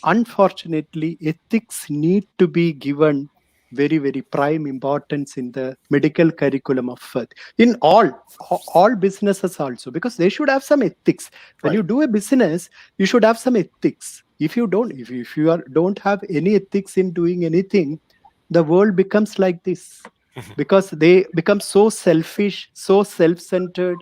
unfortunately, ethics need to be given very, very prime importance in the medical curriculum of in all businesses also, because they should have some ethics. When you do a business, you should have some ethics. If you don't, if you don't have any ethics in doing anything, the world becomes like this, because they become so selfish, so self-centered.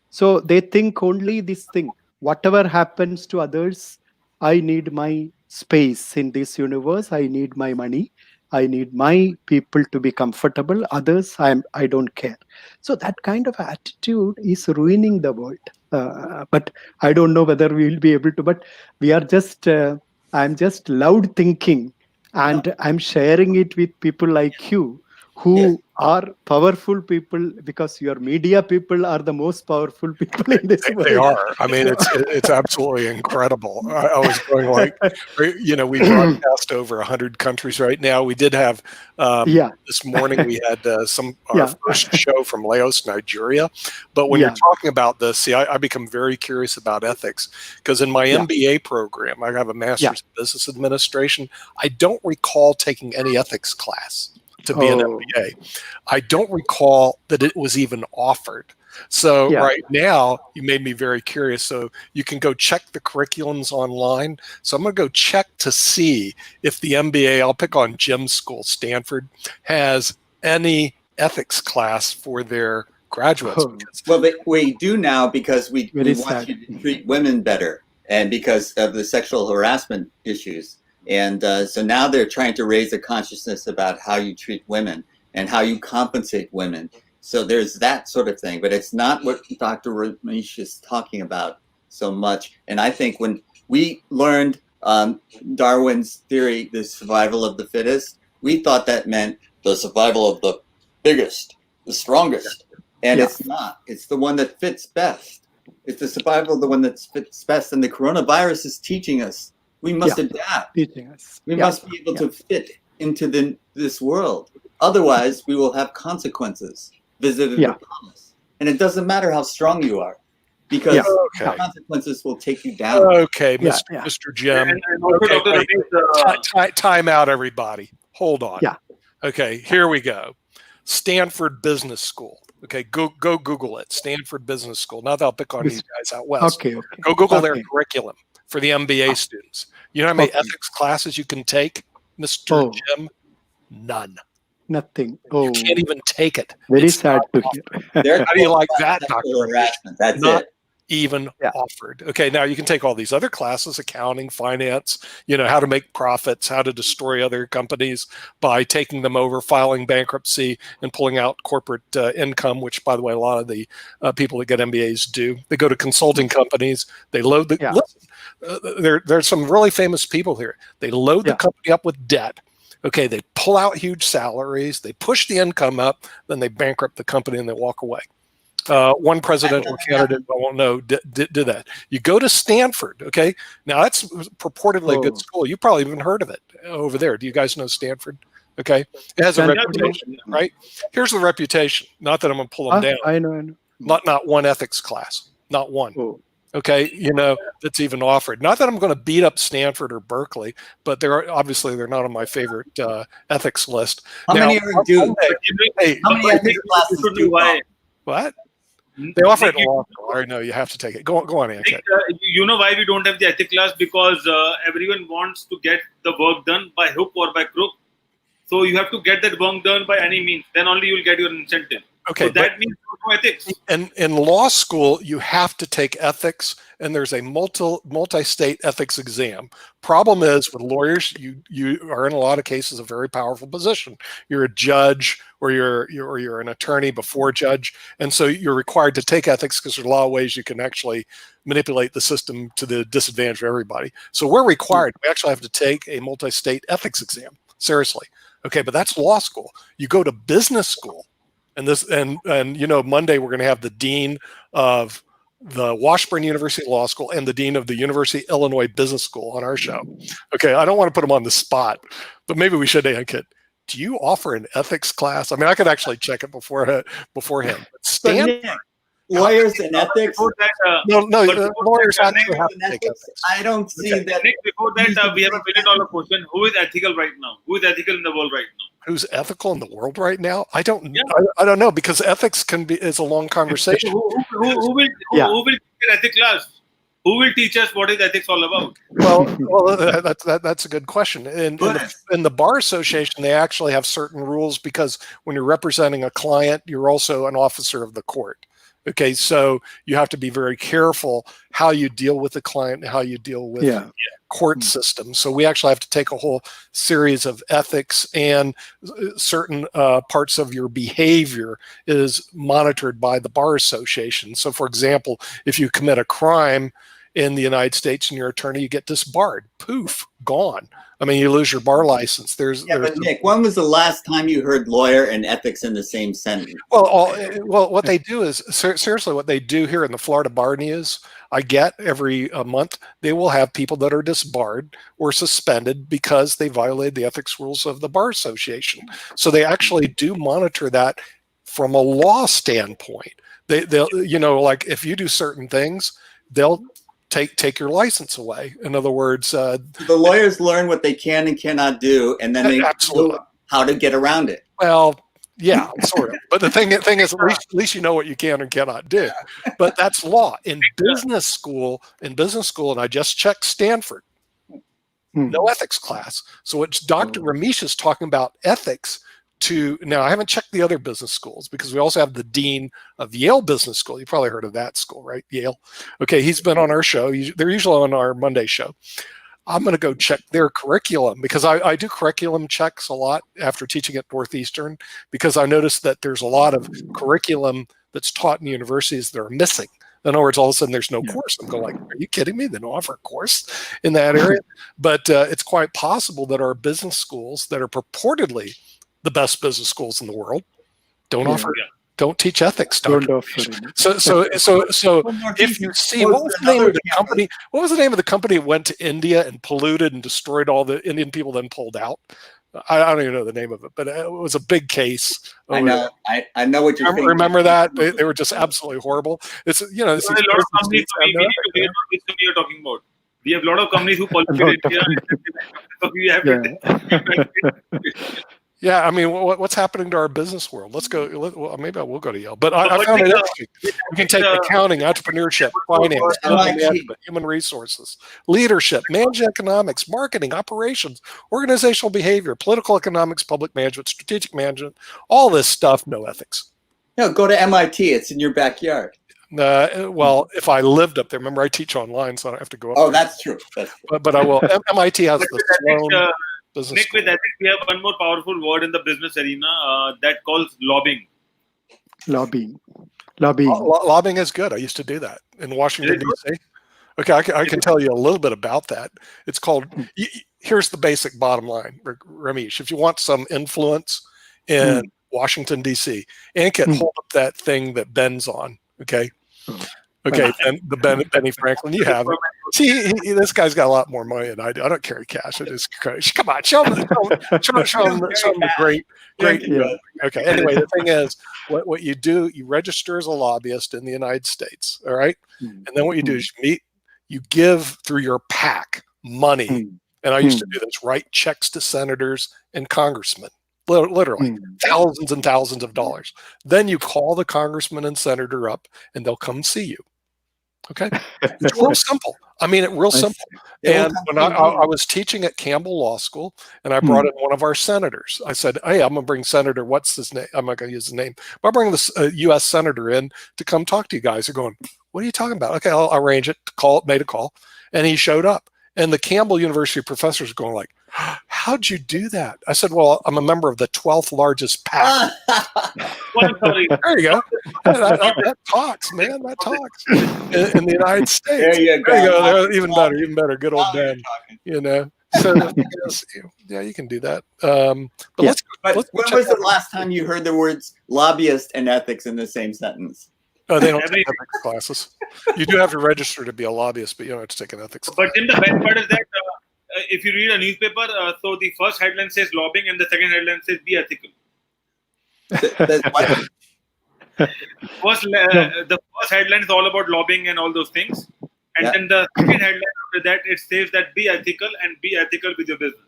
So they think only this thing. Whatever happens to others, I need my space in this universe. I need my money. I need my people to be comfortable. Others, I don't care. So that kind of attitude is ruining the world. But I don't know whether we will be able to. But we are just, I'm just loud thinking, and I'm sharing it with people like you, who are powerful people, because your media people are the most powerful people in this world. They are. I mean, it's absolutely incredible. I was going like, we broadcast over 100 countries right now. We did have this morning. We had our first show from Laos, Nigeria. But when you're talking about this, see, I become very curious about ethics, because in my MBA program, I have a master's in business administration. I don't recall taking any ethics class to be an MBA. I don't recall that it was even offered. So Yeah. right now, you made me very curious. So you can go check the curriculums online. So I'm going to go check to see if the MBA, I'll pick on Jim's school, Stanford, has any ethics class for their graduates. Oh. Well, we do now because we Very want sad. you to treat women better, and because of the sexual harassment issues. And so now they're trying to raise the consciousness about how you treat women and how you compensate women. So there's that sort of thing, but it's not what Dr. Ramesh is talking about so much. And I think when we learned Darwin's theory, the survival of the fittest, we thought that meant the survival of the biggest, the strongest. And it's not. It's the one that fits best. It's the survival of the one that fits best. And the coronavirus is teaching us we must adapt. Teaching us. We must be able to fit into this world. Otherwise, we will have consequences visited upon us. And it doesn't matter how strong you are, because the consequences will take you down. Okay, Mr. Jim. Time out, everybody. Hold on. Yeah. Okay, here we go. Stanford Business School. Okay, go Google it. Stanford Business School. Now that I'll pick on you guys out west. Okay. Go Google their curriculum for the MBA students. You know how many ethics classes you can take, Mr. Jim? None. Nothing. You can't even take it. Very sad to hear. How do you like that, Dr. Harassment. That's Not it. even offered. Okay, now you can take all these other classes, accounting, finance, how to make profits, how to destroy other companies by taking them over, filing bankruptcy, and pulling out corporate income, which, by the way, a lot of the people that get MBAs do. They go to consulting companies, they load the... Listen, there's some really famous people here. They load the company up with debt. Okay, they pull out huge salaries, they push the income up, then they bankrupt the company and they walk away. One presidential candidate, I won't know, did that. You go to Stanford, okay? Now, that's purportedly a good school. You probably even heard of it over there. Do you guys know Stanford? Okay. It has a reputation, right? Here's the reputation. Not that I'm going to pull them down. I know. Not one ethics class. Not one. Okay, that's even offered. Not that I'm going to beat up Stanford or Berkeley, but they're not on my favorite ethics list. How many are due? How many ethics classes do you offer? What? They offer it a law school. I know you have to take it. Go on, Ankit. You know why we don't have the ethics class? Because everyone wants to get the work done by hook or by crook. So you have to get that work done by any means. Then only you'll get your incentive. Okay, so that means no ethics. In law school, you have to take ethics, and there's a multi-state ethics exam. Problem is, with lawyers, you are in a lot of cases a very powerful position. You're a judge, or you're an attorney before a judge, and so you're required to take ethics because there's a lot of ways you can actually manipulate the system to the disadvantage of everybody. So we're required. We actually have to take a multi-state ethics exam. Seriously. Okay, but that's law school. You go to business school. And Monday we're going to have the dean of the Washburn University Law School and the dean of the University of Illinois Business School on our show. Okay, I don't want to put them on the spot, but maybe we should, Ankit. Do you offer an ethics class? I mean, I could actually check it beforehand. Stanford, lawyers and ethics. No, lawyers actually have to take ethics. I don't see that. Nick, before that, we have $1 million question. Who is ethical right now? Who is ethical in the world right now? Who's ethical in the world right now? I don't know, because ethics is a long conversation. Who will teach an ethics class? Who will teach us what is ethics all about? Well, that's a good question. In the Bar Association, they actually have certain rules, because when you're representing a client, you're also an officer of the court. Okay, so you have to be very careful how you deal with the client and how you deal with the court system. So we actually have to take a whole series of ethics, and certain parts of your behavior is monitored by the Bar Association. So, for example, if you commit a crime in the United States and you're an attorney, you get disbarred. Poof, gone. I mean, you lose your bar license. But Nick, when was the last time you heard lawyer and ethics in the same sentence? Well, what they do is, seriously, what they do here in the Florida Bar News, I get every month, they will have people that are disbarred or suspended because they violated the ethics rules of the Bar Association. So they actually do monitor that from a law standpoint. They'll, like if you do certain things, they'll take your license away. In other words, the lawyers learn what they can and cannot do, and then they know how to get around it. Well, Yeah, sort of. But the thing is, at least you know what you can and cannot do. But that's law. In business school, and I just checked Stanford, no ethics class. So it's Dr. Ramesh is talking about ethics now I haven't checked the other business schools because we also have the dean of Yale Business School. You probably heard of that school, right? Yale. Okay, he's been on our show. They're usually on our Monday show. I'm going to go check their curriculum because I do curriculum checks a lot after teaching at Northeastern because I noticed that there's a lot of curriculum that's taught in universities that are missing. In other words, all of a sudden there's no course. I'm going like, are you kidding me? They don't offer a course in that area. But it's quite possible that our business schools that are purportedly the best business schools in the world don't teach ethics. So if you see, what was the name of the company? What was the name of the company that went to India and polluted and destroyed all the Indian people, then pulled out? I don't even know the name of it, but it was a big case. I know. I know what you're saying. Remember that? They were just absolutely horrible. It's a lot of companies we need to figure out which company you're talking about. We have a lot of companies who polluted India. So we have to yeah, I mean, what's happening to our business world? Let's go. Well, maybe I will go to Yale. But I found it interesting. We can take accounting, entrepreneurship, finance, management, human resources, leadership, management economics, marketing, operations, organizational behavior, political economics, public management, strategic management, all this stuff, no ethics. No, go to MIT. It's in your backyard. Well, if I lived up there, remember I teach online, so I don't have to go up there. That's true. But I will. MIT has the Sloan. Nick, with ethics, we have one more powerful word in the business arena that calls lobbying. Lobbying. Lobbying is good. I used to do that in Washington, D.C. Okay, I can tell you a little bit about that. It's called, here's the basic bottom line, Ramesh. If you want some influence in Washington, D.C., Ankit, hold up that thing that Ben's on, okay? Okay, and the Benny Franklin, you have it. See, this guy's got a lot more money than I do. I don't carry cash. It is crazy. Come on, show him the great. Okay. Anyway, the thing is, what you do, you register as a lobbyist in the United States. All right, and then what you do is you give through your PAC money, and I used to do this. Write checks to senators and congressmen. Literally thousands and thousands of dollars. Then you call the congressman and senator up and they'll come see you. Okay. It's real simple. I mean, real simple. And when I was teaching at Campbell Law School and I brought in one of our senators, I said, hey, I'm going to bring Senator, what's his name? I'm not going to use his name, but I'll bring this U.S. Senator in to come talk to you guys. They're going, what are you talking about? Okay, I'll arrange it. Made a call. And he showed up. And the Campbell University professors are going like, how'd you do that? I said, well, I'm a member of the 12th largest PAC. There you go. That talks, man. That talks in the United States. There you go. Even better. Good old Ben. You know. So yeah, you can do that. But when was the last time you heard the words lobbyist and ethics in the same sentence? Oh, they don't take ethics classes. You do have to register to be a lobbyist, but you don't have to take an ethics class. But then the best part is that if you read a newspaper, so the first headline says lobbying and the second headline says be ethical. The first headline is all about lobbying and all those things. And then the second headline after that, it says that be ethical and be ethical with your business.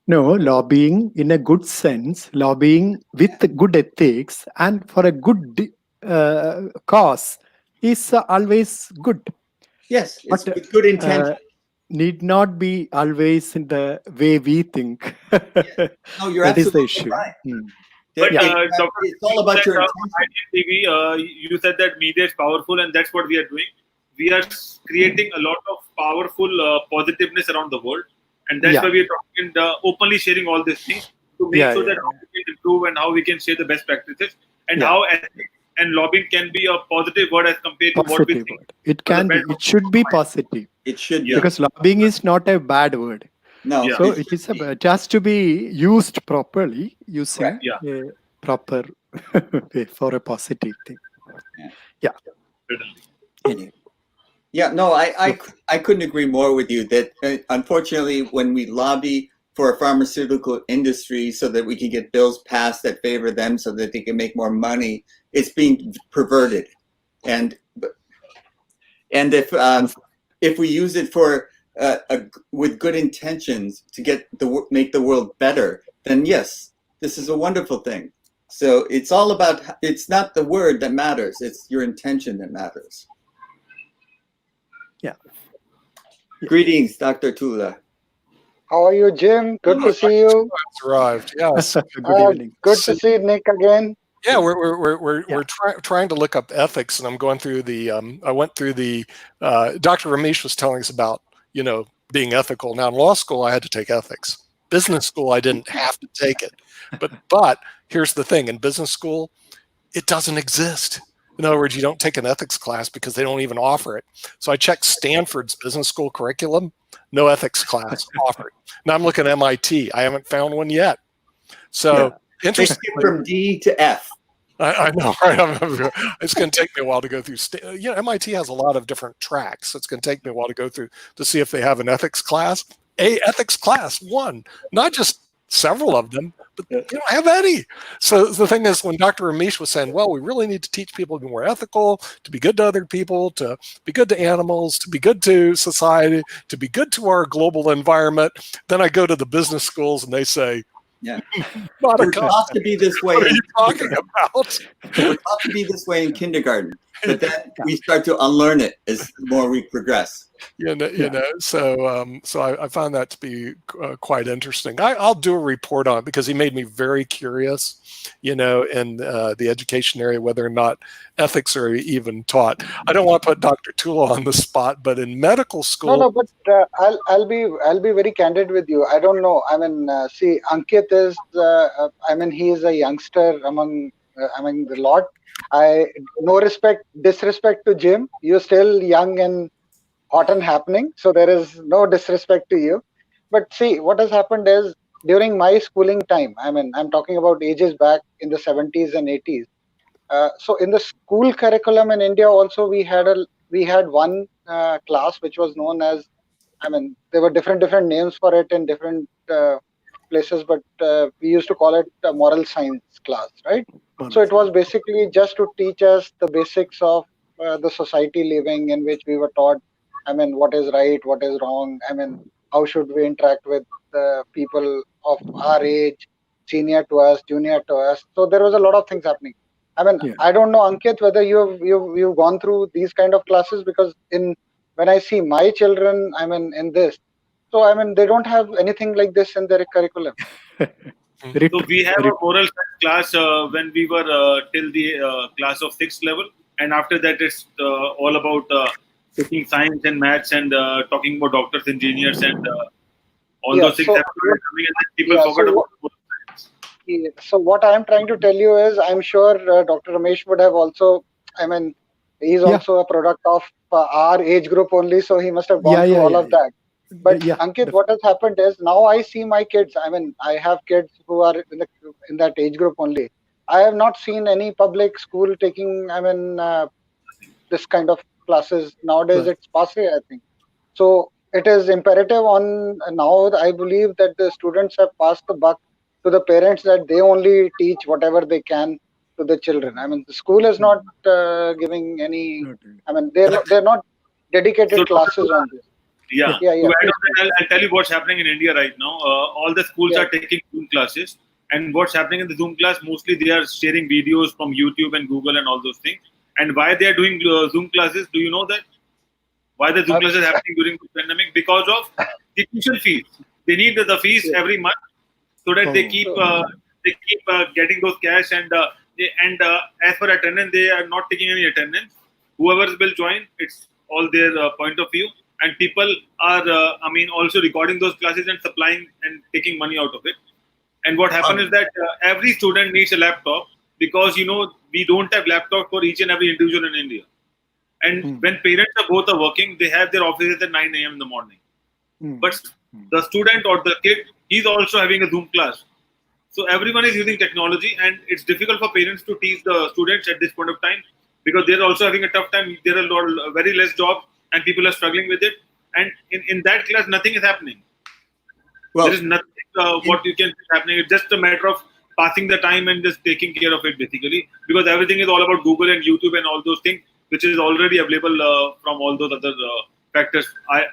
No, lobbying in a good sense, lobbying with good ethics and for a good cause is always good. Yes, it's with good intention. Need not be always in the way we think. No, you're that is the absolutely issue. right. But Dr. It's all about your intention. You said that media is powerful, and that's what we are doing. We are creating a lot of powerful positiveness around the world, and that's why we are talking and openly sharing all these things to make sure that how we can improve and how we can share the best practices and how ethics and lobbying can be a positive word as compared to what we think. It can be. It should be positive. It should be. Because lobbying is not a bad word. No. So it has to be used properly, using a proper way for a positive thing. Yeah. Anyway. Yeah, no, I couldn't agree more with you that unfortunately when we lobby for a pharmaceutical industry so that we can get bills passed that favor them so that they can make more money, it's being perverted. And if we use it for with good intentions to make the world better, then yes, this is a wonderful thing. So it's all about, it's not the word that matters, it's your intention that matters. Yeah. Greetings, Dr. Tulla. How are you, Jim? Good to see you. Arrived. Yes. Good evening. Good to see Nick again. Yeah, we're trying to look up ethics, and I'm going through the. I went through the. Dr. Ramesh was telling us about being ethical. Now in law school, I had to take ethics. Business school, I didn't have to take it, but here's the thing: in business school, it doesn't exist. In other words, you don't take an ethics class because they don't even offer it. So I checked Stanford's business school curriculum, no ethics class offered. Now I'm looking at MIT. I haven't found one yet. So interesting. From D to F. I know, right? It's going to take me a while to go through. MIT has a lot of different tracks. So it's going to take me a while to go through to see if they have an ethics class. Ethics class, one, not just several of them, but they don't have any. So the thing is, when Dr. Ramesh was saying, well, we really need to teach people to be more ethical, to be good to other people, to be good to animals, to be good to society, to be good to our global environment, then I go to the business schools and they say, we're taught to be this way. What are you talking about? We're taught to be this way in kindergarten, but then we start to unlearn it as more we progress. So I found that to be quite interesting. I'll do a report on it because he made me very curious, in the education area, whether or not ethics are even taught. I don't want to put Dr. Tulla on the spot, but in medical school. No, but I'll be very candid with you. I don't know. I mean, see, Ankit is, he is a youngster among the lot. No disrespect to Jim. You're still young and hot and happening, so there is no disrespect to you. But see, what has happened is during my schooling time, I'm talking about ages back in the 70s and 80s. So in the school curriculum in India also, we had one class which was known as, there were different names for it in different places, but we used to call it a moral science class, right? So it was basically just to teach us the basics of the society living in which we were taught. What is right, what is wrong? How should we interact with people of our age, senior to us, junior to us? So there was a lot of things happening. I don't know, Ankit, whether you've gone through these kind of classes, because when I see my children, in this, so they don't have anything like this in their curriculum. So we have a moral science class when we were till the class of 6th level, and after that it's all about taking science and maths and talking about doctors, engineers, and all those things that are coming, and then people forget about moral science. So what I am trying to tell you is, I'm sure Dr. Ramesh would have also, he's also a product of our age group only, so he must have gone through all of that. But Ankit, what has happened is, now I see my kids, I have kids who are in that age group only. I have not seen any public school taking, this kind of classes. Nowadays it's passe, I think. So it is imperative on now, I believe, that the students have passed the buck to the parents, that they only teach whatever they can to the children. The school is not giving any, they're not dedicated classes on this. Yeah. I'll tell you what's happening in India right now. All the schools are taking Zoom classes, and what's happening in the Zoom class, mostly they are sharing videos from YouTube and Google and all those things. And why they are doing Zoom classes? Do you know that? Why the Zoom classes happening during the pandemic? Because of the tuition fees. They need the fees every month, so that they keep getting those cash, and as for attendance, they are not taking any attendance. Whoever will join, it's all their point of view, and people are also recording those classes and supplying and taking money out of it. And what happens is that every student needs a laptop, because we don't have laptop for each and every individual in India. And when parents both are working, they have their offices at 9 a.m. in the morning. But the student or the kid, he's also having a Zoom class. So everyone is using technology, and it's difficult for parents to teach the students at this point of time, because they're also having a tough time. There are very less jobs, and people are struggling with it. And in that class, nothing is happening. Well, there is nothing what you can see happening. It's just a matter of passing the time and just taking care of it, basically, because everything is all about Google and YouTube and all those things, which is already available from all those other factors. I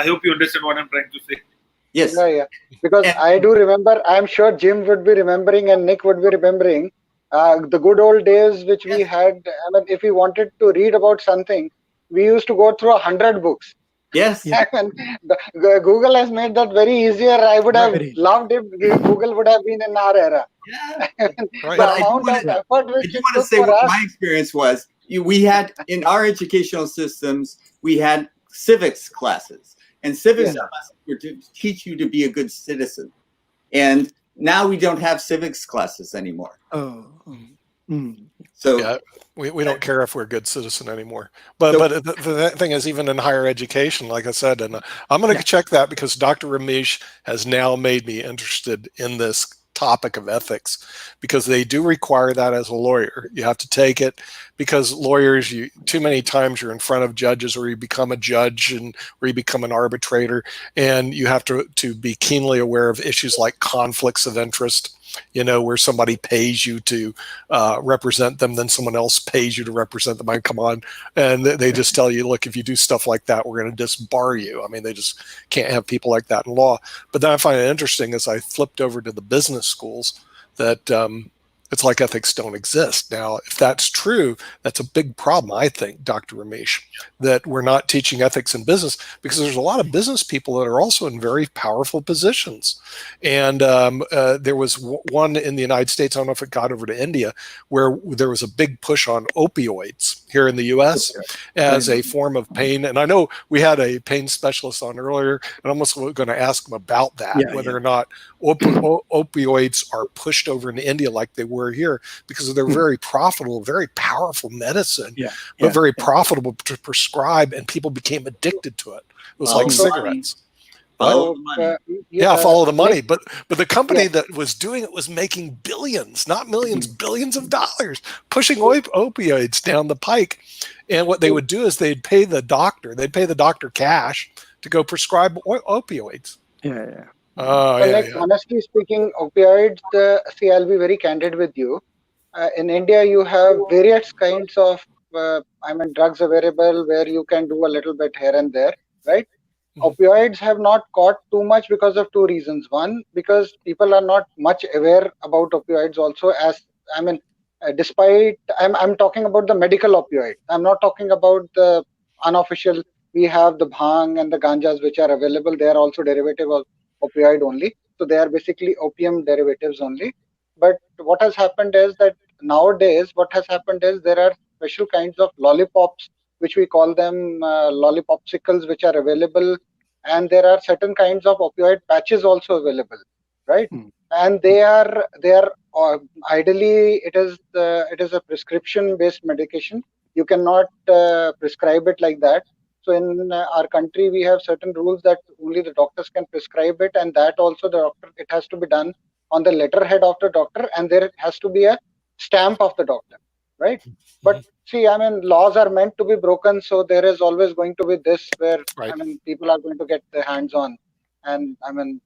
hope you understand what I'm trying to say. Yes. Yeah. Because I do remember, I'm sure Jim would be remembering and Nick would be remembering the good old days which we had. I mean, if we wanted to read about something, we used to go through 100 books. Yes. Yeah. And Google has made that very easier. I would have Very. loved if Google would have been in our era. Yeah. Right. The But amount of effort I which do it want to took say for what us. my experience was. We had, in our educational systems, we had civics classes. And civics Yeah. classes were to teach you to be a good citizen. And now we don't have civics classes anymore. Oh. So Yeah, we don't care if we're a good citizen anymore. But the thing is, even in higher education, like I said, and I'm going to check that because Dr. Ramesh has now made me interested in this topic of ethics, because they do require that as a lawyer. You have to take it because lawyers, too many times you're in front of judges, or you become a judge or you become an arbitrator, and you have to be keenly aware of issues like conflicts of interest. Where somebody pays you to represent them, then someone else pays you to represent them. Come on. And they just tell you, look, if you do stuff like that, we're going to disbar you. I mean, they just can't have people like that in law. But then I find it interesting as I flipped over to the business schools that it's like ethics don't exist. Now, if that's true, that's a big problem, I think, Dr. Ramesh, that we're not teaching ethics in business, because there's a lot of business people that are also in very powerful positions. And there was one in the United States, I don't know if it got over to India, where there was a big push on opioids here in the US as a form of pain. And I know we had a pain specialist on earlier, and I'm almost going to ask him about that, whether or not opioids are pushed over into India like they were here, because they're very profitable, very powerful medicine, but very profitable to prescribe, and people became addicted to it. It was like cigarettes. Follow the money. Follow the money. But the company that was doing it was making billions, not millions, billions of dollars, pushing opioids down the pike. And what they would do is they'd pay the doctor cash to go prescribe opioids. Honestly speaking, opioids, see, I'll be very candid with you. In India, you have various kinds of, drugs available where you can do a little bit here and there, right? Opioids have not caught too much because of two reasons. One, because people are not much aware about opioids also, despite, I'm talking about the medical opioid. I'm not talking about the unofficial. We have the bhang and the ganjas which are available. They are also derivative of opioid only. So they are basically opium derivatives only. But what has happened is that nowadays, there are special kinds of lollipops, which we call them lollipopsicles, which are available. And there are certain kinds of opioid patches also available, right? And they are ideally, it is a prescription-based medication. You cannot prescribe it like that. So in our country, we have certain rules that only the doctors can prescribe it, and that also it has to be done on the letterhead of the doctor, and there has to be a stamp of the doctor, right? But see, laws are meant to be broken, so there is always going to be this where people are going to get their hands on, and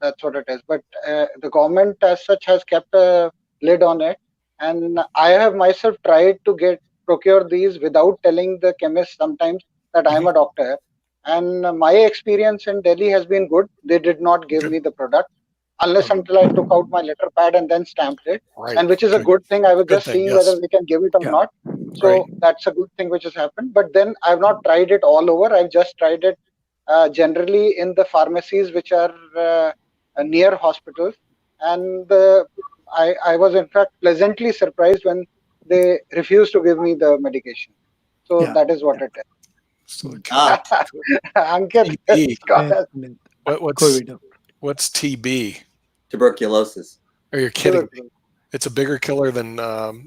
that's what it is. But the government as such has kept a lid on it, and I have myself tried to procure these without telling the chemist sometimes that I am a doctor, and my experience in Delhi has been good. They did not give me the product unless until I took out my letter pad and then stamped it, and which is a good thing. I was just seeing whether we can give it or not. So that's a good thing which has happened. But then I've not tried it all over. I've just tried it generally in the pharmacies which are near hospitals, and I was in fact pleasantly surprised when they refused to give me the medication. So that is what it is. Ankit, what's TB? Tuberculosis. Are you kidding me? It's a bigger killer than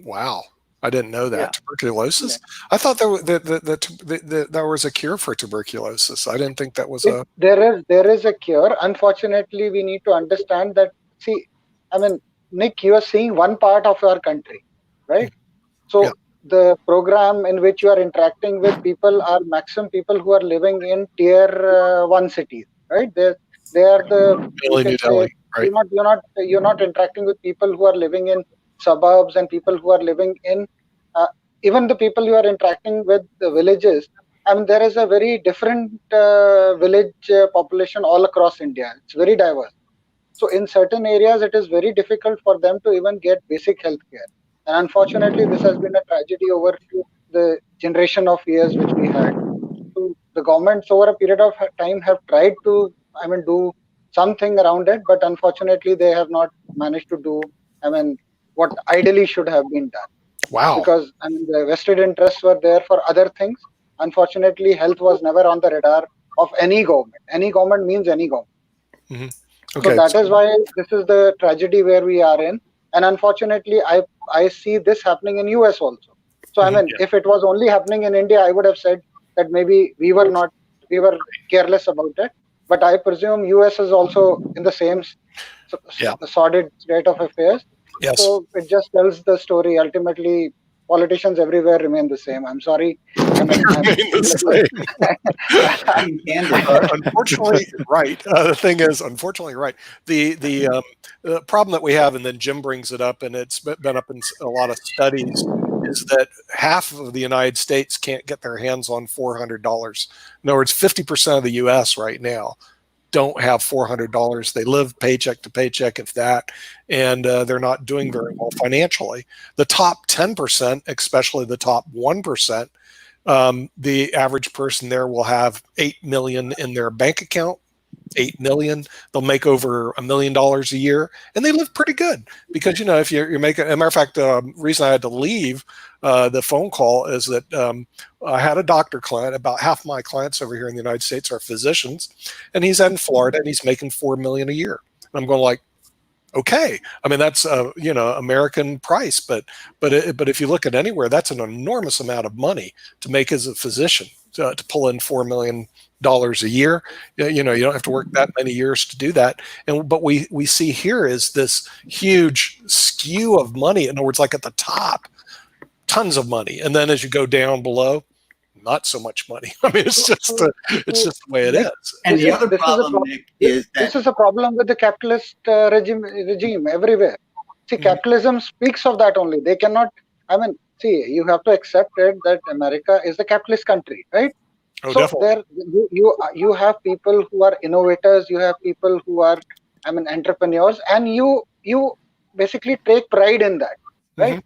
wow. I didn't know that. Tuberculosis? I thought there was a cure for tuberculosis. I didn't think that was There is a cure. Unfortunately, we need to understand that. See, Nick, you are seeing one part of our country, right? So the program in which you are interacting with people are maximum people who are living in tier 1 cities, right? They are the you're not interacting with people who are living in suburbs and people who are living in even the people you are interacting with the villages. I mean, there is a very different village population all across India. It's very diverse. So in certain areas, it is very difficult for them to even get basic health care. And unfortunately, this has been a tragedy over the generation of years which we had. So the governments over a period of time have tried to, I mean, do something around it, but unfortunately, they have not managed to do, I mean, what ideally should have been done. Wow. Because I mean, the vested interests were there for other things. Unfortunately, health was never on the radar of any government. Any government means any government. Mm-hmm. Okay, so that is why this is the tragedy where we are in. And unfortunately, I see this happening in US also. So I mean, if it was only happening in India, I would have said that maybe we were careless about it. But I presume US is also in the same sordid state of affairs. Yes. So it just tells the story. Ultimately, politicians everywhere remain the same. I'm sorry. I mean, unfortunately, right. The thing is, unfortunately, right. The problem that we have, and then Jim brings it up, and it's been up in a lot of studies, is that half of the United States can't get their hands on $400. In other words, 50% of the U.S. right now don't have $400. They live paycheck to paycheck, if that, and they're not doing very well financially. The top 10%, especially the top 1%, the average person there will have $8 million in their bank account. 8 million. They'll make over $1 million a year, and they live pretty good because, you know, if you're making, as a matter of fact, reason I had to leave the phone call is that I had a doctor client. About half my clients over here in the United States are physicians, and he's in Florida and he's making $4 million a year. And I'm going like, okay, I mean that's you know, American price, but if you look at anywhere, that's an enormous amount of money to make as a physician to pull in $4 million a year. You know, you don't have to work that many years to do that. And but we see here is this huge skew of money. In other words, like at the top, tons of money, and then as you go down below, not so much money. I mean, it's just the way it is. And the other problem, Nick, is that this is a problem with the capitalist regime everywhere. See, capitalism speaks of that only. They cannot. I mean, see, you have to accept it that America is a capitalist country, right? Oh, so definitely. there, you have people who are innovators. You have people who are, I mean, entrepreneurs, and you basically take pride in that, right?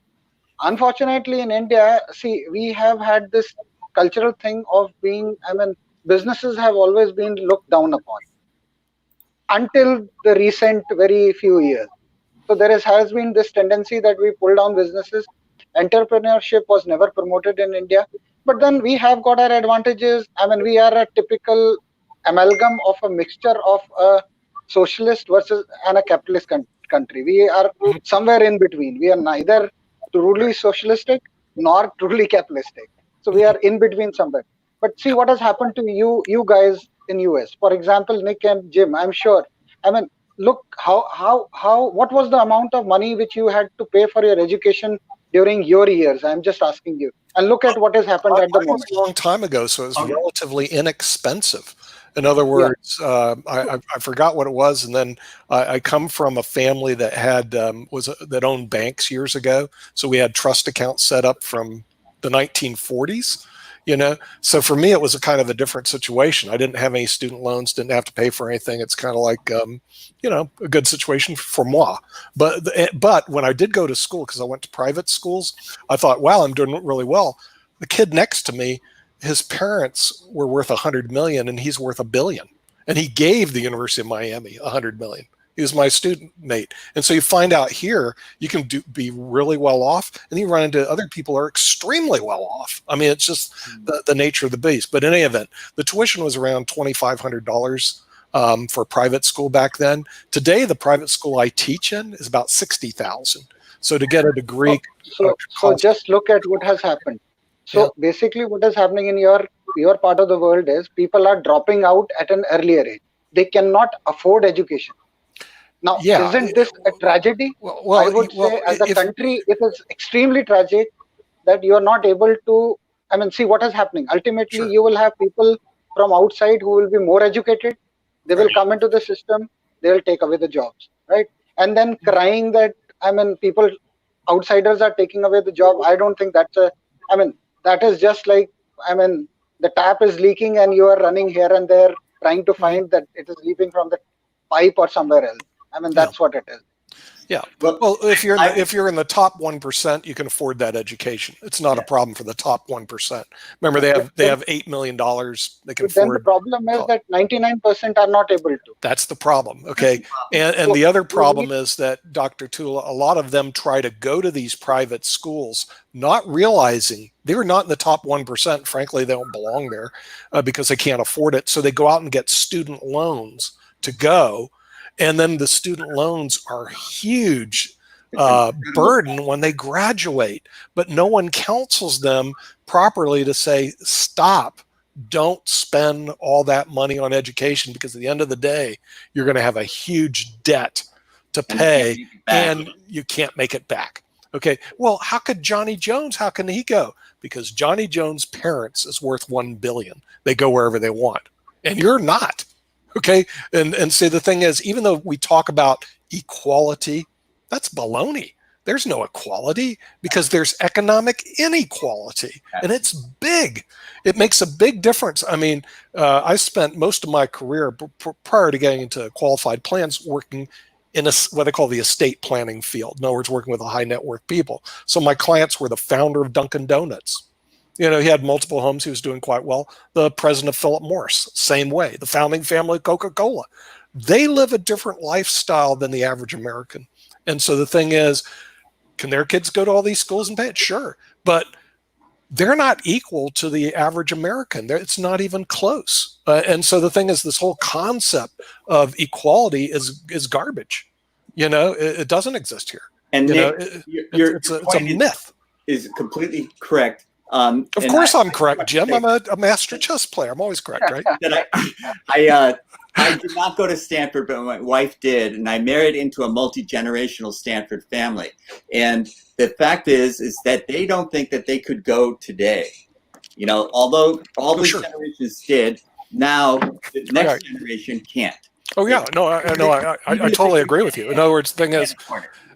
Unfortunately, in India, see, we have had this cultural thing of being, I mean, businesses have always been looked down upon until the recent very few years. So there has been this tendency that we pull down businesses. Entrepreneurship was never promoted in India, but then we have got our advantages. I mean, we are a typical amalgam of a mixture of a socialist versus and a capitalist country. We are somewhere in between. We are neither truly socialistic nor truly capitalistic. So we are in between somewhere. But see what has happened to you guys in US. For example, Nick and Jim, I'm sure. I mean, look what was the amount of money which you had to pay for your education during your years? I'm just asking you. And look at what has happened at the moment. A long time ago, so it was relatively inexpensive. In other words, I forgot what it was, and then I come from a family that had that owned banks years ago, so we had trust accounts set up from the 1940s. You know, so for me, it was a kind of a different situation. I didn't have any student loans, didn't have to pay for anything. It's kind of like, you know, a good situation for moi. But when I did go to school, because I went to private schools, I thought, wow, I'm doing really well. The kid next to me, his parents were worth $100 million, and he's worth $1 billion. And he gave the University of Miami $100 million. He was my student mate. And so you find out here, you can be really well off, and you run into other people who are extremely well off. I mean, it's just the nature of the beast. But in any event, the tuition was around $2,500 for private school back then. Today, the private school I teach in is about $60,000. So to get a degree. So just look at what has happened. So basically what is happening in your part of the world is people are dropping out at an earlier age. They cannot afford education. Now, isn't this a tragedy? Well, I would say as a country, it is extremely tragic that you are not able to, I mean, see what is happening. Ultimately, you will have people from outside who will be more educated. They will come into the system. They will take away the jobs, right? And then crying that, I mean, people, outsiders are taking away the job. I don't think that's I mean, that is just like, I mean, the tap is leaking and you are running here and there trying to find that it is leaking from the pipe or somewhere else. I mean, that's what it is. Yeah. Well, if you're in the top 1%, you can afford that education. It's not a problem for the top 1%. Remember, they have $8 million they can afford. Then the problem is that 99% are not able to. That's the problem. Okay. And the other problem is that, Dr. Tulla, a lot of them try to go to these private schools, not realizing they're not in the top 1%. Frankly, they don't belong there because they can't afford it. So they go out and get student loans to go. And then the student loans are a huge burden when they graduate, but no one counsels them properly to say, stop, don't spend all that money on education, because at the end of the day, you're going to have a huge debt to pay and you can't make it back. Okay, well, how could Johnny Jones, how can he go? Because Johnny Jones' parents is worth $1 billion. They go wherever they want, and you're not. Okay, and so the thing is, even though we talk about equality, that's baloney. There's no equality because there's economic inequality, and it's big. It makes a big difference. I mean, I spent most of my career prior to getting into qualified plans working in what I call the estate planning field. In other words, working with high net worth people. So my clients were the founder of Dunkin' Donuts. You know, he had multiple homes. He was doing quite well. The president of Philip Morris, same way. The founding family of Coca-Cola. They live a different lifestyle than the average American. And so the thing is, can their kids go to all these schools and pay it? Sure. But they're not equal to the average American. It's not even close. And so the thing is, this whole concept of equality is garbage. You know, it doesn't exist here. And Nick, it's a myth. Is completely correct. Of course I'm correct, Jim. I'm a master chess player. I'm always correct, right? I did not go to Stanford, but my wife did, and I married into a multi-generational Stanford family. And the fact is that they don't think that they could go today. You know, although all the generations did, now the next generation can't. Oh yeah, I totally agree with you. In other words, the thing is,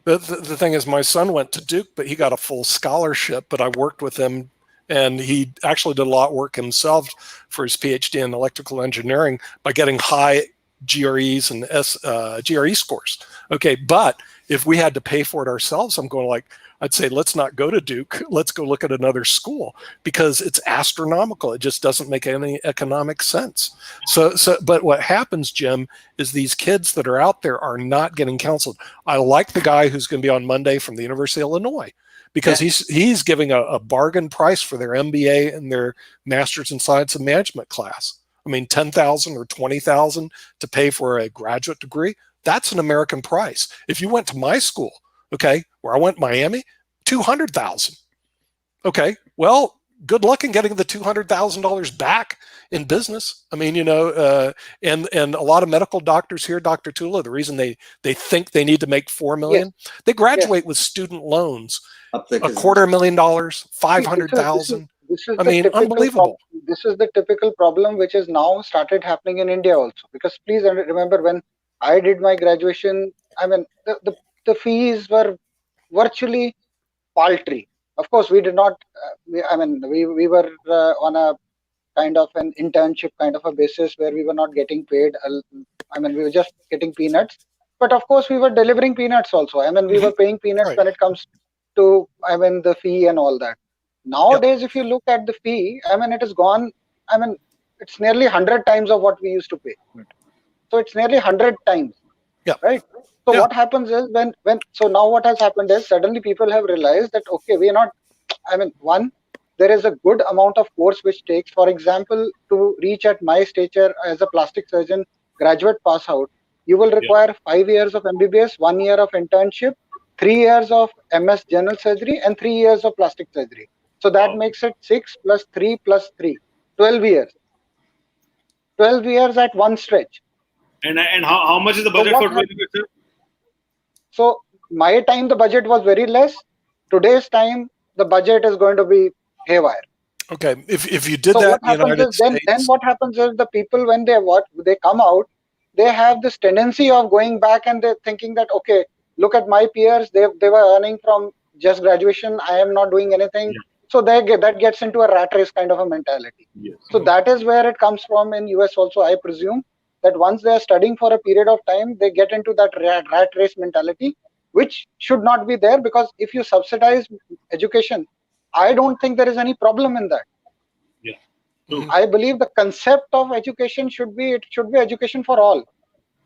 the thing is, my son went to Duke, but he got a full scholarship. But I worked with him. And he actually did a lot of work himself for his PhD in electrical engineering by getting high GREs and GRE scores. Okay, but if we had to pay for it ourselves, I'd say let's not go to Duke. Let's go look at another school because it's astronomical. It just doesn't make any economic sense. But what happens, Jim, is these kids that are out there are not getting counseled. I like the guy who's going to be on Monday from the University of Illinois, because he's giving a bargain price for their MBA and their Master's in Science and Management class. I mean, $10,000 or $20,000 to pay for a graduate degree, that's an American price. If you went to my school, okay, where I went, Miami, $200,000. Okay, well, good luck in getting the $200,000 back in business. I mean, you know, and a lot of medical doctors here, Dr. Tulla, the reason they think they need to make $4 million, they graduate with student loans. $250,000, $500,000. I mean, unbelievable. This is the typical problem which is now started happening in India also. Because please remember, when I did my graduation, I mean, the fees were virtually paltry. Of course, we did not. We were on a kind of an internship kind of a basis where we were not getting paid. I mean, we were just getting peanuts. But of course, we were delivering peanuts also. I mean, we were paying peanuts when it comes to, I mean, the fee and all that. Nowadays, if you look at the fee, I mean, it has gone, I mean, it's nearly 100 times of what we used to pay. So it's nearly 100 times, right? So what happens is so now what has happened is suddenly people have realized that, okay, we are not, I mean, there is a good amount of course which takes, for example, to reach at my stature as a plastic surgeon, graduate pass out, you will require 5 years of MBBS, 1 year of internship, 3 years of MS general surgery, and 3 years of plastic surgery. So that makes it 6 plus 3 plus 3, 12 years. 12 years at one stretch. And how much is the budget for 12 years, sir? So my time, the budget was very less. Today's time, the budget is going to be haywire. Okay, if you did that in the United States, then what happens is the people, when they come out, they have this tendency of going back and they're thinking that, okay, look at my peers, they were earning from just graduation. I am not doing anything. So that gets into a rat race kind of a mentality. Yes. So that is where it comes from in US also, I presume, that once they are studying for a period of time, they get into that rat race mentality, which should not be there, because if you subsidize education, I don't think there is any problem in that. Yeah. I believe the concept of education should be education for all.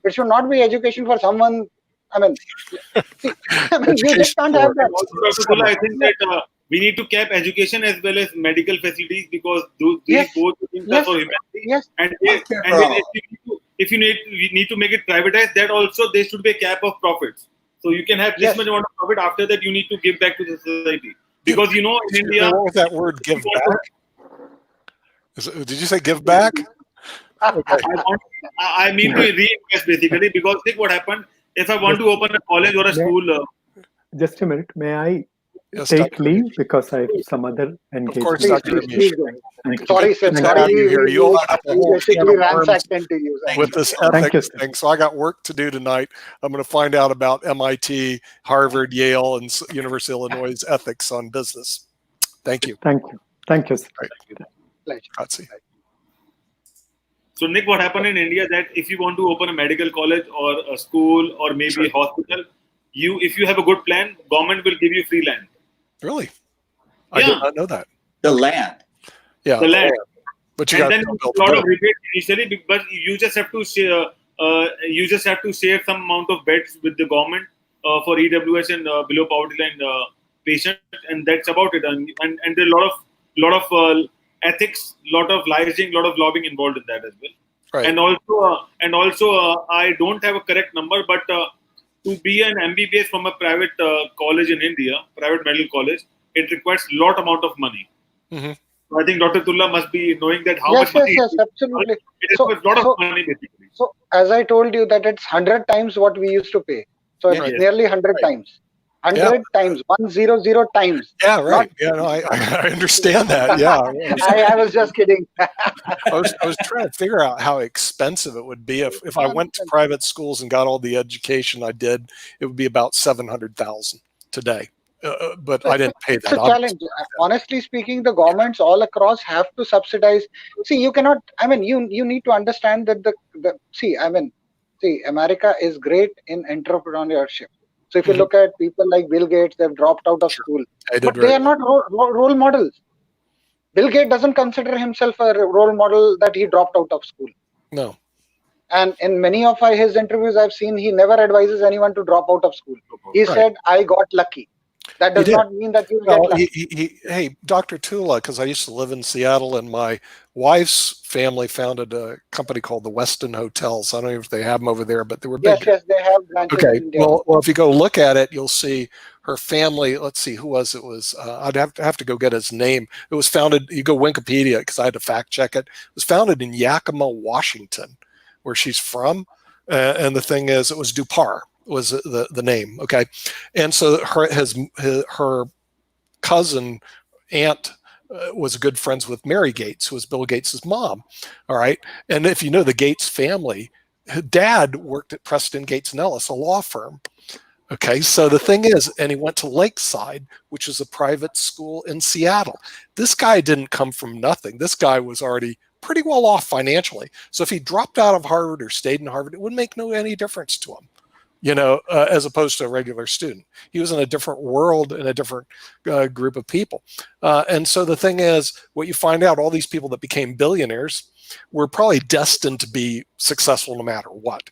It should not be education for someone. I mean, see, you just can't have that. Also, Dr. Tulla, I think that we need to cap education as well as medical facilities, because these both things are for humanity. Yes. And if you need to make it privatized, that also there should be a cap of profits. So you can have this much amount of profit. After that, you need to give back to the society. Because in India, what was that word, give back? Did you say give back? I mean to reinvest basically, because think what happened. If I want to open a college or a school. Just a minute. May I Yes, take Dr. leave because I have some other engagement? Of course, Dr. Please go ahead. Sorry, sir. Good to Sorry, have you here. You opened up a whole basically can of worms ransacked into you. with this ethics thing. So I got work to do tonight. I'm going to find out about MIT, Harvard, Yale, and University of Illinois' ethics on business. Thank you. Thank you. Thank you, sir. Pleasure. So Nick, what happened in India that if you want to open a medical college or a school or maybe a hospital, if you have a good plan, government will give you free land. Really? I did not know that. The land. Yeah. The land. But you and got then a lot of rebates initially, but you just have to share. You just have to share some amount of beds with the government for EWS and below poverty line patients, and that's about it. And there are a lot of ethics, lot of liaising, lot of lobbying involved in that as well. Right. And also, I don't have a correct number, but to be an MBBS from a private college in India, private medical college, it requires a lot amount of money. Mm-hmm. So I think Dr. Tulla must be knowing that how Yes, much money. yes, absolutely. It requires a lot of money basically. So as I told you that it's 100 times what we used to pay. So it's nearly 100 times. 100 times, 100 times. Yeah, right. Yeah, no, I understand that. Yeah. I was just kidding. I was trying to figure out how expensive it would be if I went to private schools and got all the education I did. It would be about $700,000 today. But I didn't pay that. It's a challenge. Honestly speaking, the governments all across have to subsidize. See, you cannot. I mean, you need to understand that America is great in entrepreneurship. So if you look at people like Bill Gates, they've dropped out of school, but they are not role models. Bill Gates doesn't consider himself a role model that he dropped out of school. No. And in many of his interviews I've seen, he never advises anyone to drop out of school. He said, I got lucky. That does not mean that you get lucky. Hey, Dr. Tulla, because I used to live in Seattle, and my wife's family founded a company called the Westin Hotels. I don't know if they have them over there, but they were big. Yes, they have branches in India. Well, if you go look at it, you'll see her family. Let's see, who was it? I'd have to go get his name. It was founded. You go Wikipedia because I had to fact check it. It was founded in Yakima, Washington, where she's from. And the thing is, it was Dupar was the name. Okay, and so her cousin aunt was good friends with Mary Gates, who was Bill Gates's mom. All right, and if you know the Gates family, dad worked at Preston Gates and Ellis, a law firm. Okay, so the thing is, and he went to Lakeside, which is a private school in Seattle. This guy didn't come from nothing. This guy was already pretty well off financially. So if he dropped out of Harvard or stayed in Harvard, it wouldn't make any difference to him, as opposed to a regular student. He was in a different world, in a different group of people. And so the thing is, what you find out, all these people that became billionaires were probably destined to be successful no matter what.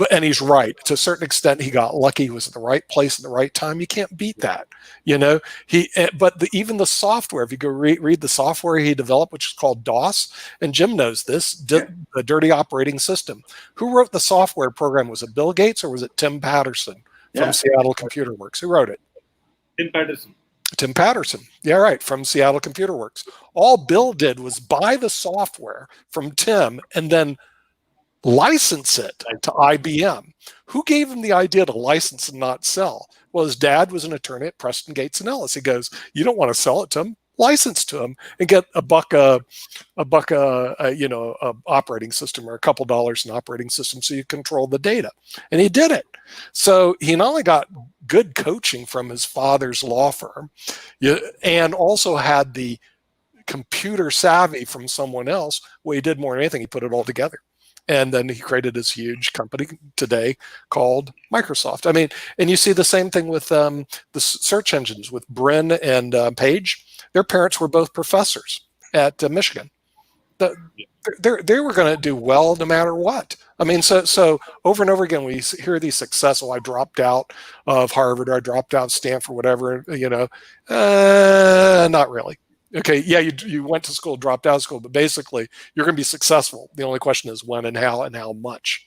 And he's right. To a certain extent, he got lucky. He was at the right place at the right time. You can't beat that, But even the software, if you go read the software he developed, which is called DOS, and Jim knows this, the dirty operating system. Who wrote the software program? Was it Bill Gates or was it Tim Patterson from Seattle Computer Works? Who wrote it? Tim Patterson. Yeah, right, from Seattle Computer Works. All Bill did was buy the software from Tim and then license it to IBM. Who gave him the idea to license and not sell? Well, his dad was an attorney at Preston Gates and Ellis. He goes, you don't want to sell it to him. license to him and get a buck operating system, or a couple dollars an operating system, so you control the data. And he did it. So he not only got good coaching from his father's law firm, and also had the computer savvy from someone else. Well, he did more than anything. He put it all together. And then he created this huge company today called Microsoft. I mean, and you see the same thing with the search engines with Brin and Page. Their parents were both professors at Michigan. They were going to do well no matter what. I mean, so over and over again, we hear these success. Oh, I dropped out of Harvard, or I dropped out of Stanford, whatever, not really. Okay, yeah, you went to school, dropped out of school, but basically you're going to be successful. The only question is when and how much.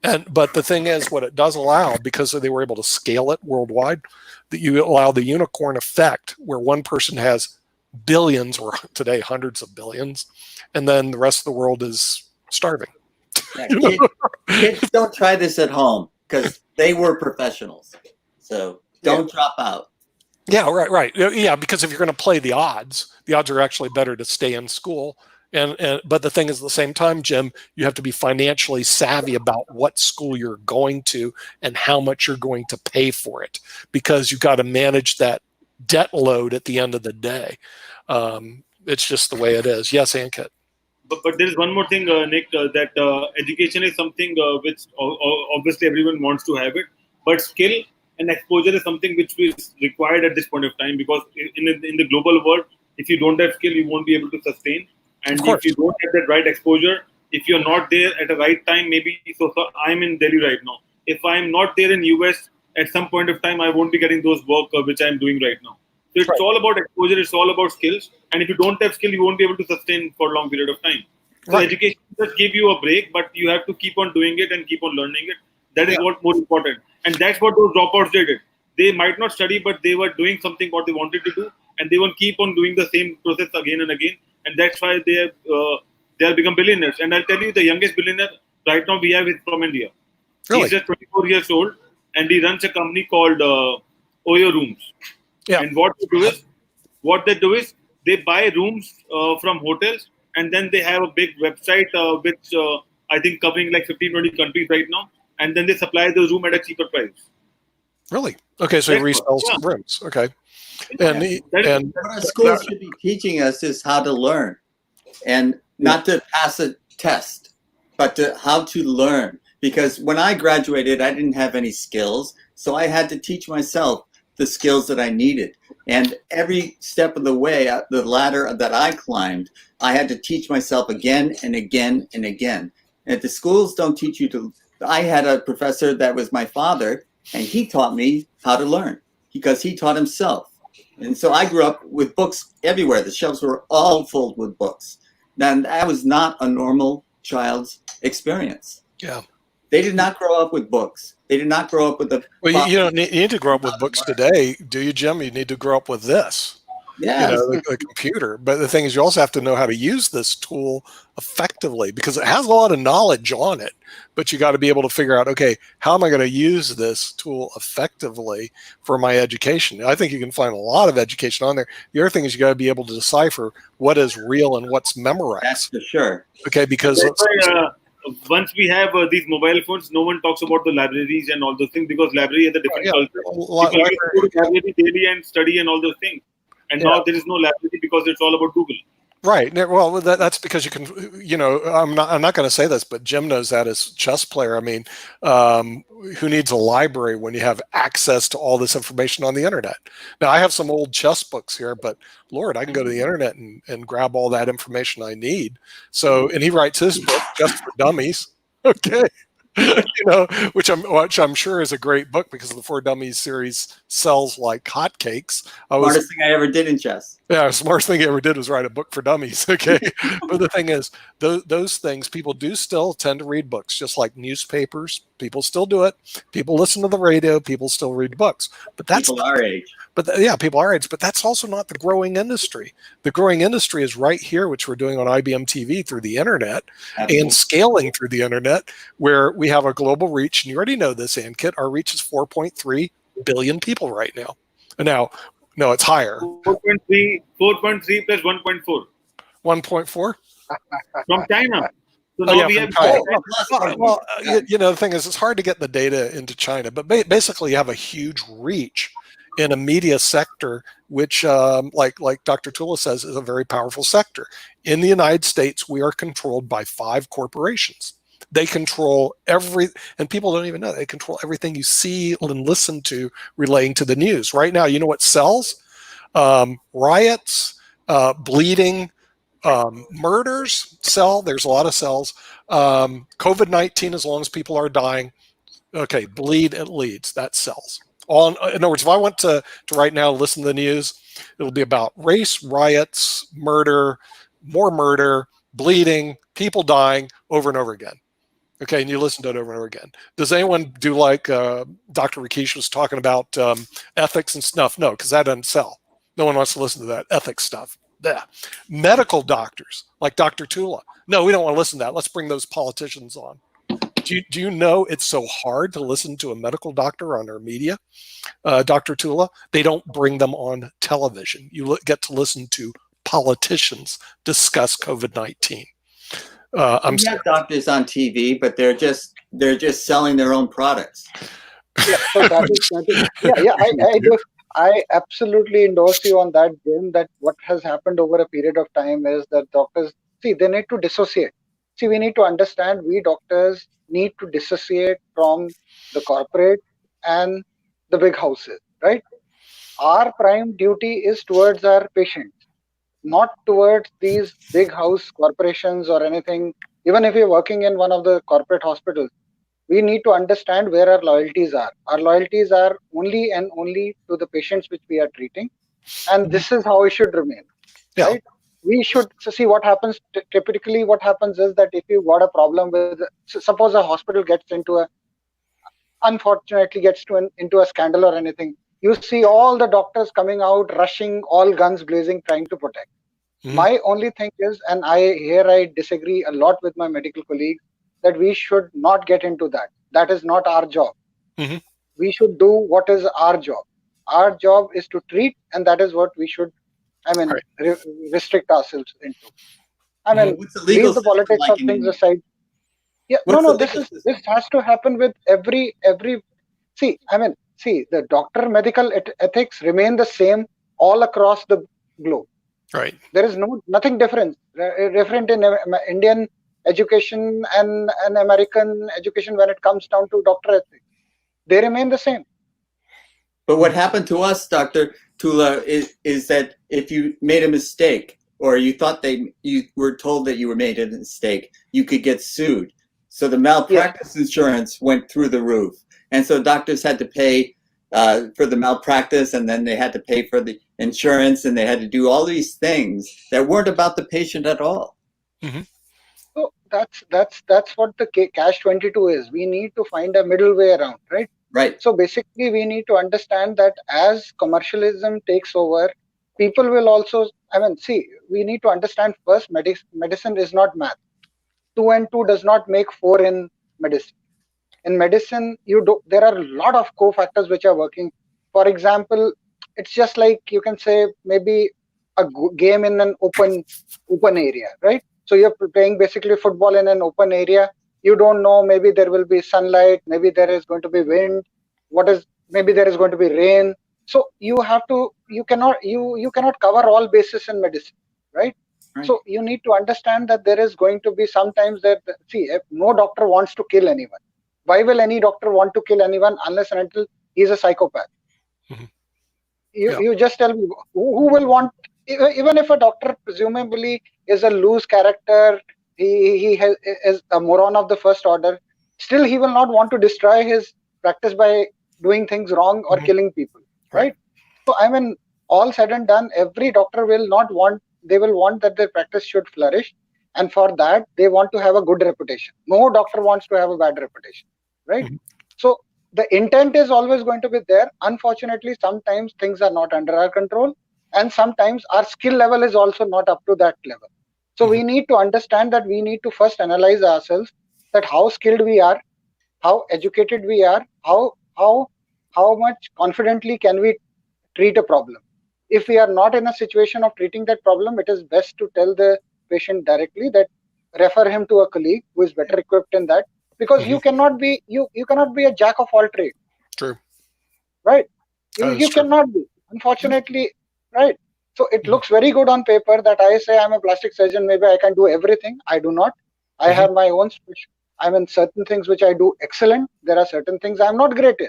But the thing is, what it does allow, because they were able to scale it worldwide, that you allow the unicorn effect, where one person has billions, or today hundreds of billions, and then the rest of the world is starving. Yeah, kids don't try this at home, because they were professionals. So don't drop out. Yeah, right. Yeah, because if you're going to play the odds are actually better to stay in school. But the thing is, at the same time, Jim, you have to be financially savvy about what school you're going to and how much you're going to pay for it, because you've got to manage that debt load at the end of the day. It's just the way it is. Yes, Ankit. But there is one more thing, Nick, that education is something which obviously everyone wants to have it, but skill and exposure is something which is required at this point of time, because in the global world, if you don't have skill, you won't be able to sustain. And if you don't have that right exposure, if you're not there at the right time, maybe, so I'm in Delhi right now. If I'm not there in US at some point of time, I won't be getting those work which I'm doing right now. So it's all about exposure, it's all about skills. And if you don't have skill, you won't be able to sustain for a long period of time. So education does give you a break, but you have to keep on doing it and keep on learning it. That is what's more important. And that's what those dropouts did. They might not study, but they were doing something what they wanted to do, and they will keep on doing the same process again and again. And that's why they have become billionaires. And I'll tell you, the youngest billionaire right now we have is from India. Really? He's just 24 years old, and he runs a company called Oyo Rooms. Yeah. And what they do is they buy rooms from hotels, and then they have a big website which I think covering like 15-20 countries right now. And then they supply the room at a cheaper price. Really? Okay, so he resells rooms. Okay. And what our schools should be teaching us is how to learn, and not to pass a test, but how to learn. Because when I graduated, I didn't have any skills, so I had to teach myself the skills that I needed. And every step of the way, the ladder that I climbed, I had to teach myself again and again and again. And the schools don't teach you to. I had a professor that was my father, and he taught me how to learn because he taught himself. And so I grew up with books everywhere. The shelves were all full with books. And that was not a normal child's experience. Yeah. They did not grow up with books. They did not grow up with the. Well, you don't need to grow up with books today, do you, Jim? You need to grow up with this. Yeah, the computer. But the thing is, you also have to know how to use this tool effectively, because it has a lot of knowledge on it. But you got to be able to figure out, okay, how am I going to use this tool effectively for my education? I think you can find a lot of education on there. The other thing is you got to be able to decipher what is real and what's memorized. That's for sure. Okay, because once we have these mobile phones, no one talks about the libraries and all those things, because library is a different culture. People go to library daily and study and all those things. And now there is no library because it's all about Google. Right. Well, that's because you can, I'm not going to say this, but Jim knows that as chess player. I mean, who needs a library when you have access to all this information on the internet? Now, I have some old chess books here, but Lord, I can go to the internet and grab all that information I need. So, and he writes his book, Just for Dummies. Okay. Which I'm sure is a great book, because the For Dummies series sells like hotcakes. Smartest thing I ever did in chess. Yeah, the smartest thing I ever did was write a book for dummies. Okay, but the thing is, those things, people do still tend to read books, just like newspapers. People still do it. People listen to the radio. People still read books. But that's people our age. But people our age. But that's also not the growing industry. The growing industry is right here, which we're doing on IBM TV through the internet. Absolutely. And scaling through the internet, where we have a global reach. And you already know this, Ankit. Our reach is 4.3 billion people right now. And now, No, it's higher. 4.3 plus 1.4 1.4 from China. So Oh, now yeah, we from have China. Well, The thing is, it's hard to get the data into China, but basically you have a huge reach in a media sector, which, like Dr. Tulla says, is a very powerful sector. In the United States, we are controlled by 5 corporations. They control and people don't even know, they control everything you see and listen to relating to the news. Right now, you know what sells? Riots, bleeding, murders sell. There's a lot of cells. COVID-19, as long as people are dying, okay, bleed, it leads. That sells. In other words, if I want to right now listen to the news, it'll be about race, riots, murder, more murder, bleeding, people dying over and over again. Okay, and you listen to it over and over again. Does anyone do like Dr. Rakesh was talking about ethics and stuff? No, because that doesn't sell. No one wants to listen to that ethics stuff. Yeah. Medical doctors like Dr. Tulla. No, we don't want to listen to that. Let's bring those politicians on. Do you know it's so hard to listen to a medical doctor on our media, Dr. Tulla? They don't bring them on television. You get to listen to politicians discuss COVID-19. We have doctors on TV, but they're just selling their own products. Yeah, so that is I absolutely endorse you on that, Jim, that what has happened over a period of time is that doctors, they need to dissociate. We need to understand, we doctors need to dissociate from the corporate and the big houses, right? Our prime duty is towards our patients, not towards these big house corporations or anything. Even if you're working in one of the corporate hospitals, we need to understand where our loyalties are. Our loyalties are only and only to the patients which we are treating. And this is how it should remain, right? We should see what happens. Typically, what happens is that if you got a problem with, suppose a hospital unfortunately gets into a scandal or anything, you see all the doctors coming out, rushing, all guns blazing, trying to protect. My only thing is, and I disagree a lot with my medical colleagues, that we should not get into that. That is not our job. We should do what is our job. Our job is to treat, and that is what we should, restrict ourselves into. Leave the politics of things aside. Yeah, this has to happen with every. The doctor medical ethics remain the same all across the globe. Right. There is nothing different in Indian education and American education when it comes down to doctor ethics. They remain the same. But what happened to us, Dr. Tulla, is that if you made a mistake or you thought you were told that you were made a mistake, you could get sued. So the malpractice insurance went through the roof. And so doctors had to pay for the malpractice, and then they had to pay for the insurance, and they had to do all these things that weren't about the patient at all. So that's what the catch-22 is. We need to find a middle way around, right? Right. So basically, we need to understand that as commercialism takes over, people will also. We need to understand first, medicine is not math. 2 and 2 does not make 4 in medicine. In medicine, there are a lot of cofactors which are working. For example, it's just like you can say maybe a game in an open area, right? So you're playing basically football in an open area. You don't know, maybe there will be sunlight, maybe there is going to be wind, maybe there is going to be rain. So you cannot cover all bases in medicine, right? So you need to understand that there is going to be sometimes that, if no doctor wants to kill anyone. Why will any doctor want to kill anyone unless and until he's a psychopath? You just tell me, who will want, even if a doctor presumably is a loose character, he is a moron of the first order, still he will not want to destroy his practice by doing things wrong or killing people, right? So all said and done, every doctor will want that their practice should flourish, and for that they want to have a good reputation. No doctor wants to have a bad reputation, right? So the intent is always going to be there. Unfortunately, sometimes things are not under our control, and sometimes our skill level is also not up to that level. So we need to understand that we need to first analyze ourselves, that how skilled we are, how educated we are, how much confidently can we treat a problem. if we are not in a situation of treating that problem, it is best to tell the patient directly that refer him to a colleague who is better equipped in that, because you cannot be you cannot be a jack of all trades. True. Right? That is You true. cannot be, unfortunately, right? So it looks very good on paper that I say I'm a plastic surgeon, maybe I can do everything. I do not. I have my own certain things which I do excellent. There are certain things I'm not great in.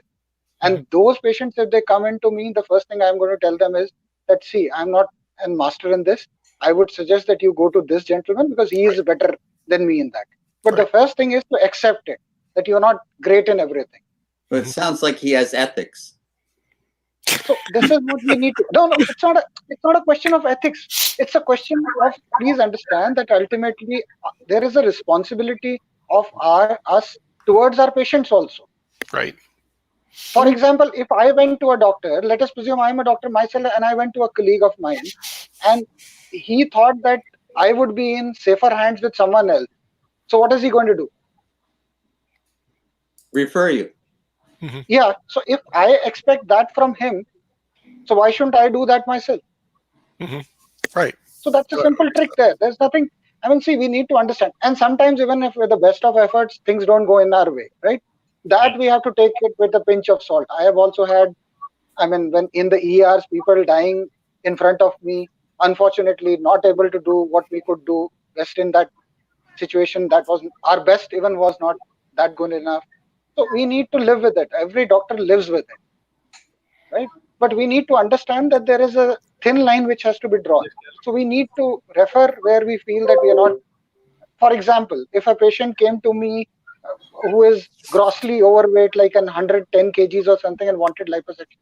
And those patients, if they come into me, the first thing I'm going to tell them is that, see, I'm not a master in this. I would suggest that you go to this gentleman because he is better than me in that. But the first thing is to accept it, that you're not great in everything. But it sounds like he has ethics. So this is what we need to. No, it's not a question of ethics. It's a question of, please understand that ultimately there is a responsibility of us towards our patients also. Right. For example, if I went to a doctor, let us presume I'm a doctor myself, and I went to a colleague of mine, and he thought that I would be in safer hands with someone else. So what is he going to do? Refer you. Yeah. So if I expect that from him, so why shouldn't I do that myself? Right. So that's a simple trick there. There's nothing. I mean, see, we need to understand. And sometimes even if with the best of efforts, things don't go in our way, right? That we have to take it with a pinch of salt. I have also had, I mean, when in the ERs, people dying in front of me, unfortunately not able to do what we could do best in that situation. That was our best, even was not that good enough. So we need to live with it. Every doctor lives with it, right? But we need to understand that there is a thin line which has to be drawn. So we need to refer where we feel that we are not. For example, if a patient came to me who is grossly overweight, like 110 kgs or something, and wanted liposuction,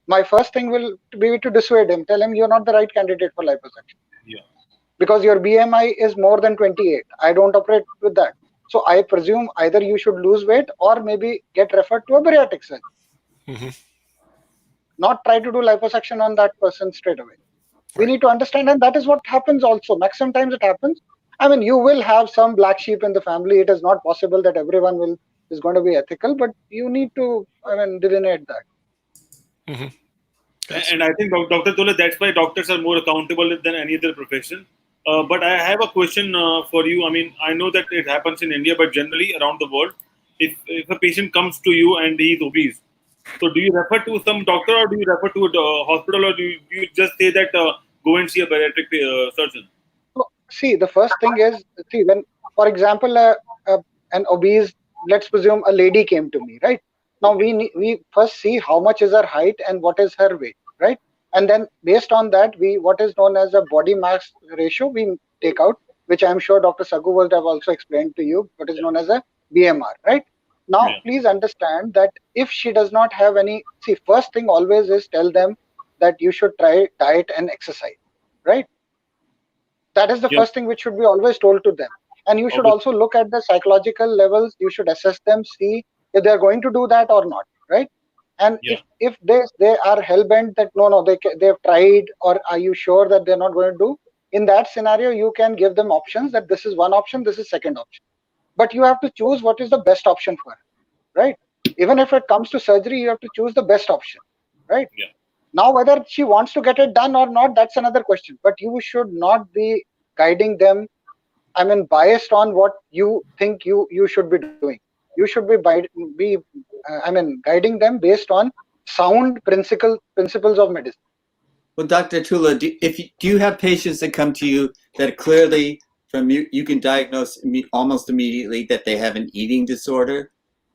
my first thing will be to dissuade him, tell him you're not the right candidate for liposuction. Yeah. Because your BMI is more than 28. I don't operate with that. So I presume either you should lose weight or maybe get referred to a bariatric surgeon. Not try to do liposuction on that person straight away. We need to understand, and that is what happens also. Maximum times it happens. I mean, you will have some black sheep in the family. It is not possible that everyone is going to be ethical, but you need to, I mean, delineate that. And I think, Dr. Tulla, that's why doctors are more accountable than any other profession. But I have a question for you. I mean, I know that it happens in India, but generally around the world, if a patient comes to you and he is obese, so do you refer to some doctor, or do you refer to a hospital, or do you just say that go and see a bariatric surgeon? So, see, the first thing is, see, when, for example, an obese, let's presume a lady came to me, right? Now we first see how much is her height and what is her weight, right? And then based on that, what is known as a body mass ratio we take out, which I'm sure Dr. Sagu would have also explained to you, what is known as a BMR, right? Now, please understand that if she does not have any, see, first thing always is tell them that you should try diet and exercise, right? That is the first thing which should be always told to them. And you should also look at the psychological levels. You should assess them, see if they're going to do that or not, right? And if they are hell-bent that no, they've tried, or are you sure that they're not going to do? In that scenario, you can give them options that this is one option, this is second option. But you have to choose what is the best option for her, right? Even if it comes to surgery, you have to choose the best option, right? Yeah. Now, whether she wants to get it done or not, that's another question. But you should not be guiding them, I mean, biased on what you think you should be doing. You should be guiding them based on sound principles of medicine. Well, Dr. Tulla, do you have patients that come to you that clearly from you can diagnose almost immediately that they have an eating disorder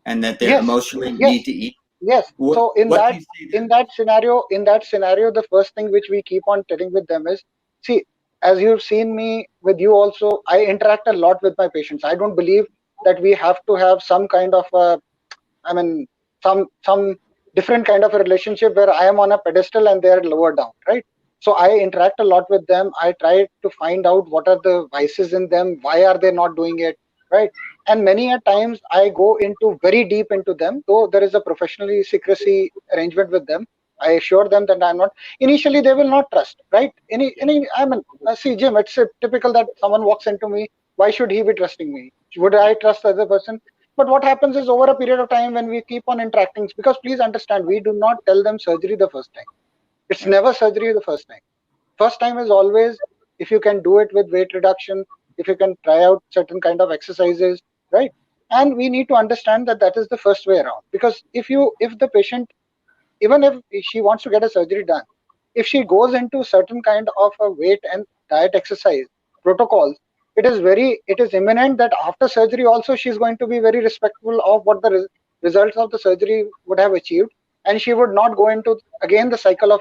and that they emotionally need to eat? Yes. So in that scenario, the first thing which we keep on telling with them is, see, as you've seen me with you also, I interact a lot with my patients. I don't believe that we have to have some kind of some different kind of a relationship where I am on a pedestal and they are lower down, right? So I interact a lot with them. I try to find out what are the vices in them, why are they not doing it, right? And many a times I go into very deep into them, though there is a professionally secrecy arrangement with them. I assure them that I'm not. Initially, they will not trust, right? See, Jim, it's typical that someone walks into me. Why should he be trusting me? Would I trust the other person? But what happens is over a period of time when we keep on interacting, because please understand, we do not tell them surgery the first time. It's never surgery the first time. First time is always if you can do it with weight reduction, if you can try out certain kind of exercises, right? And we need to understand that that is the first way around. Because if the patient, even if she wants to get a surgery done, if she goes into certain kind of a weight and diet exercise protocols, it is imminent that after surgery also she's going to be very respectful of what the results of the surgery would have achieved, and she would not go into again the cycle of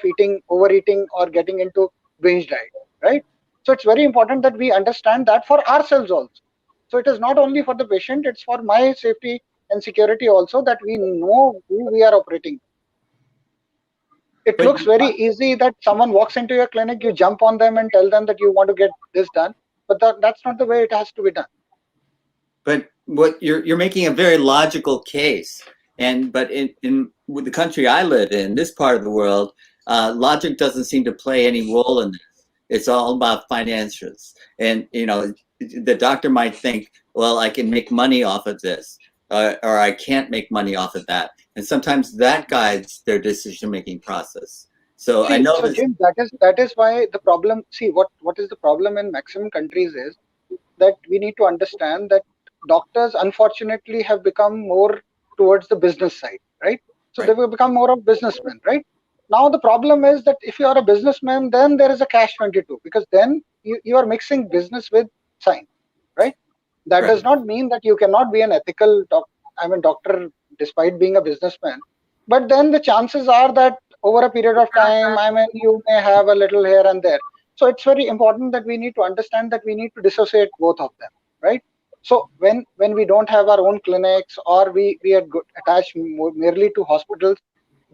overeating or getting into binge diet, right? So it's very important that we understand that for ourselves also. So it is not only for the patient, it's for my safety and security also, that we know who we are operating. It But looks very easy that someone walks into your clinic, you jump on them and tell them that you want to get this done, but that's not the way it has to be done. But what you're making a very logical case, but in with the country I live in, this part of the world, logic doesn't seem to play any role in this. It's all about financials, and the doctor might think, well, I can make money off of this, or I can't make money off of that, and sometimes that guides their decision-making process. So I know. So Jim, that is why the problem. See, what is the problem in maximum countries is that we need to understand that doctors unfortunately have become more towards the business side, right? So they will become more of businessmen, right? Now the problem is that if you are a businessman, then there is a catch-22, because then you are mixing business with science, right? That does not mean that you cannot be an ethical doctor despite being a businessman. But then the chances are that over a period of time, you may have a little here and there. So it's very important that we need to understand that we need to dissociate both of them, right? So when we don't have our own clinics, or we are attached merely to hospitals,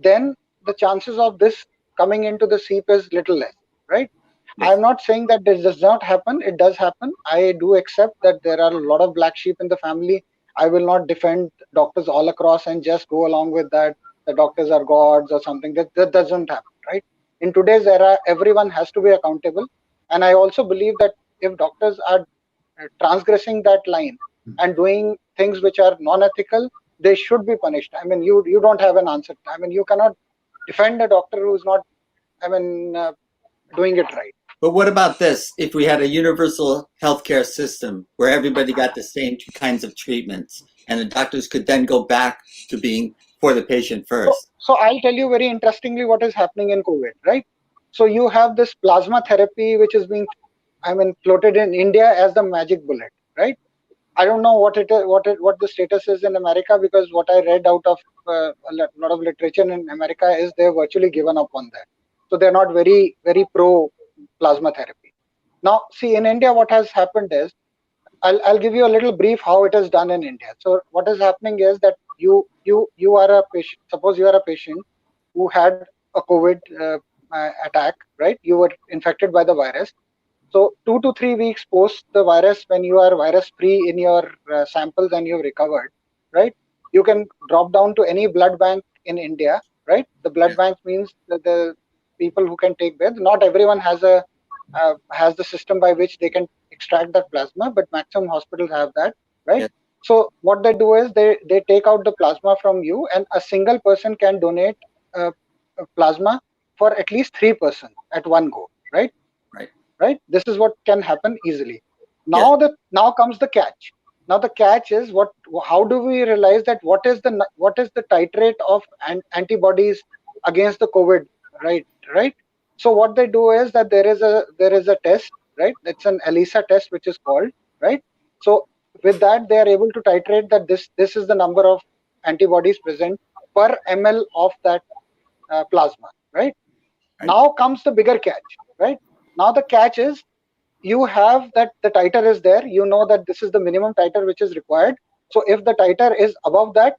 then the chances of this coming into the seep is little less, right? Yes. I'm not saying that this does not happen. It does happen. I do accept that there are a lot of black sheep in the family. I will not defend doctors all across and just go along with that. The doctors are gods or something. That doesn't happen, right? In today's era, everyone has to be accountable. And I also believe that if doctors are transgressing that line and doing things which are non-ethical, they should be punished. I mean, you don't have an answer. I mean, you cannot defend a doctor who's not, doing it right. But what about this? If we had a universal healthcare system where everybody got the same kinds of treatments, and the doctors could then go back to being for the patient first. So I'll tell you very interestingly what is happening in COVID, right? So you have this plasma therapy which is being, floated in India as the magic bullet, right? I don't know what the status is in America, because what I read out of a lot of literature in America is they've virtually given up on that. So they're not very, very pro plasma therapy. Now, see, in India, what has happened is, I'll give you a little brief how it is done in India. So what is happening is that you are a patient. Suppose you are a patient who had a COVID attack, right? You were infected by the virus. So 2 to 3 weeks post the virus, when you are virus free in your samples and you've recovered, right? You can drop down to any blood bank in India, right? The blood bank means that the people who can take blood. Not everyone has the system by which they can extract that plasma, but maximum hospitals have that, right? Yeah. So what they do is they take out the plasma from you, and a single person can donate plasma for at least 3 persons at one go, right? Right? This is what can happen easily. Now now comes the catch. Now the catch is how do we realize that what is the titrate of antibodies against the COVID, right? So what they do is that there is a test, right? It's an ELISA test which is called, right? So with that they are able to titrate that this is the number of antibodies present per ml of that plasma, right? Now comes the bigger catch, right? Now the catch is, you have that the titer is there. You know that this is the minimum titer which is required. So if the titer is above that,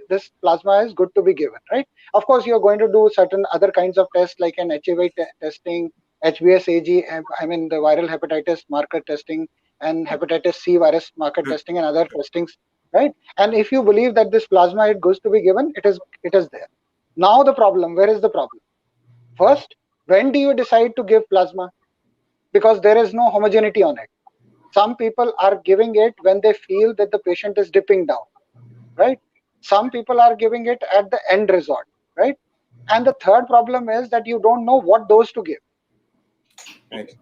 this plasma is good to be given, right? Of course, you're going to do certain other kinds of tests like an HIV testing, HBsAg, the viral hepatitis marker testing, and hepatitis C virus marker testing, and other testings, right? And if you believe that this plasma is good to be given, it is there. Now the problem, where is the problem? First, when do you decide to give plasma? Because there is no homogeneity on it. Some people are giving it when they feel that the patient is dipping down, right? Some people are giving it at the end resort, right? And the third problem is that you don't know what dose to give. Right.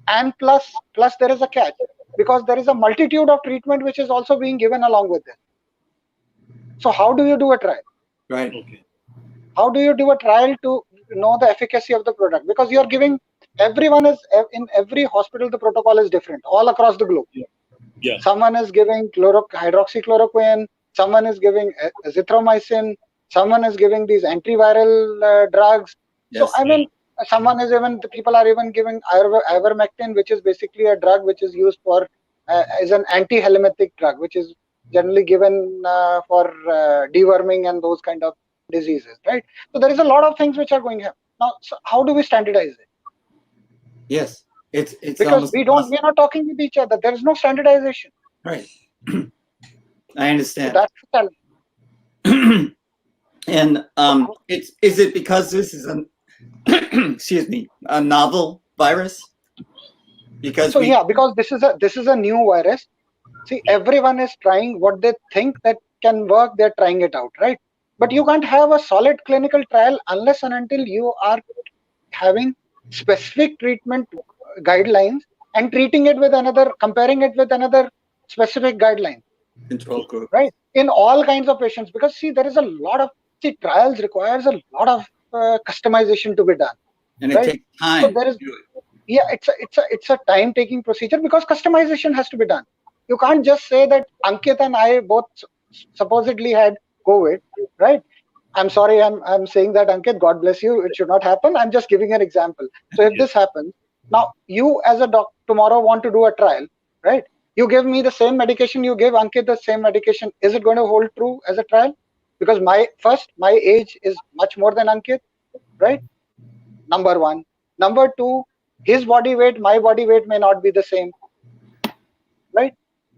And plus there is a catch, because there is a multitude of treatment which is also being given along with it. So how do you do a trial? Right. Okay. How do you do a trial to know the efficacy of the product? Because you're giving, everyone is, in every hospital the protocol is different all across the globe. Yeah. Someone is giving hydroxychloroquine, someone is giving azithromycin, someone is giving these antiviral drugs. Yes. So I mean, the people are even giving ivermectin, which is basically a drug which is used for as an anti-helminthic drug, which is generally given for deworming and those kind of diseases, right? So there is a lot of things which are going on. Now, so how do we standardize it? Yes. It's Because we're not talking with each other. There is no standardization. Right. I understand. So that's the challenge. And is it because this is excuse me, a novel virus? Because because this is a new virus. See, everyone is trying what they think that can work. They're trying it out, right? But you can't have a solid clinical trial unless and until you are having specific treatment guidelines and treating it with another, comparing it with another specific guideline. Control group. Right? In all kinds of patients, because see, there is a lot of, trials requires a lot of customization to be done. And right? It takes time. So there is, it's a time-taking procedure because customization has to be done. You can't just say that Ankit and I both supposedly had COVID, right? I'm sorry, I'm saying that, Ankit, God bless you. It should not happen. I'm just giving an example. So if this happens, now you as a doctor tomorrow want to do a trial, right? You give me the same medication, you give Ankit the same medication. Is it going to hold true as a trial? Because my age is much more than Ankit, right? Number one. Number two, his body weight, my body weight may not be the same, right?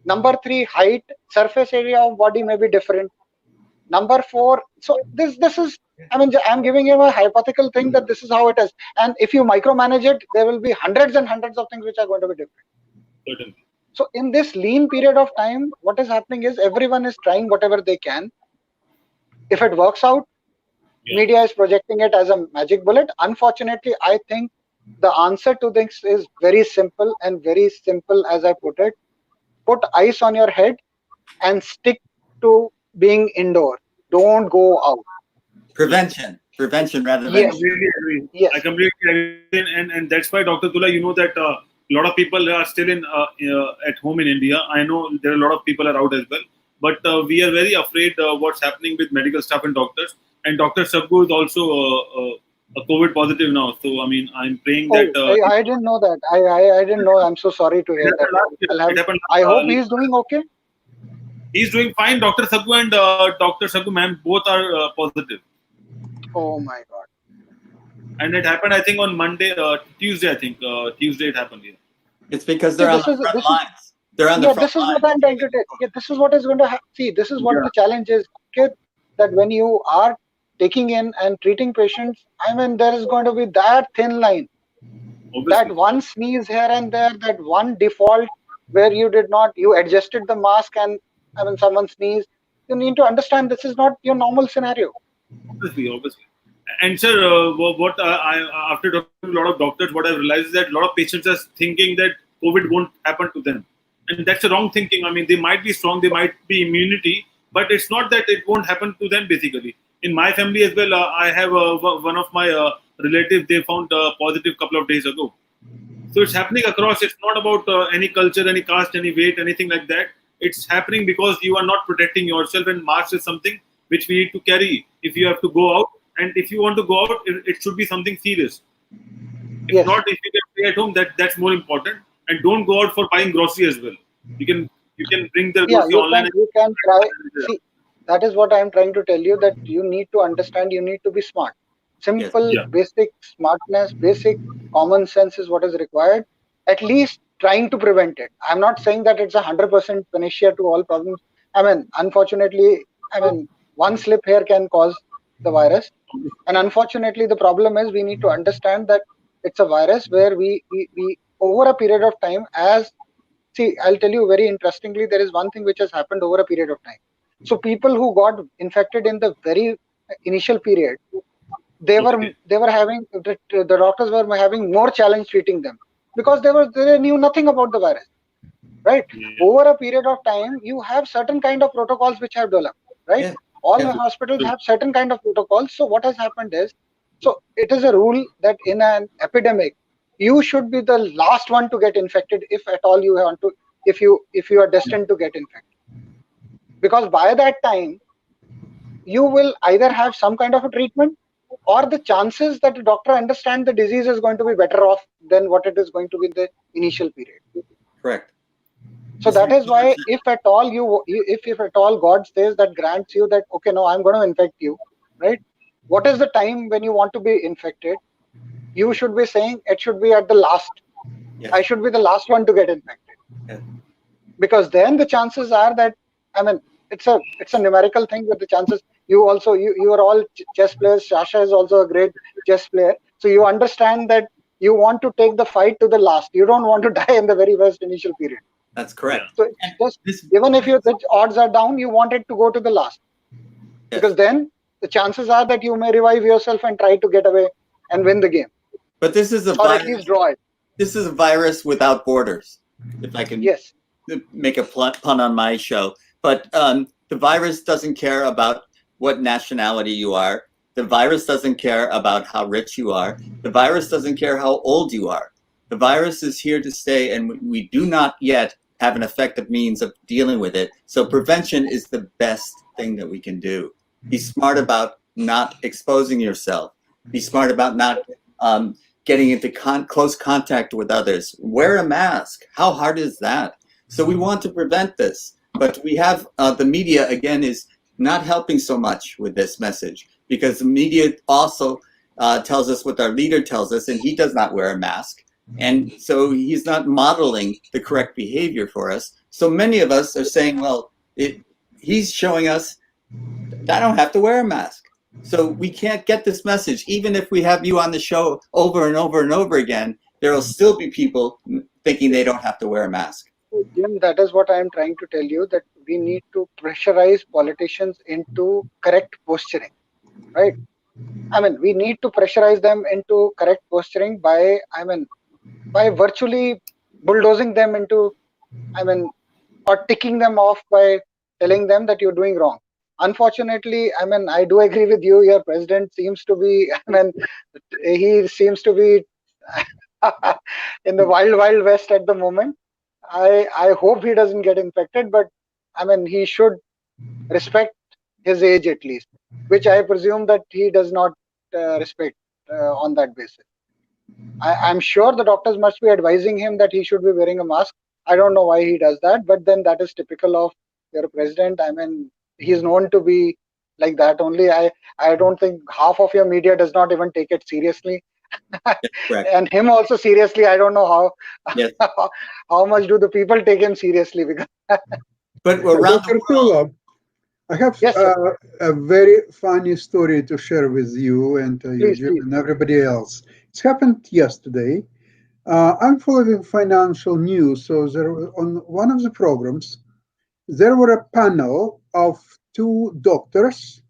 Number three, height, surface area of body may be different. Number four, so this is, I mean, I'm giving you a hypothetical thing that this is how it is. And if you micromanage it, there will be hundreds and hundreds of things which are going to be different. Certainly. So in this lean period of time, what is happening is everyone is trying whatever they can. If it works out, media is projecting it as a magic bullet. Unfortunately, I think the answer to this is very simple, and very simple as I put it. Put ice on your head and stick to being indoor. Don't go out. Prevention rather than. I completely agree. Yes. I completely agree, and that's why, Dr. Tulla, you know that a lot of people are still at home in India. I know there are a lot of people are out as well, but we are very afraid what's happening with medical staff and doctors. And Dr. Sabgu is also a COVID positive now. So I mean, I'm praying that. I didn't know that. I didn't know. I'm so sorry to hear that. I hope he's doing okay. He's doing fine. Dr. Sabgu and Dr. Sabgu ma'am both are positive. Oh my God. And it happened, I think, on Monday, Tuesday. I think Tuesday it happened. Yeah. It's because they're on the front lines. They're on the front lines. This is what I'm trying to tell. Yeah, this is what is going to happen. See, this is what the challenge is, okay? That when you are taking in and treating patients, I mean, there is going to be that thin line. Obviously. That one sneeze here and there, that one default where you adjusted the mask and I mean, someone sneezed. You need to understand this is not your normal scenario. Obviously. And sir, what after talking to a lot of doctors, what I realized is that a lot of patients are thinking that COVID won't happen to them. And that's the wrong thinking. I mean, they might be strong, they might be immunity, but it's not that it won't happen to them basically. In my family as well, I have one of my relatives, they found positive couple of days ago. So it's happening across. It's not about any culture, any caste, any weight, anything like that. It's happening because you are not protecting yourself, and mask is something which we need to carry if you have to go out. And if you want to go out, it should be something serious. If not, if you can stay at home, that's more important. And don't go out for buying grocery as well. You can bring the grocery online. You can try. See, that is what I am trying to tell you, that you need to understand, you need to be smart. Simple, basic smartness, basic common sense is what is required. At least trying to prevent it. I'm not saying that it's 100% panacea to all problems. I mean, unfortunately, one slip here can cause the virus. And unfortunately, the problem is we need to understand that it's a virus where we over a period of time, I'll tell you very interestingly, there is one thing which has happened over a period of time. So people who got infected in the very initial period, they were having the doctors were having more challenge treating them because they knew nothing about the virus, right? Over a period of time, you have certain kind of protocols which have developed, right? Yeah. All the hospitals have certain kind of protocols. So what has happened is, so it is a rule that in an epidemic, you should be the last one to get infected if at all you want to, if you are destined to get infected, because by that time you will either have some kind of a treatment, or the chances that the doctor understands the disease is going to be better off than what it is going to be in the initial period. Correct. So that is why, if at all if at all God says that, grants you that, okay, no, I'm going to infect you, right? What is the time when you want to be infected? You should be saying it should be at the last. Yes. I should be the last one to get infected. Yes. Because then the chances are that, I mean, it's a numerical thing, but the chances, you are all chess players. Shasha is also a great chess player. So you understand that you want to take the fight to the last. You don't want to die in the very first initial period. That's correct. So even if the odds are down, you want it to go to the last. Yes. Because then the chances are that you may revive yourself and try to get away and win the game. But this is a or at least draw it. This is a virus without borders, if I can make a pun on my show. But the virus doesn't care about what nationality you are. The virus doesn't care about how rich you are. The virus doesn't care how old you are. The virus is here to stay, and we do not yet have an effective means of dealing with it. So prevention is the best thing that we can do. Be smart about not exposing yourself. Be smart about not getting into close contact with others. Wear a mask. How hard is that? So we want to prevent this. But we have the media, again, is not helping so much with this message, because the media also tells us what our leader tells us, and he does not wear a mask. And so he's not modeling the correct behavior for us. So many of us are saying, well, he's showing us I don't have to wear a mask. So we can't get this message. Even if we have you on the show over and over and over again, there will still be people thinking they don't have to wear a mask. Jim, that is what I am trying to tell you, that we need to pressurize politicians into correct posturing, right? I mean, we need to pressurize them into correct posturing by virtually bulldozing them into, or ticking them off by telling them that you're doing wrong. Unfortunately, I do agree with you. Your president seems to be, he seems to be in the wild, wild west at the moment. I hope he doesn't get infected, but he should respect his age at least, which I presume that he does not respect on that basis. I'm sure the doctors must be advising him that he should be wearing a mask. I don't know why he does that, but then that is typical of your president. He's known to be like that only. I don't think half of your media does not even take it seriously. And him also seriously. I don't know how how much do the people take him seriously, because but around the world, I have a very funny story to share with you and Eugene and everybody else. It's happened yesterday. I'm following financial news, so on one of the programs, there were a panel of two doctors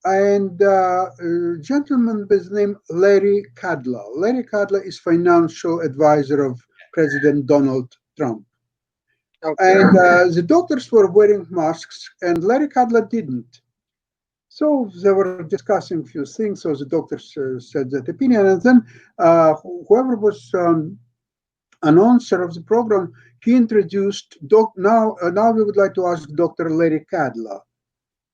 and a gentleman with the name Larry Kudlow. Larry Kudlow is financial advisor of President Donald Trump. Okay. And the doctors were wearing masks and Larry Kudlow didn't. So they were discussing a few things. So the doctors said that opinion. And then whoever was announcer of the program, he introduced, now we would like to ask Dr. Larry Kudlow.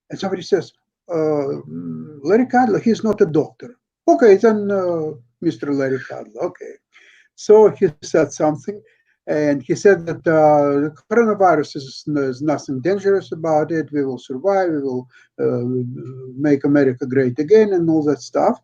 And somebody says, Larry Kudlow, he's not a doctor. Okay, then Mr. Larry Kudlow, okay. So he said something, and he said that the coronavirus is nothing dangerous about it. We will survive. We will make America great again and all that stuff.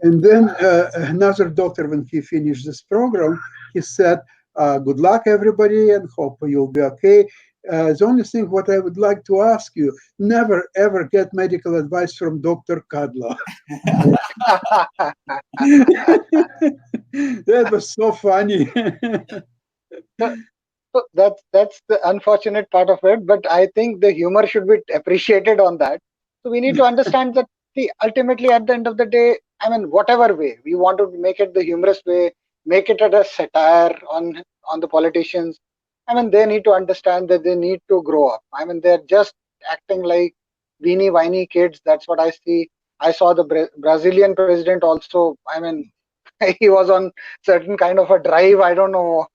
And then another doctor, when he finished this program, he said, good luck, everybody, and hope you'll be okay. The only thing what I would like to ask you, never, ever get medical advice from Dr. Kudlow. That was so funny. So that's the unfortunate part of it, but I think the humor should be appreciated on that. So we need to understand that See, ultimately, at the end of the day, I mean, whatever way we want to make it the humorous way, make it a satire on the politicians. I mean, they need to understand that they need to grow up. I mean, they're just acting like weenie whiny kids. That's what I see. I saw the Brazilian president also. I mean, he was on certain kind of a drive. I don't know.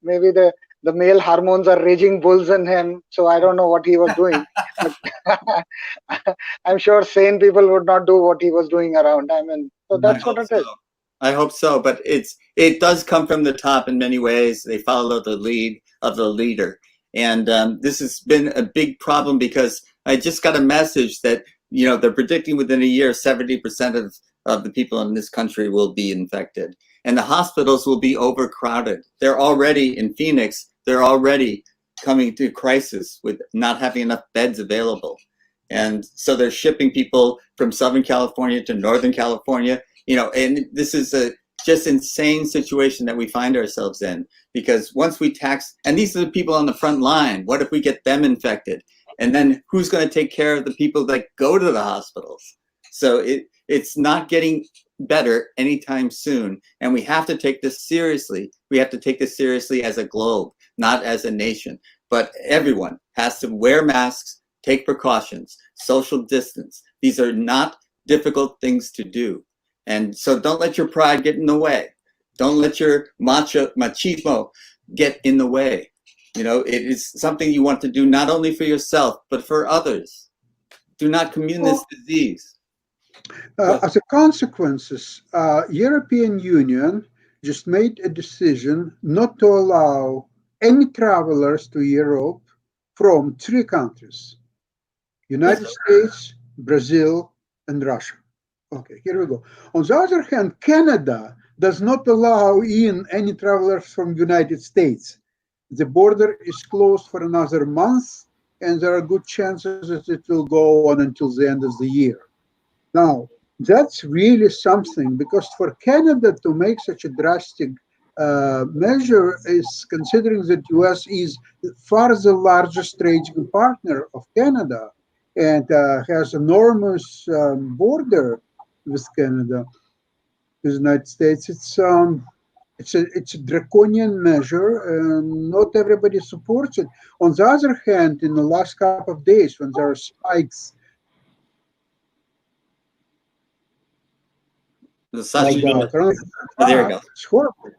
Maybe the male hormones are raging bulls in him. So I don't know what he was doing. But I'm sure sane people would not do what he was doing around. I mean, so that's what it is. I hope so, but it does come from the top in many ways. They follow the lead of the leader, and this has been a big problem because I just got a message that they're predicting within a year 70% of the people in this country will be infected, and the hospitals will be overcrowded. They're already in Phoenix. They're already coming to crisis with not having enough beds available, and so they're shipping people from Southern California to Northern California. And this is a just insane situation that we find ourselves in, because once we tax, and these are the people on the front line, what if we get them infected? And then who's going to take care of the people that go to the hospitals? So it's not getting better anytime soon. And we have to take this seriously. We have to take this seriously as a globe, not as a nation. But everyone has to wear masks, take precautions, social distance. These are not difficult things to do. And so don't let your pride get in the way. Don't let your machismo get in the way. It is something you want to do not only for yourself, but for others. Do not commune this disease. As a consequence, European Union just made a decision not to allow any travelers to Europe from 3 countries: United States, Brazil, and Russia. Okay, here we go. On the other hand, Canada does not allow in any travelers from United States. The border is closed for another month, and there are good chances that it will go on until the end of the year. Now, that's really something, because for Canada to make such a drastic measure is considering that US is far the largest trading partner of Canada and has enormous border with Canada, with the United States. It's a draconian measure, and not everybody supports it. On the other hand, in the last couple of days, when there are spikes, there you go. It's horrible.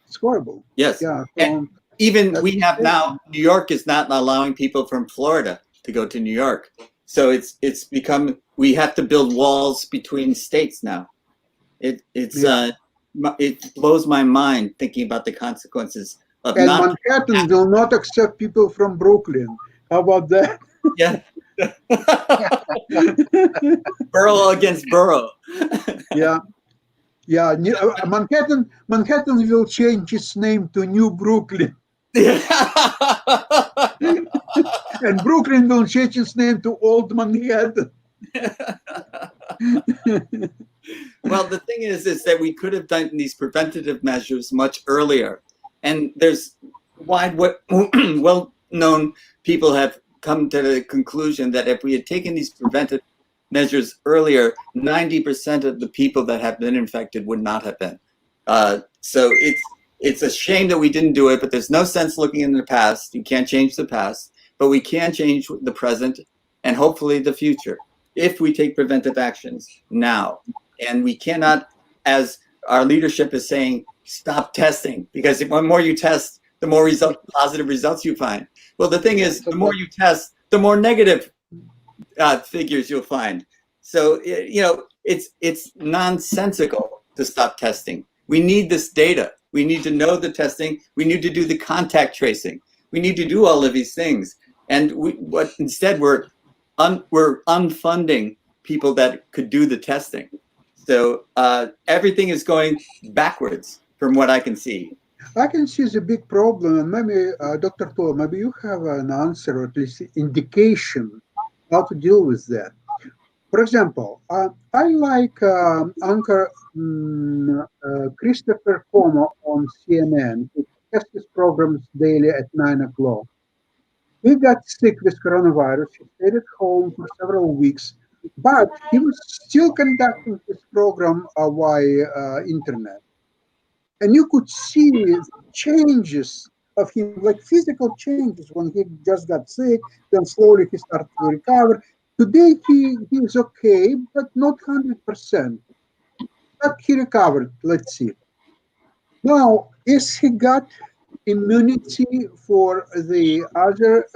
It's horrible. Yes. Yeah. And even we have now, New York is not allowing people from Florida to go to New York. So it's become, we have to build walls between states now. It blows my mind thinking about the consequences of Manhattan will not accept people from Brooklyn. How about that? Yeah. Borough against borough. Yeah. Yeah, Manhattan will change its name to New Brooklyn. And Brooklyn will change its name to Old Manhattan. Well, the thing is that we could have done these preventative measures much earlier. And there's well-known people have come to the conclusion that if we had taken these preventive measures earlier, 90% of the people that have been infected would not have been. So it's a shame that we didn't do it, but there's no sense looking in the past. You can't change the past, but we can change the present and hopefully the future if we take preventive actions now. And we cannot, as our leadership is saying, stop testing, because the more you test, the more positive results you find. Well, the thing is, the more you test, the more negative figures you'll find. So it's nonsensical to stop testing. We need this data. We need to know the testing. We need to do the contact tracing. We need to do all of these things. And instead we're unfunding people that could do the testing. So everything is going backwards from what I can see. I can see the big problem, and maybe Dr. Tulla, maybe you have an answer or at least indication how to deal with that. For example, I like Anchor Christopher Como on CNN, who tests his programs daily at 9 o'clock. He got sick with coronavirus. He stayed at home for several weeks. But he was still conducting his program via internet. And you could see changes of him, like physical changes when he just got sick, then slowly he started to recover. Today he is okay, but not 100%. But he recovered, let's see. Now, is he got immunity for the other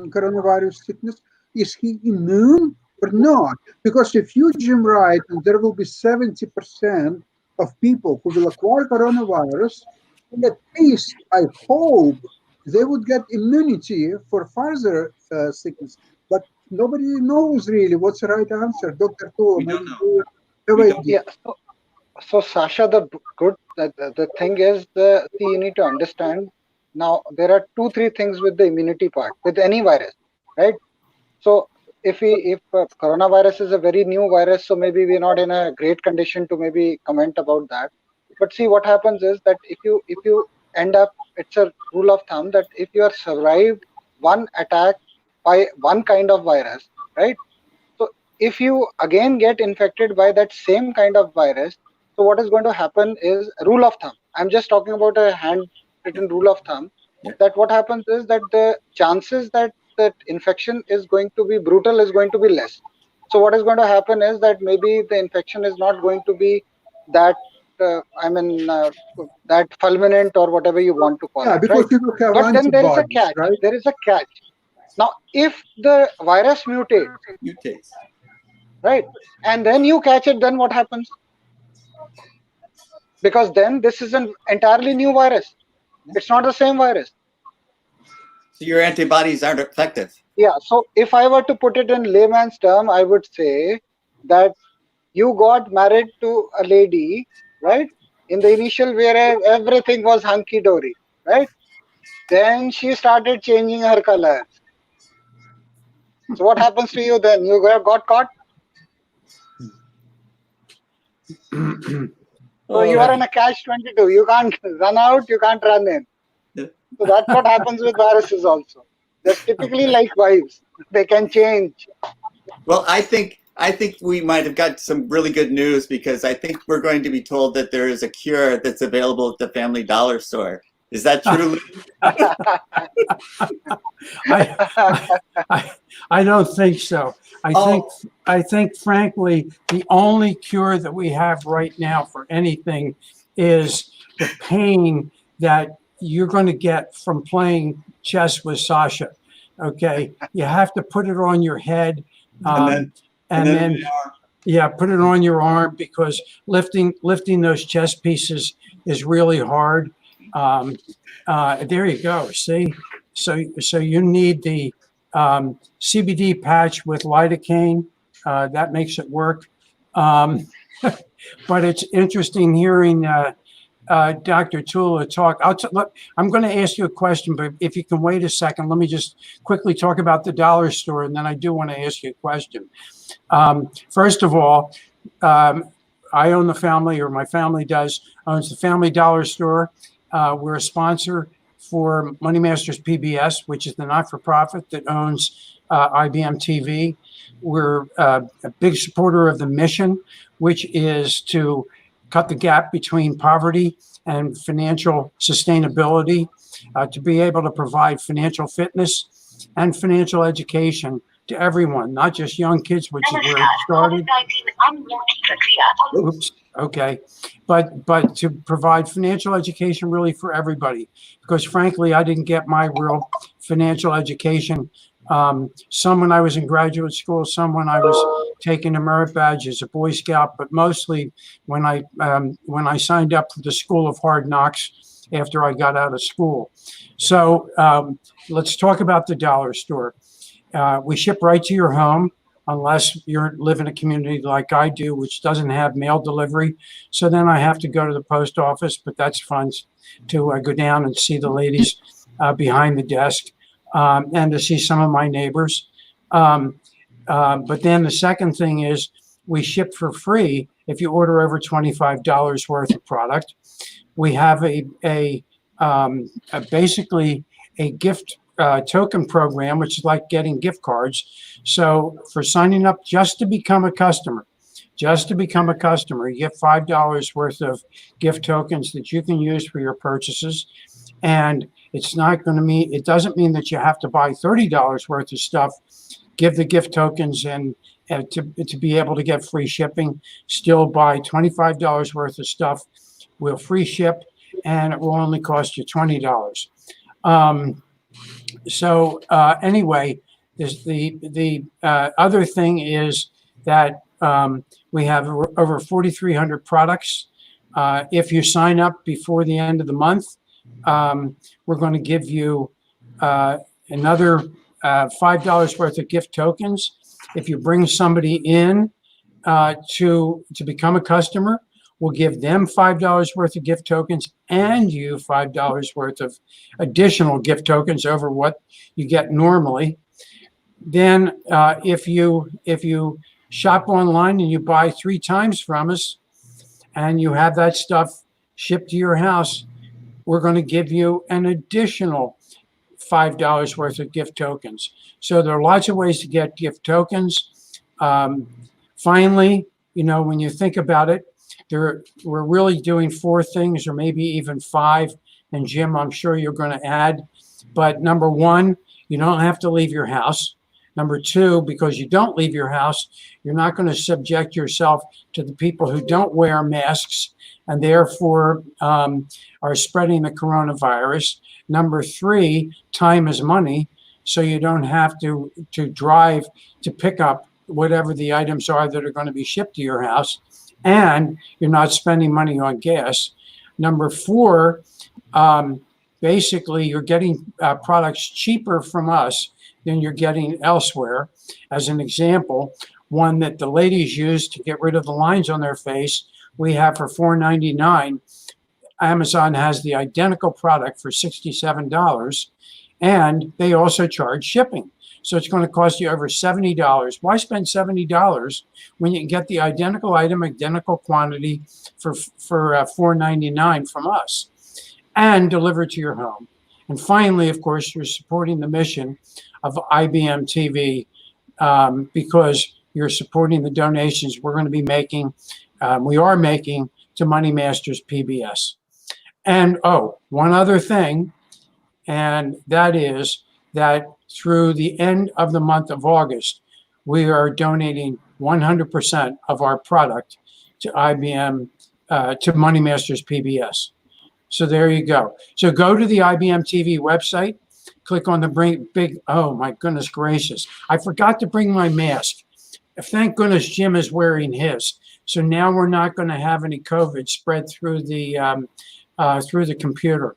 coronavirus sickness? Is he immune or not? Because if you, Jim, right, and there will be 70% of people who will acquire coronavirus, and at least I hope they would get immunity for further sickness. But nobody knows really what's the right answer. Dr. Tulla, maybe you have idea. Yeah. So Sasha, the thing is, see, you need to understand. Now there are 2-3 things with the immunity part with any virus, right? So if coronavirus is a very new virus, so maybe we're not in a great condition to maybe comment about that. But see, what happens is that if you end up, it's a rule of thumb that if you are survived one attack by one kind of virus, right? So if you again get infected by that same kind of virus, so what is going to happen is a rule of thumb. I'm just talking about a handwritten rule of thumb. That what happens is that the chances that infection is going to be brutal is going to be less. So what is going to happen is that maybe the infection is not going to be that that fulminant or whatever you want to call it. Because right? you look at But then there is a catch. Right? There is a catch. Now, if the virus mutates, right, and then you catch it, then what happens? Because then this is an entirely new virus. It's not the same virus. So your antibodies aren't effective. Yeah. So if I were to put it in layman's term, I would say that you got married to a lady, right? In the initial where everything was hunky-dory, right? Then she started changing her colors. So what happens to you then? You got caught? So you are in a catch-22. You can't run out, you can't run in. So that's what happens with viruses also. They're typically like wives. They can change. Well, I think we might have got some really good news, because I think we're going to be told that there is a cure that's available at the Family Dollar store. Is that true? I don't think so. I think frankly, the only cure that we have right now for anything is the pain that you're going to get from playing chess with Sasha. Okay, you have to put it on your head, and then put it on your arm, because lifting those chess pieces is really hard. There you go. See, so you need the CBD patch with lidocaine. That makes it work. But it's interesting hearing Dr. Tulla talk. I'm going to ask you a question, but if you can wait a second, let me just quickly talk about the dollar store, and then I do want to ask you a question. First of all, I own the family, or my family owns the Family Dollar Store. We're a sponsor for Money Masters PBS, which is the not-for-profit that owns IBM TV. We're a big supporter of the mission, which is to cut the gap between poverty and financial sustainability, to be able to provide financial fitness and financial education to everyone, not just young kids, which is where it started. Oops. Okay, but to provide financial education really for everybody, because frankly, I didn't get my real financial education. Some when I was in graduate school, some when I was taking a merit badge as a Boy Scout, but mostly when I signed up for the School of Hard Knocks after I got out of school. So let's talk about the dollar store. We ship right to your home, unless you live in a community like I do, which doesn't have mail delivery. So then I have to go to the post office, but that's fun to go down and see the ladies behind the desk, and to see some of my neighbors. But then the second thing is we ship for free if you order over $25 worth of product. We have basically a gift token program, which is like getting gift cards. So for signing up just to become a customer, you get $5 worth of gift tokens that you can use for your purchases. And it's not going to mean, it doesn't mean that you have to buy $30 worth of stuff. Give the gift tokens and to be able to get free shipping. Still buy $25 worth of stuff. We'll free ship, and it will only cost you $20. Anyway, the other thing is that we have over 4,300 products. If you sign up before the end of the month, we're going to give you another $5 worth of gift tokens. If you bring somebody in to become a customer, we'll give them $5 worth of gift tokens and you $5 worth of additional gift tokens over what you get normally. Then if you shop online and you buy 3 times from us and you have that stuff shipped to your house, we're going to give you an additional $5 worth of gift tokens. So there are lots of ways to get gift tokens. Finally, when you think about it, we're really doing 4 things or maybe even 5. And Jim, I'm sure you're going to add. But number 1, you don't have to leave your house. Number 2, because you don't leave your house, you're not going to subject yourself to the people who don't wear masks and therefore are spreading the coronavirus. Number 3, time is money, so you don't have to drive to pick up whatever the items are that are going to be shipped to your house, and you're not spending money on gas. Number 4, basically you're getting products cheaper from us than you're getting elsewhere. As an example, one that the ladies use to get rid of the lines on their face, we have for $4.99. Amazon has the identical product for $67, and they also charge shipping. So it's going to cost you over $70. Why spend $70 when you can get the identical item, identical quantity for $4.99 from us and delivered to your home? And finally, of course, you're supporting the mission of IBM TV because you're supporting the donations we're going to be making, we are making to Money Masters PBS. And one other thing, and that is that through the end of the month of August, we are donating 100% of our product to IBM, to Money Masters PBS. So there you go. So go to the IBM TV website, click on the big, oh my goodness gracious. I forgot to bring my mask. Thank goodness Jim is wearing his. So now we're not going to have any COVID spread through the computer.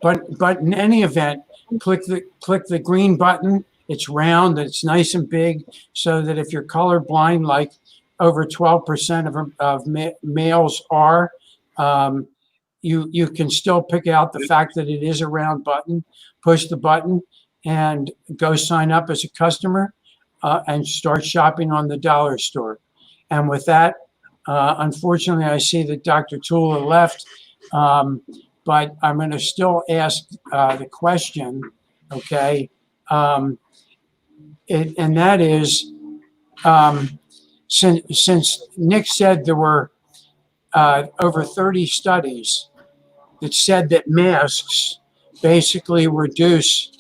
But in any event, click the green button. It's round, it's nice and big, so that if you're colorblind, like over 12% of males are, you can still pick out the fact that it is a round button. Push the button and go sign up as a customer and start shopping on the dollar store. And with that, unfortunately, I see that Dr. Tulla left, but I'm going to still ask the question, okay? And that is, since Nick said there were over 30 studies that said that masks basically reduce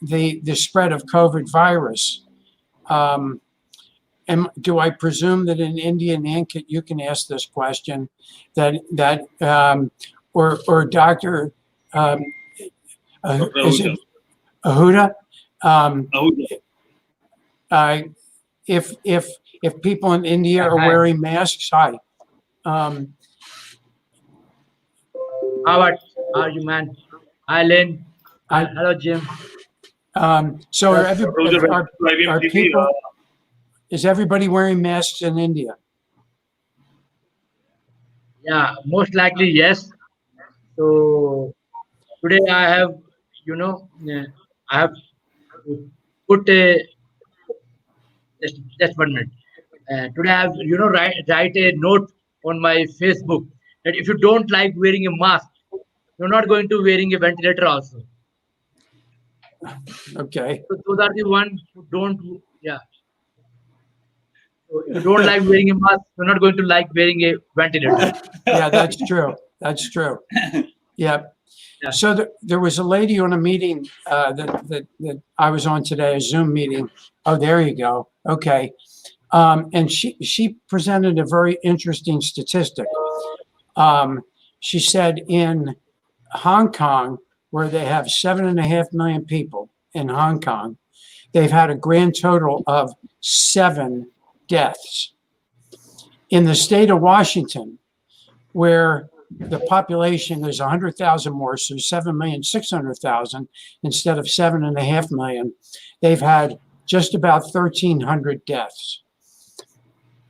the spread of COVID virus. And do I presume that in India and Ankit, you can ask this question, or Dr. Is it Ahuja? If people in India are wearing masks, hi. How are you, man? Hi, Lynn. Hello, Jim. So are people, is everybody wearing masks in India? Yeah, most likely, yes. So today I have, I have put a, just 1 minute. Today I have, write a note on my Facebook that if you don't like wearing a mask, you're not going to wearing a ventilator also. Okay. So those are the ones who don't, yeah. So if you don't like wearing a mask, you're not going to like wearing a ventilator. Yeah, that's true. That's true. Yeah. Yeah. So there was a lady on a meeting that I was on today, a Zoom meeting. Oh, there you go. Okay. And she presented a very interesting statistic. She said in Hong Kong, where they have 7.5 million people in Hong Kong, they've had a grand total of 7 deaths. In the state of Washington, where the population is 100,000 more, so 7,600,000 instead of 7.5 million, they've had just about 1,300 deaths.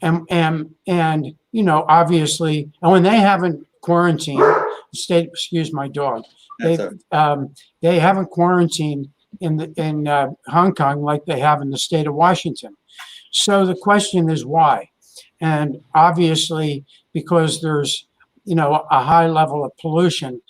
And you know, obviously, and when they haven't quarantined, excuse my dog, they haven't quarantined in Hong Kong like they have in the state of Washington. So the question is why? And obviously, because there's, you know, a high level of pollution,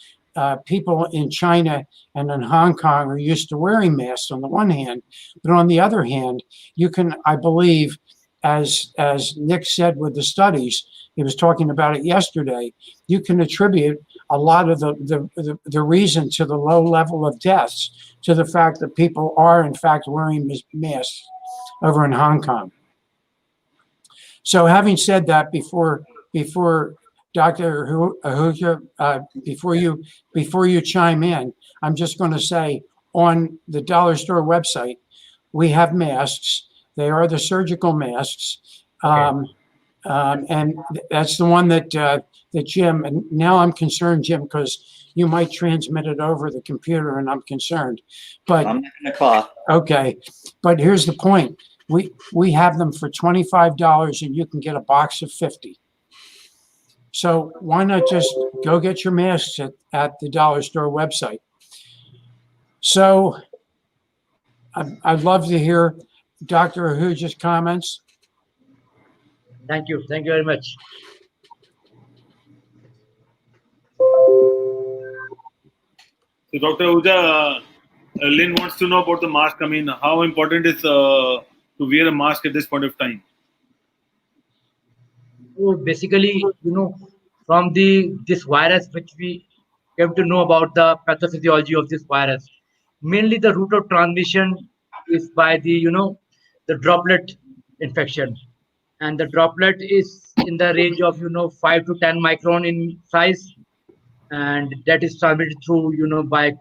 people in China and in Hong Kong are used to wearing masks on the one hand, but on the other hand, you can, I believe, as Nick said with the studies, he was talking about it yesterday, you can attribute a lot of the reason to the low level of deaths to the fact that people are in fact wearing masks over in Hong Kong. So having said that, before Dr. Ahuja, before you chime in, I'm just going to say on the Dollar Store website, we have masks. They are the surgical masks, and that's the one that Jim. And now I'm concerned, Jim, because you might transmit it over the computer, and I'm concerned. But I'm not going to cough. Okay, but here's the point: we have them for $25, and you can get a box of 50. So why not just go get your masks at the Dollar Store website? So I'd love to hear Dr. Ahuja's comments. Thank you. Thank you very much. So Dr. Ahuja, Lynn wants to know about the mask. I mean, how important is to wear a mask at this point of time? So basically, you know, from this virus, which we came to know about the pathophysiology of this virus, mainly the route of transmission is by the droplet infection, and the droplet is in the range of 5 to 10 micron in size, and that is transmitted through by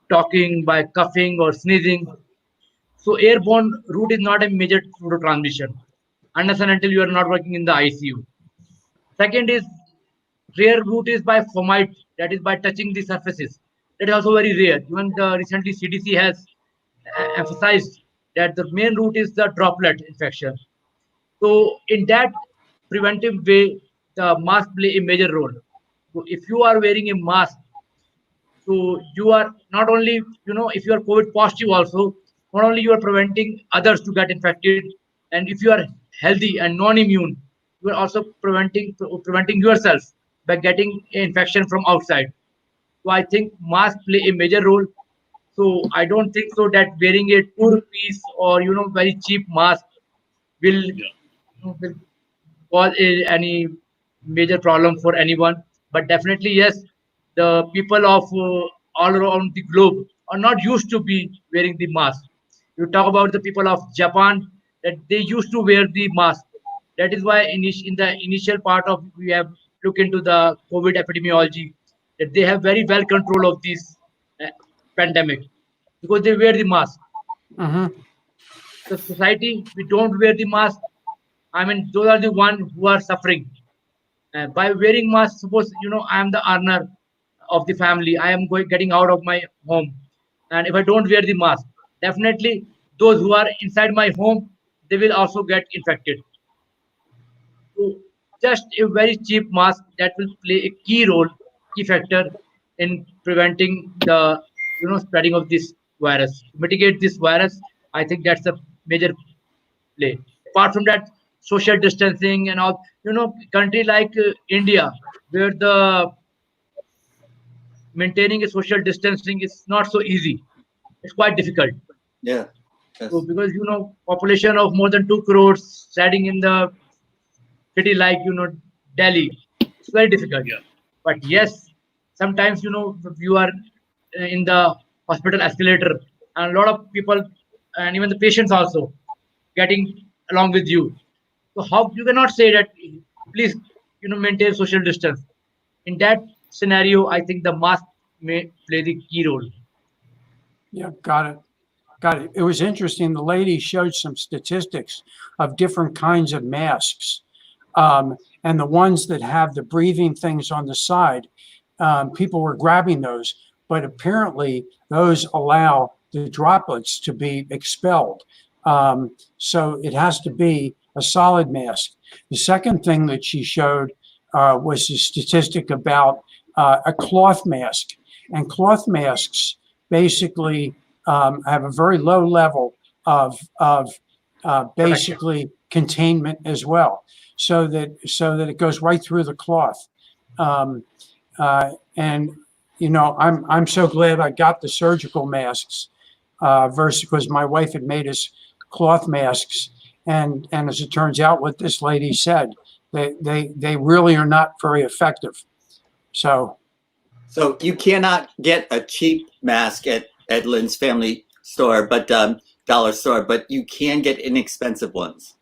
talking, by coughing or sneezing. So airborne route is not a major route of transmission unless and until you are not working in the ICU. Second is rare route is by fomite, that is by touching the surfaces. That is also very rare. Even recently CDC has emphasized that the main route is the droplet infection. So in that preventive way, the mask play a major role. So if you are wearing a mask, so you are not only, if you are COVID positive also, not only you are preventing others to get infected, and if you are healthy and non-immune, you are also preventing yourself by getting infection from outside. So I think masks play a major role. So I don't think so that wearing a 2 rupees or very cheap mask will cause any major problem for anyone. But definitely yes, the people of all around the globe are not used to be wearing the mask. You talk about the people of Japan, that they used to wear the mask. That is why in the initial part of we have looked into the COVID epidemiology, that they have very well control of this pandemic because they wear the mask. The society, we don't wear the mask. I mean, those are the ones who are suffering. By wearing mask, suppose I am the earner of the family, I am getting out of my home, and if I don't wear the mask, definitely those who are inside my home, they will also get infected. So just a very cheap mask that will play a key factor in preventing the spreading of this virus. To mitigate this virus, I think that's a major play. Apart from that, social distancing and all, country like India, where the maintaining a social distancing is not so easy. It's quite difficult. Yeah. Yes. So because population of more than 2 crores standing in the city like Delhi, it's very difficult. Yeah. But yes, sometimes you are in the hospital escalator, and a lot of people and even the patients also getting along with you. So how you cannot say that please maintain social distance. In that scenario, I think the mask may play the key role. Yeah, got it. Got it. It was interesting. The lady showed some statistics of different kinds of masks. And the ones that have the breathing things on the side, people were grabbing those, but apparently those allow the droplets to be expelled. So it has to be a solid mask. The second thing that she showed was a statistic about a cloth mask. And cloth masks basically have a very low level of basically containment as well, so that it goes right through the cloth. And I'm so glad I got the surgical masks versus because my wife had made us cloth masks, and as it turns out, what this lady said, they really are not very effective. So you cannot get a cheap mask at Lynn's family store, but dollar store, but you can get inexpensive ones.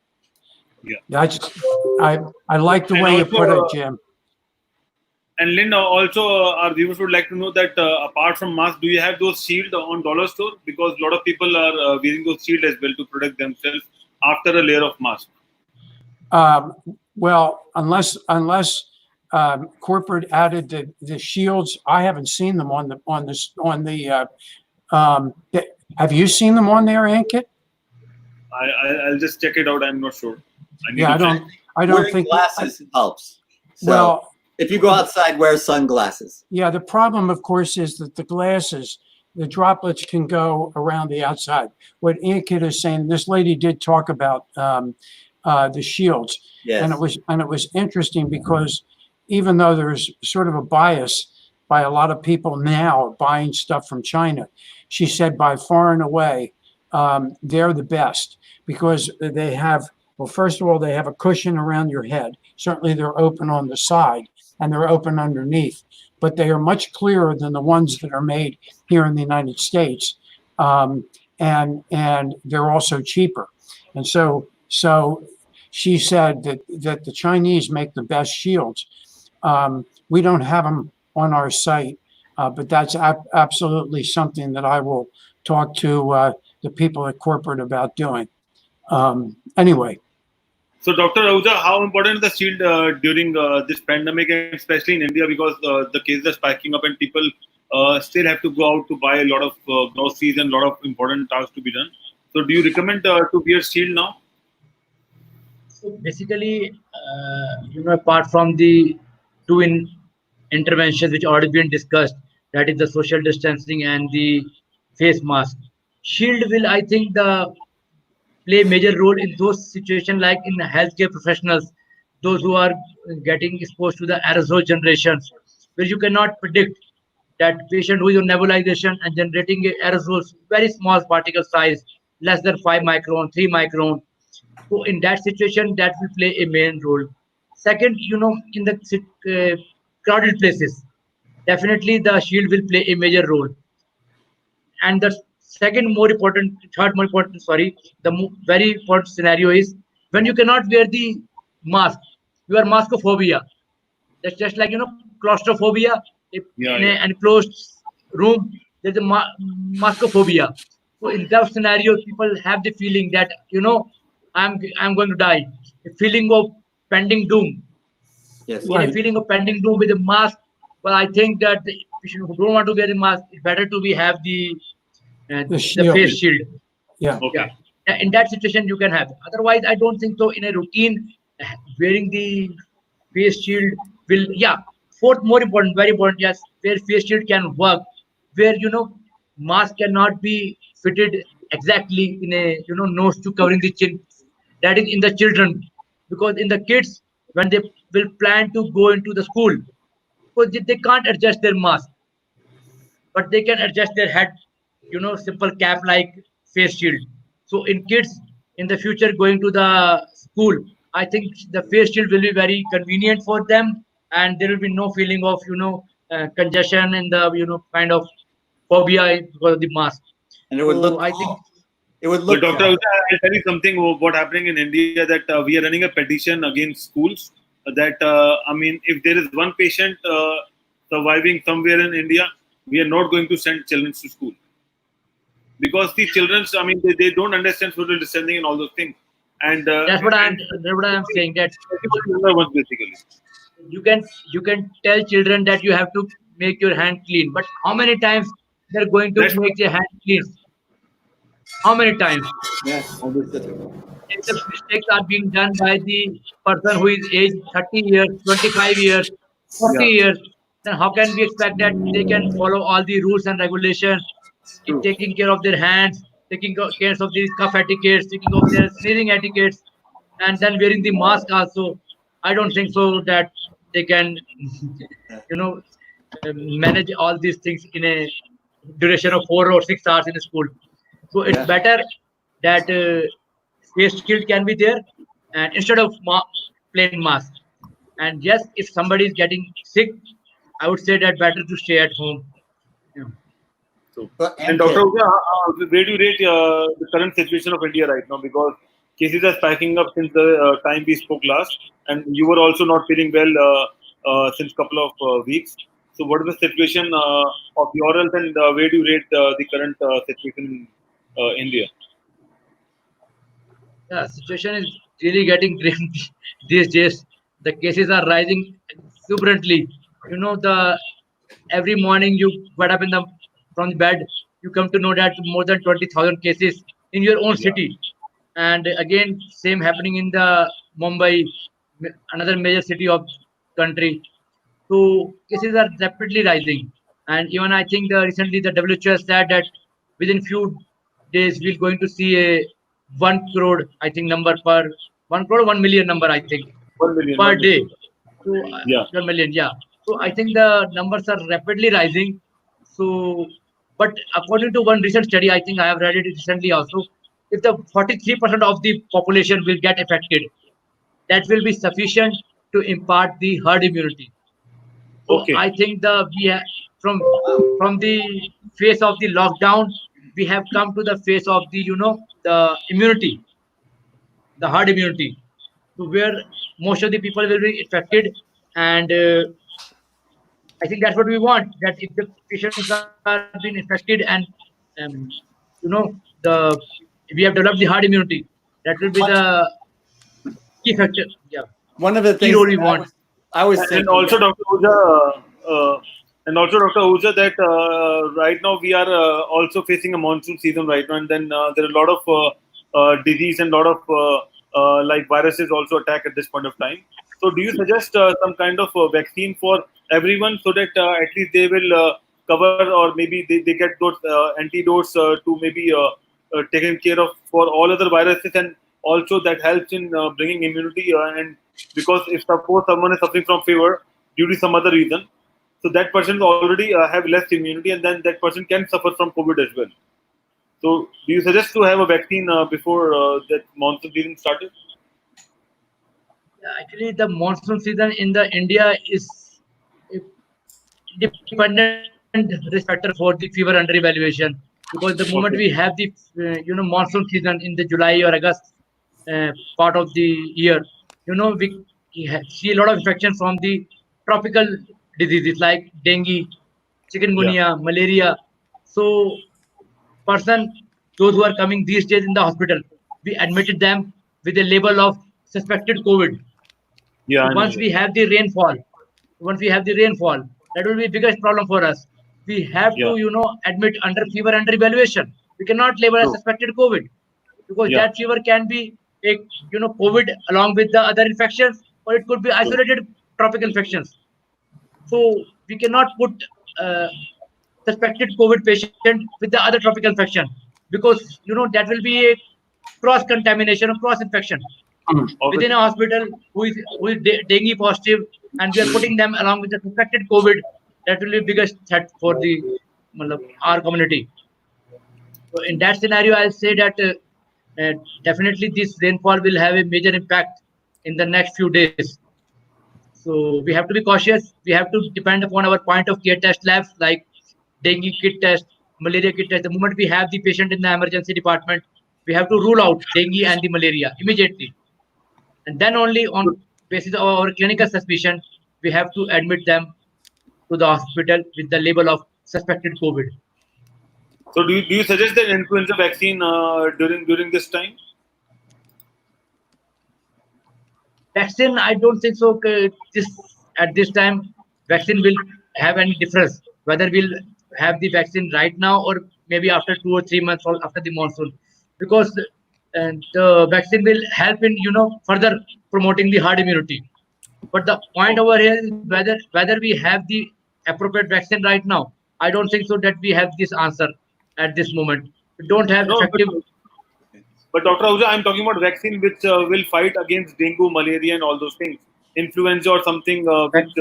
Yeah. I like the way you put it, Jim. And Lynn, also our viewers would like to know that apart from masks, do you have those shields on dollar store? Because a lot of people are wearing those shields as well to protect themselves after a layer of mask. Well, unless corporate added the shields, I haven't seen them on the. Have you seen them on there, Ankit? I'll just check it out. I'm not sure. I don't Wearing think glasses helps. So well, if you go outside, wear sunglasses. Yeah, the problem, of course, is that the glasses, the droplets can go around the outside. What Ankit is saying, this lady did talk about the shields, Yes. and it was interesting because even though there's sort of a bias by a lot of people now buying stuff from China, she said by far and away they're the best because they have. Well, first of all, they have a cushion around your head. Certainly, they're open on the side and they're open underneath, but they are much clearer than the ones that are made here in the United States, and they're also cheaper. And so she said that the Chinese make the best shields. We don't have them on our site, but that's absolutely something that I will talk to the people at corporate about doing. Anyway. So, Dr. Ahuja, how important is the shield during this pandemic, and especially in India, because the cases are spiking up and people still have to go out to buy a lot of groceries and a lot of important tasks to be done. So, do you recommend to wear shield now? So basically, apart from the two interventions which already been discussed, that is the social distancing and the face mask, shield will, I think, play major role in those situations like in healthcare professionals, those who are getting exposed to the aerosol generations, where you cannot predict that patient who is on nebulization and generating aerosols, very small particle size, less than 5 micron, 3 micron. So in that situation, that will play a main role. Second, in the crowded places, definitely the shield will play a major role. And the third more important, the very important scenario is when you cannot wear the mask, you are maskophobia. That's just like, claustrophobia. In an enclosed room, there's a maskophobia. So in that scenario, people have the feeling that, I'm going to die. A feeling of pending doom. Yes. In a feeling of pending doom with a mask, well, I think that the patient who don't want to wear the mask, it's better to have the face shield. Yeah. Okay. Yeah. In that situation, you can have it. Otherwise, I don't think so. In a routine, wearing the face shield will, Fourth, more important, very important, yes, where face shield can work, where, mask cannot be fitted exactly in a, nose to covering the chin. That is in the children, because in the kids, when they will plan to go into the school, because they can't adjust their mask. but they can adjust their head, simple cap like face shield. So in kids in the future going to the school, I think the face shield will be very convenient for them, and there will be no feeling of congestion in the kind of phobia because of the mask. And it would So look I think it would So, look Dr. Ahuja, I'll tell you something what happening in India, that we are running a petition against schools that, I mean, if there is one patient surviving somewhere in India, we are not going to send children to school. Because the children, I mean, they don't understand social distancing and all those things. And that's what I'm saying, that basically. you can tell children that you have to make your hand clean, but how many times they're going to That's make their hand clean? How many times? yes. If the mistakes are being done by the person who is aged 30 years, 25 years, 40 Yeah. years, then how can we expect that they can follow all the rules and regulations, taking care of their hands, taking care of the cough etiquettes, taking of their sneezing etiquettes, and then wearing the mask also? I don't think so that they can, manage all these things in a duration of 4 or 6 hours in a school. So it's better that face shield can be there, and instead of plain mask. And yes, if somebody is getting sick, I would say that better to stay at home. Yeah. So, and Dr. Ahuja, where do you rate the current situation of India right now? Because cases are spiking up since the time we spoke last, and you were also not feeling well since couple of weeks. So, what is the situation of your health, and where do you rate the current situation in India? Yeah, situation is really getting grim these days. The cases are rising exuberantly. The every morning you get up from the bed, you come to know that more than 20,000 cases in your own city. And again, same happening in the Mumbai, another major city of country. So cases are rapidly rising. And even I think recently the WHO has said that within few days we're going to see a 1 crore, I think, number per 1 crore, 1 million number, I think, 1 million per 1 million. day. So, Yeah. 1 million, yeah. So I think the numbers are rapidly rising. So, but according to one recent study, I think I have read it recently also, if the 43% of the population will get affected, that will be sufficient to impart the herd immunity. So Okay. I think from the phase of the lockdown, we have come to the phase of the immunity, the herd immunity, so where most of the people will be affected, and I think that's what we want. That if the patients are being affected, and um, the we have developed the herd immunity, that will be the key factor. Yeah, One of the key things role we want. I was And thinking, also, Dr. Ahuja, Dr. Ahuja, that right now we are also facing a monsoon season right now, and then there are a lot of disease and a lot of like viruses also attack at this point of time. So, do you suggest some kind of vaccine for everyone so that at least they will cover, or maybe they get those antidotes to maybe taken care of for all other viruses, and also that helps in bringing immunity and because if suppose someone is suffering from fever due to some other reason, so that person already have less immunity, and then that person can suffer from COVID as well. So, do you suggest to have a vaccine before that monsoon season started? Yeah, actually, the monsoon season in the India is a independent risk factor for the fever under evaluation, because the moment we Okay. have the monsoon season in the July or August part of the year, we see a lot of infection from the tropical diseases like dengue, Yeah. chikungunya, malaria. So person, those who are coming these days in the hospital, we admitted them with a label of suspected COVID. Yeah, So I know. Yeah. once we have the rainfall, that will be biggest problem for us. We have Yeah. to, admit under fever under evaluation. We cannot label as True. suspected COVID, because Yeah. that fever can be a, COVID along with the other infections, or it could be True. isolated tropical infections. So we cannot put uh, suspected COVID patient with the other tropical infection, because that will be a cross contamination or cross infection within a Obviously. hospital who is dengue positive, and we are putting them along with the suspected COVID. That will be biggest threat for the our community. So in that scenario, I'll say that definitely this rainfall will have a major impact in the next few days. So we have to be cautious. We have to depend upon our point of care test labs like dengue kit test, malaria kit test. The moment we have the patient in the emergency department, we have to rule out dengue and the malaria immediately. And then only on basis of our clinical suspicion, we have to admit them to the hospital with the label of suspected COVID. So do you suggest that influenza vaccine during this time? Vaccine, I don't think so. At this time, vaccine will have any difference. Whether we'll have the vaccine right now or maybe after 2 or 3 months or after the monsoon, because the vaccine will help in further promoting the herd immunity. But the point over here is whether we have the appropriate vaccine right now. I don't think so that we have this answer at this moment. We don't have effective. But Dr. Ahuja, I'm talking about vaccine which will fight against dengue, malaria, and all those things. Influenza or something which.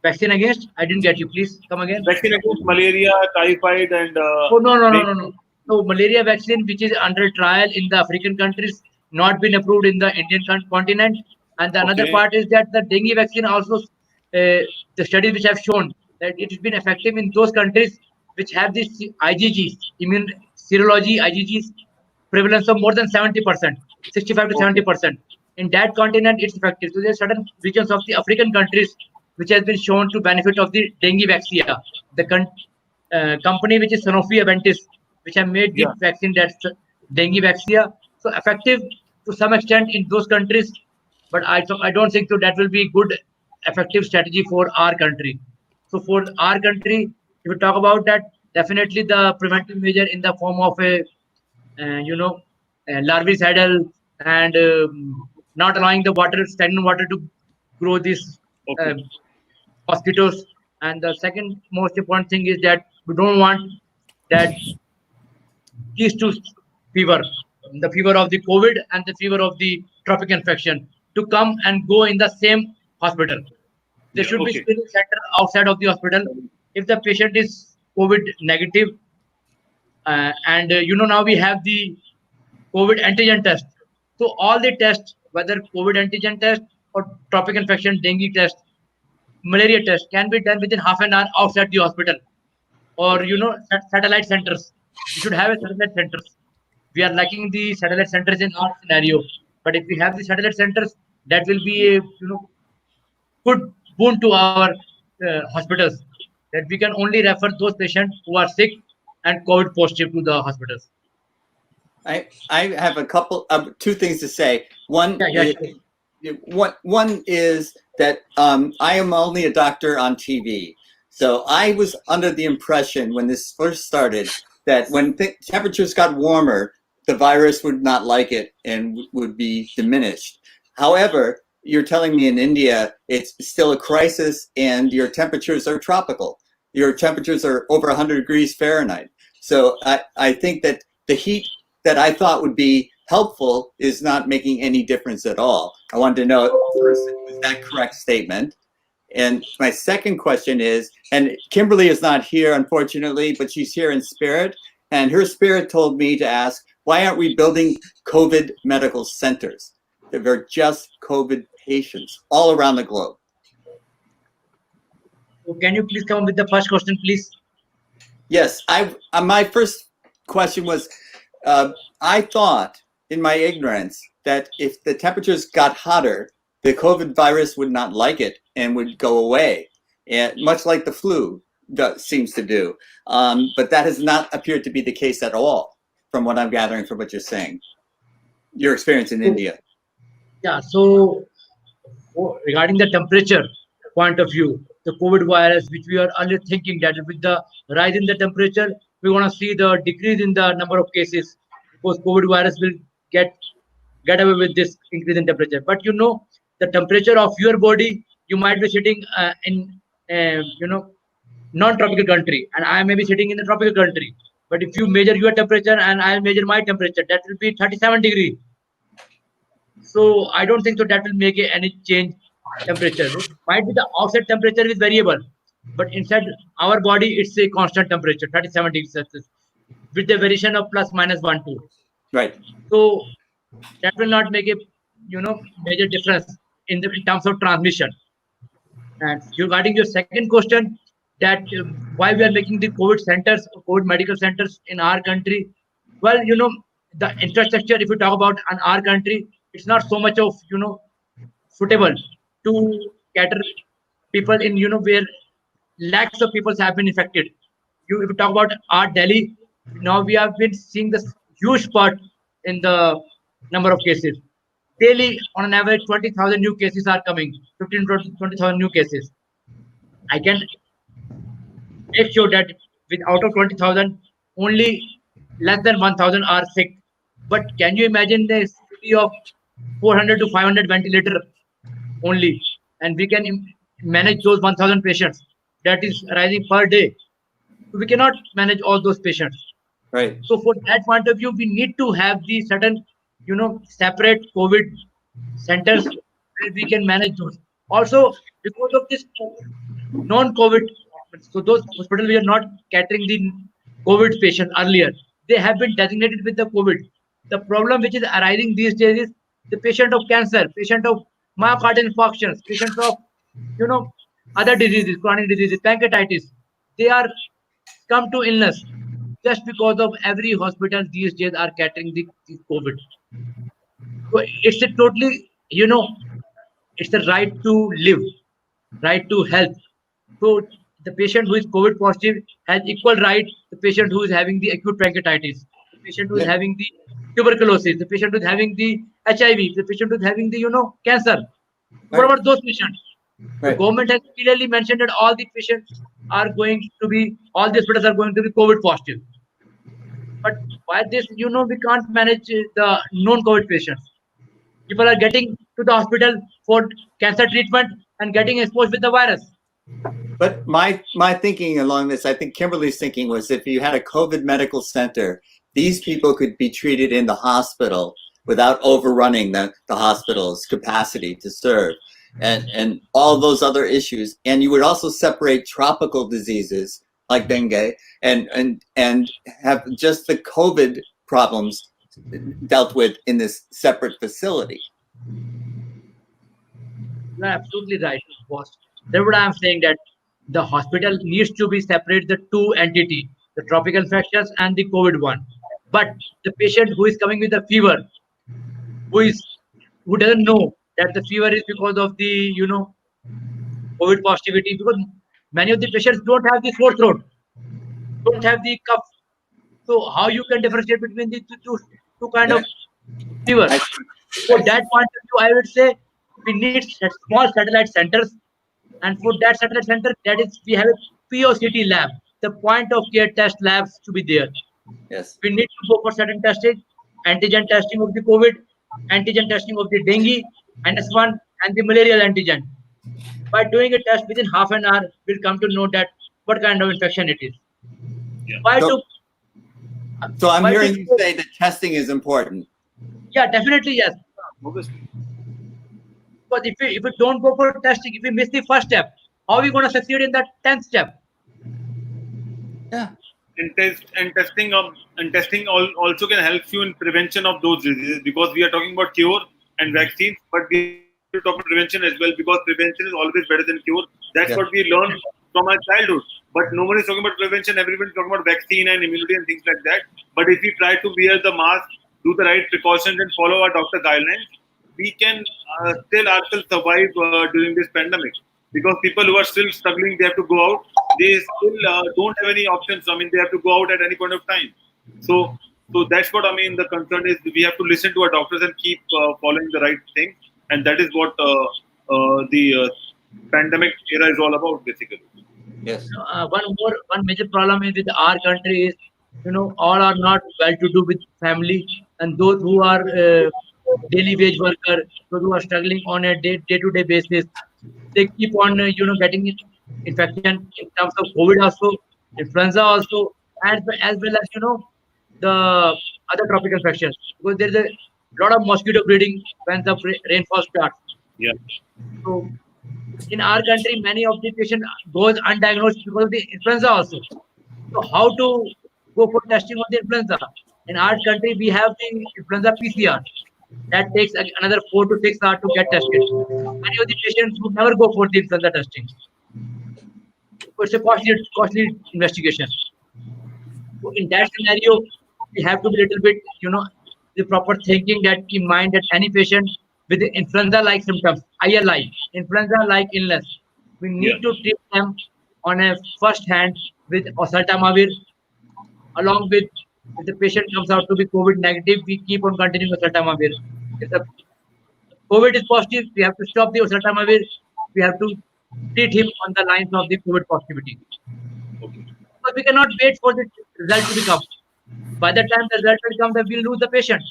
Vaccine against? I didn't get you. Please come again. Vaccine against malaria, typhoid, and. Oh no. No, malaria vaccine which is under trial in the African countries, not been approved in the Indian continent. And the another part is that the dengue vaccine also, the studies which have shown that it has been effective in those countries which have this IgGs, immune serology IgGs prevalence of more than 70%, 65 to 70%. In that continent, it's effective. So there are certain regions of the African countries which has been shown to benefit of the dengue vaccine. The company which is Sanofi Aventis, which have made the vaccine, that's dengue vaccine. So effective to some extent in those countries, but I don't think so that will be good effective strategy for our country. So for our country, if we talk about that, definitely the preventive measure in the form of a larvicidal and not allowing the stagnant water to grow these mosquitoes. And the second most important thing is that we don't want that these two fever, the fever of the COVID and the fever of the tropical infection, to come and go in the same hospital. There should be screening center outside of the hospital. If the patient is COVID negative, and now we have the COVID antigen test. So all the tests, whether COVID antigen test or tropical infection, dengue test, malaria test, can be done within half an hour outside the hospital, or satellite centers. We should have a satellite centers. We are lacking the satellite centers in our scenario, but if we have the satellite centers, that will be a good boon to our hospitals. That we can only refer those patients who are sick and COVID positive to the hospitals. I have a couple of two things to say. One is that I am only a doctor on TV. So I was under the impression when this first started that when temperatures got warmer, the virus would not like it and would be diminished. However, you're telling me in India, it's still a crisis and your temperatures are tropical. Your temperatures are over 100 degrees Fahrenheit. So I think that the heat that I thought would be helpful is not making any difference at all. I wanted to know first, was that correct statement? And my second question is, and Kimberly is not here, unfortunately, but she's here in spirit. And her spirit told me to ask, why aren't we building COVID medical centers? There are just COVID patients all around the globe. So can you please come with the first question, please? Yes, my first question was, I thought in my ignorance that if the temperatures got hotter, the COVID virus would not like it and would go away, and much like the flu seems to do. But that has not appeared to be the case at all, from what I'm gathering from what you're saying. Your experience in India. Yeah, so regarding the temperature point of view, the COVID virus, which we are only thinking that with the rise in the temperature, we want to see the decrease in the number of cases, because COVID virus will get away with this increase in temperature. But the temperature of your body, you might be sitting in non-tropical country, and I may be sitting in the tropical country. But if you measure your temperature and I measure my temperature, that will be 37 degrees. So I don't think so that will make any change temperature. It might be the outside temperature is variable, but inside our body, it's a constant temperature, 37 degrees Celsius, with the variation of plus minus 1, 2. Right. So that will not make a major difference in terms of transmission. And regarding your second question, that why we are making the COVID centers, COVID medical centers in our country, well, the infrastructure, if you talk about in our country, it's not so much of suitable to cater people in where lakhs of people have been infected. If you talk about our Delhi, now we have been seeing this huge spurt in the number of cases. Daily, on an average, 20,000 new cases are coming, 15 to 20,000 new cases. I can make sure that with out of 20,000, only less than 1,000 are sick. But can you imagine the city of 400 to 500 ventilator only, and we can manage those 1,000 patients that is rising per day? We cannot manage all those patients. Right. So for that point of view, we need to have the certain, separate COVID centers where we can manage those. Also, because of this non-COVID, so those hospitals we are not catering the COVID patients earlier. They have been designated with the COVID. The problem which is arising these days is the patient of cancer, patient of myocardial infarctions, patients of other diseases, chronic diseases, pancreatitis. They are come to illness just because of every hospital these days are catering the COVID. So it's a totally, it's the right to live, right to health. So the patient who is COVID positive has equal right to the patient who is having the acute pancreatitis, the patient who is having the tuberculosis, the patient who is having the HIV, the patient who is having the cancer. What about those patients? The government has clearly mentioned that all the patients are going to be, all the hospitals are going to be COVID positive. But why this, we can't manage the non-COVID patients. People are getting to the hospital for cancer treatment and getting exposed with the virus. But my thinking along this, I think Kimberly's thinking was if you had a COVID medical center, these people could be treated in the hospital without overrunning the hospital's capacity to serve and all those other issues. And you would also separate tropical diseases like dengue and have just the COVID problems dealt with in this separate facility. You're absolutely right, boss. That's what I'm saying, that the hospital needs to be separate the two entities, the tropical infections and the COVID one. But the patient who is coming with a fever, who doesn't know that the fever is because of the COVID positivity, because many of the patients don't have the sore throat, don't have the cough. So how you can differentiate between the two kind of fever? For that point of view, I would say we need small satellite centers, and for that satellite center, that is, we have a POCT lab, the point of care test labs to be there. Yes. We need to go for certain testing, antigen testing of the COVID, antigen testing of the dengue, NS1, and the malarial antigen. By doing a test within half an hour, we'll come to know that what kind of infection it is. Yeah. So I'm hearing you say that testing is important. Yeah, definitely, yes. Obviously. But if we don't go for testing, if we miss the first step, how are we going to succeed in that 10th step? Yeah. And testing also can help you in prevention of those diseases, because we are talking about cure and vaccines, but we have to talk about prevention as well, because prevention is always better than cure. That's what we learned from our childhood. But nobody is talking about prevention. Everyone is talking about vaccine and immunity and things like that. But if we try to wear the mask, do the right precautions, and follow our doctor guidelines, we can still ourselves survive during this pandemic. Because people who are still struggling, they have to go out. They still don't have any options. I mean, they have to go out at any point of time. So that's what I mean. The concern is we have to listen to our doctors and keep following the right thing. And that is what the pandemic era is all about, basically. Yes. One major problem is with our country is, all are not well to do with family, and those who are daily wage worker, those who are struggling on a day-to-day basis, they keep on getting infection in terms of COVID also, influenza also, and as well as the other tropical infections, because there is a lot of mosquito breeding when the rainfall starts. Yeah. So In our country, many of the patients goes undiagnosed because of the influenza also. So how to go for testing of the influenza? In our country, we have the influenza PCR. That takes another 4 to 6 hours to get tested. Many of the patients would never go for the influenza testing. It's a costly investigation. So in that scenario, we have to be a little bit, the proper thinking that in mind that any patient with influenza-like symptoms, ILI, influenza-like illness, we need to treat them on a first hand with oseltamivir, along with if the patient comes out to be COVID negative, we keep on continuing oseltamivir. If the COVID is positive, we have to stop the oseltamivir. We have to treat him on the lines of the COVID positivity. But we cannot wait for the result to become. By the time the result will come, then we'll lose the patient.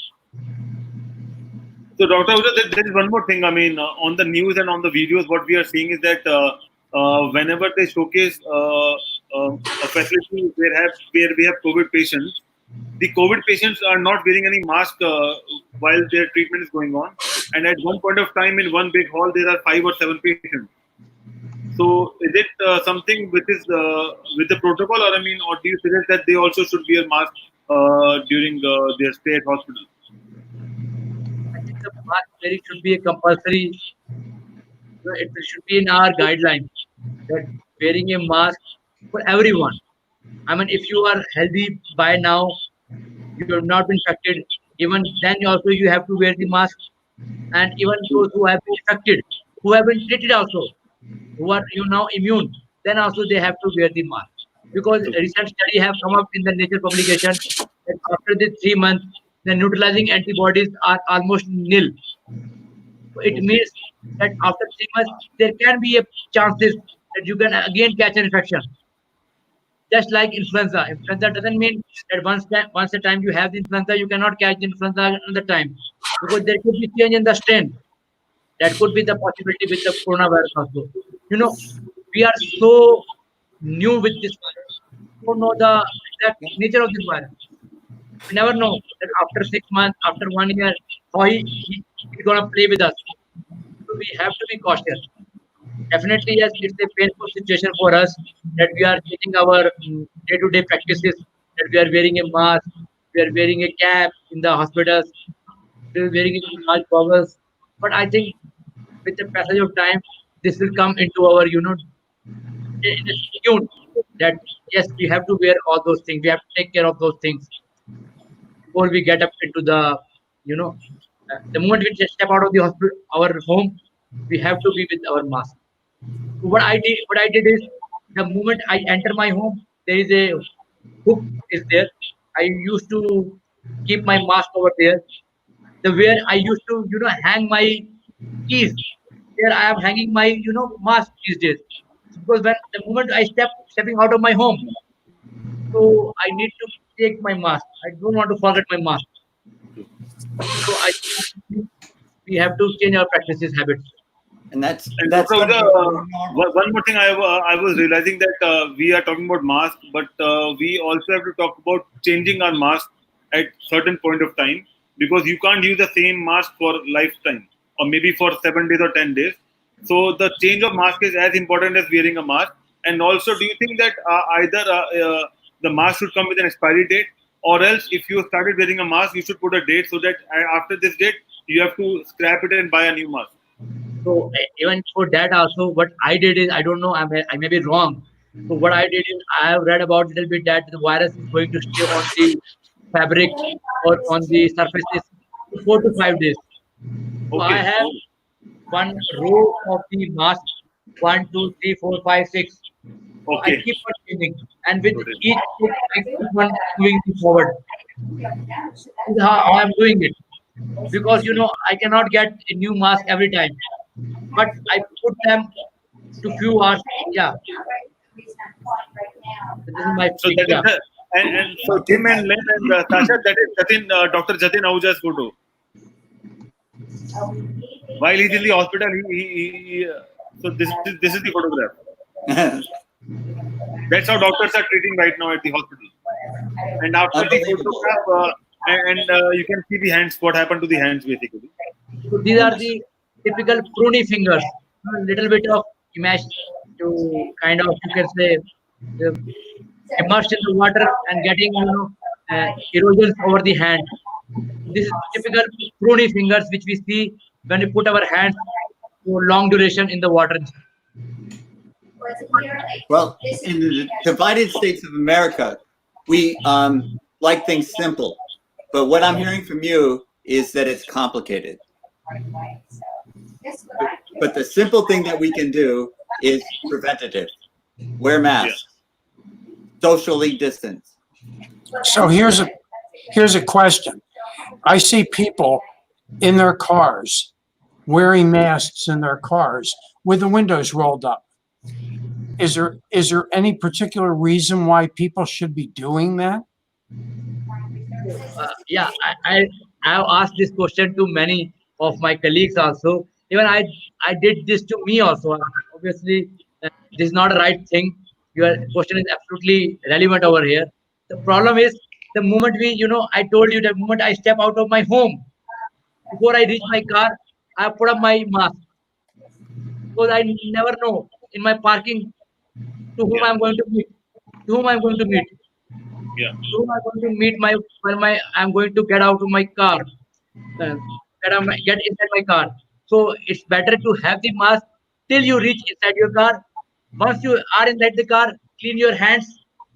So, Dr. Ahuja, there is one more thing. I mean, on the news and on the videos, what we are seeing is that whenever they showcase a facility where we have COVID patients, the COVID patients are not wearing any mask while their treatment is going on. And at one point of time, in one big hall, there are 5 or 7 patients. So, is it something which is with the protocol, or or do you suggest that they also should wear masks during their stay at hospital? I think the mask wearing should be a compulsory. It should be in our guidelines that wearing a mask for everyone. If you are healthy by now, you have not been infected. Even then, also you have to wear the mask. And even those who have been infected, who have been treated also, who are now immune, then also they have to wear the mask. Because a recent study have come up in the Nature publication that after the 3 months, the neutralizing antibodies are almost nil. So it means that after 3 months, there can be a chances that you can again catch an infection. Just like influenza. Influenza doesn't mean that once a time you have the influenza, you cannot catch the influenza another time. Because there could be change in the strain. That could be the possibility with the coronavirus also. We are so new with this virus. We don't know the exact nature of this virus. We never know that after 6 months, after 1 year, how he's going to play with us. So we have to be cautious. Definitely, yes, it's a painful situation for us that we are changing our day-to-day practices, that we are wearing a mask, we are wearing a cap in the hospitals, we are wearing it in large goggles. But I think with the passage of time, this will come into our, in a tune that yes, we have to wear all those things. We have to take care of those things before we get up into the, the moment we just step out of the hospital, our home, we have to be with our mask. So what I did is the moment I enter my home, there is a hook is there. I used to keep my mask over there. Where I used to, hang my keys. There I am hanging my, mask these days. Because when the moment I stepping out of my home, so I need to take my mask. I don't want to forget my mask. So I think we have to change our practices habits. And that's one more thing I was realizing that we are talking about masks, but we also have to talk about changing our mask at certain point of time, because you can't use the same mask for lifetime or maybe for 7 days or 10 days. So the change of mask is as important as wearing a mask. And also, do you think that either the mask should come with an expiry date, or else if you started wearing a mask, you should put a date so that after this date, you have to scrap it and buy a new mask? So even for that also, what I did is, I don't know, I may be wrong. So what I did is, I have read about a little bit that the virus is going to stay on the fabric or on the surfaces 4 to 5 days. So I have one row of the mask, 1, 2, 3, 4, 5, 6. So I keep on changing, and with each I keep on moving forward. This is how I'm doing it. Because I cannot get a new mask every time, but I put them to few hours. Yeah, this is my so that is and so Tim and Len and Sasha, that is Dr. Jatin Ahuja's photo. While he's in the hospital, so this is the photograph. That's how doctors are treating right now at the hospital. And after the photograph, you can see the hands, what happened to the hands basically. So these are the typical pruny fingers, a little bit of imagine to kind of, you can say, uh, immersed in the water and getting, erosions over the hand. This is typical crony fingers which we see when we put our hands for long duration in the water. Well, in the divided states of America, we like things simple. But what I'm hearing from you is that it's complicated. But the simple thing that we can do is preventative. Wear masks. Socially distance. So here's a question. I see people in their cars wearing masks in their cars with the windows rolled up. Is there any particular reason why people should be doing that? Yeah, I have asked this question to many of my colleagues also. Even I did this to me also. Obviously, this is not a right thing. Your question is absolutely relevant over here. The problem is the moment I told you the moment I step out of my home, before I reach my car, I put up my mask because I never know in my parking to whom I'm going to meet, to whom I'm going to meet. Yeah. So I'm going to meet I'm going to get out of my car, get inside my car. So it's better to have the mask till you reach inside your car. Once you are inside the car, clean your hands,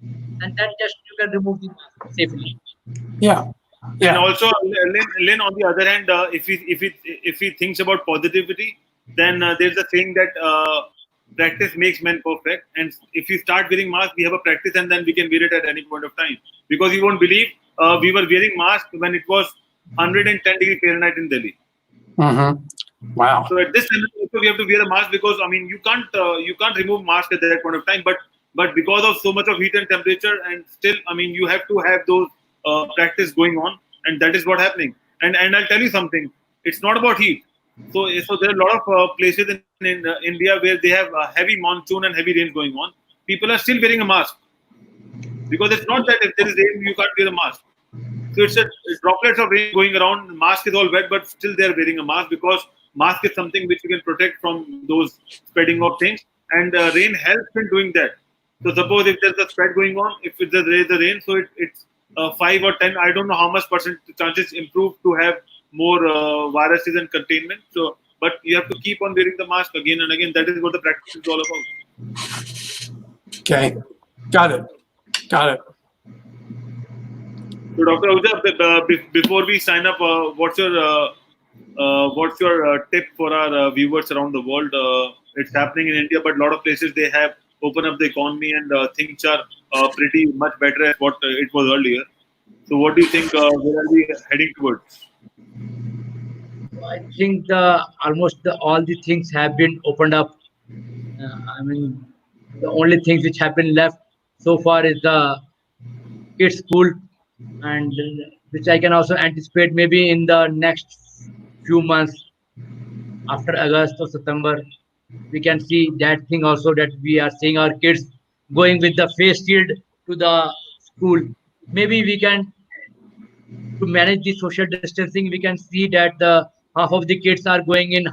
and then just you can remove the mask safely. Yeah. And also, Lynn, on the other hand, if he thinks about positivity, then there's a saying that practice makes men perfect. And if you start wearing mask, we have a practice, and then we can wear it at any point of time. Because you won't believe, we were wearing mask when it was 110 degrees Fahrenheit in Delhi. Mm-hmm. Wow. So at this time, also we have to wear a mask because you can't remove mask at that point of time. But because of so much of heat and temperature, and still, you have to have those practice going on, and that is what happening. And I'll tell you something. It's not about heat. So there are a lot of places in India where they have heavy monsoon and heavy rain going on. People are still wearing a mask because it's not that if there is rain you can't wear a mask. So it's droplets of rain going around. Mask is all wet, but still they're wearing a mask because mask is something which you can protect from those spreading of things. And rain helps in doing that. So suppose if there's a spread going on, if there is a rain, so it's 5 or 10. I don't know how much percent chances improve to have more viruses and containment. So, but you have to keep on wearing the mask again and again. That is what the practice is all about. Okay, got it. So, Dr. Ahuja, before we sign up, what's your tip for our viewers around the world? It's happening in India, but a lot of places they have opened up the economy and things are pretty much better at what it was earlier. So, what do you think? Where are we heading towards? I think almost all the things have been opened up. The only things which have been left so far is the kids' school, and which I can also anticipate maybe in the next few months after August or September, we can see that thing also, that we are seeing our kids going with the face shield to the school. Maybe we can, to manage the social distancing, we can see that the half of the kids are going in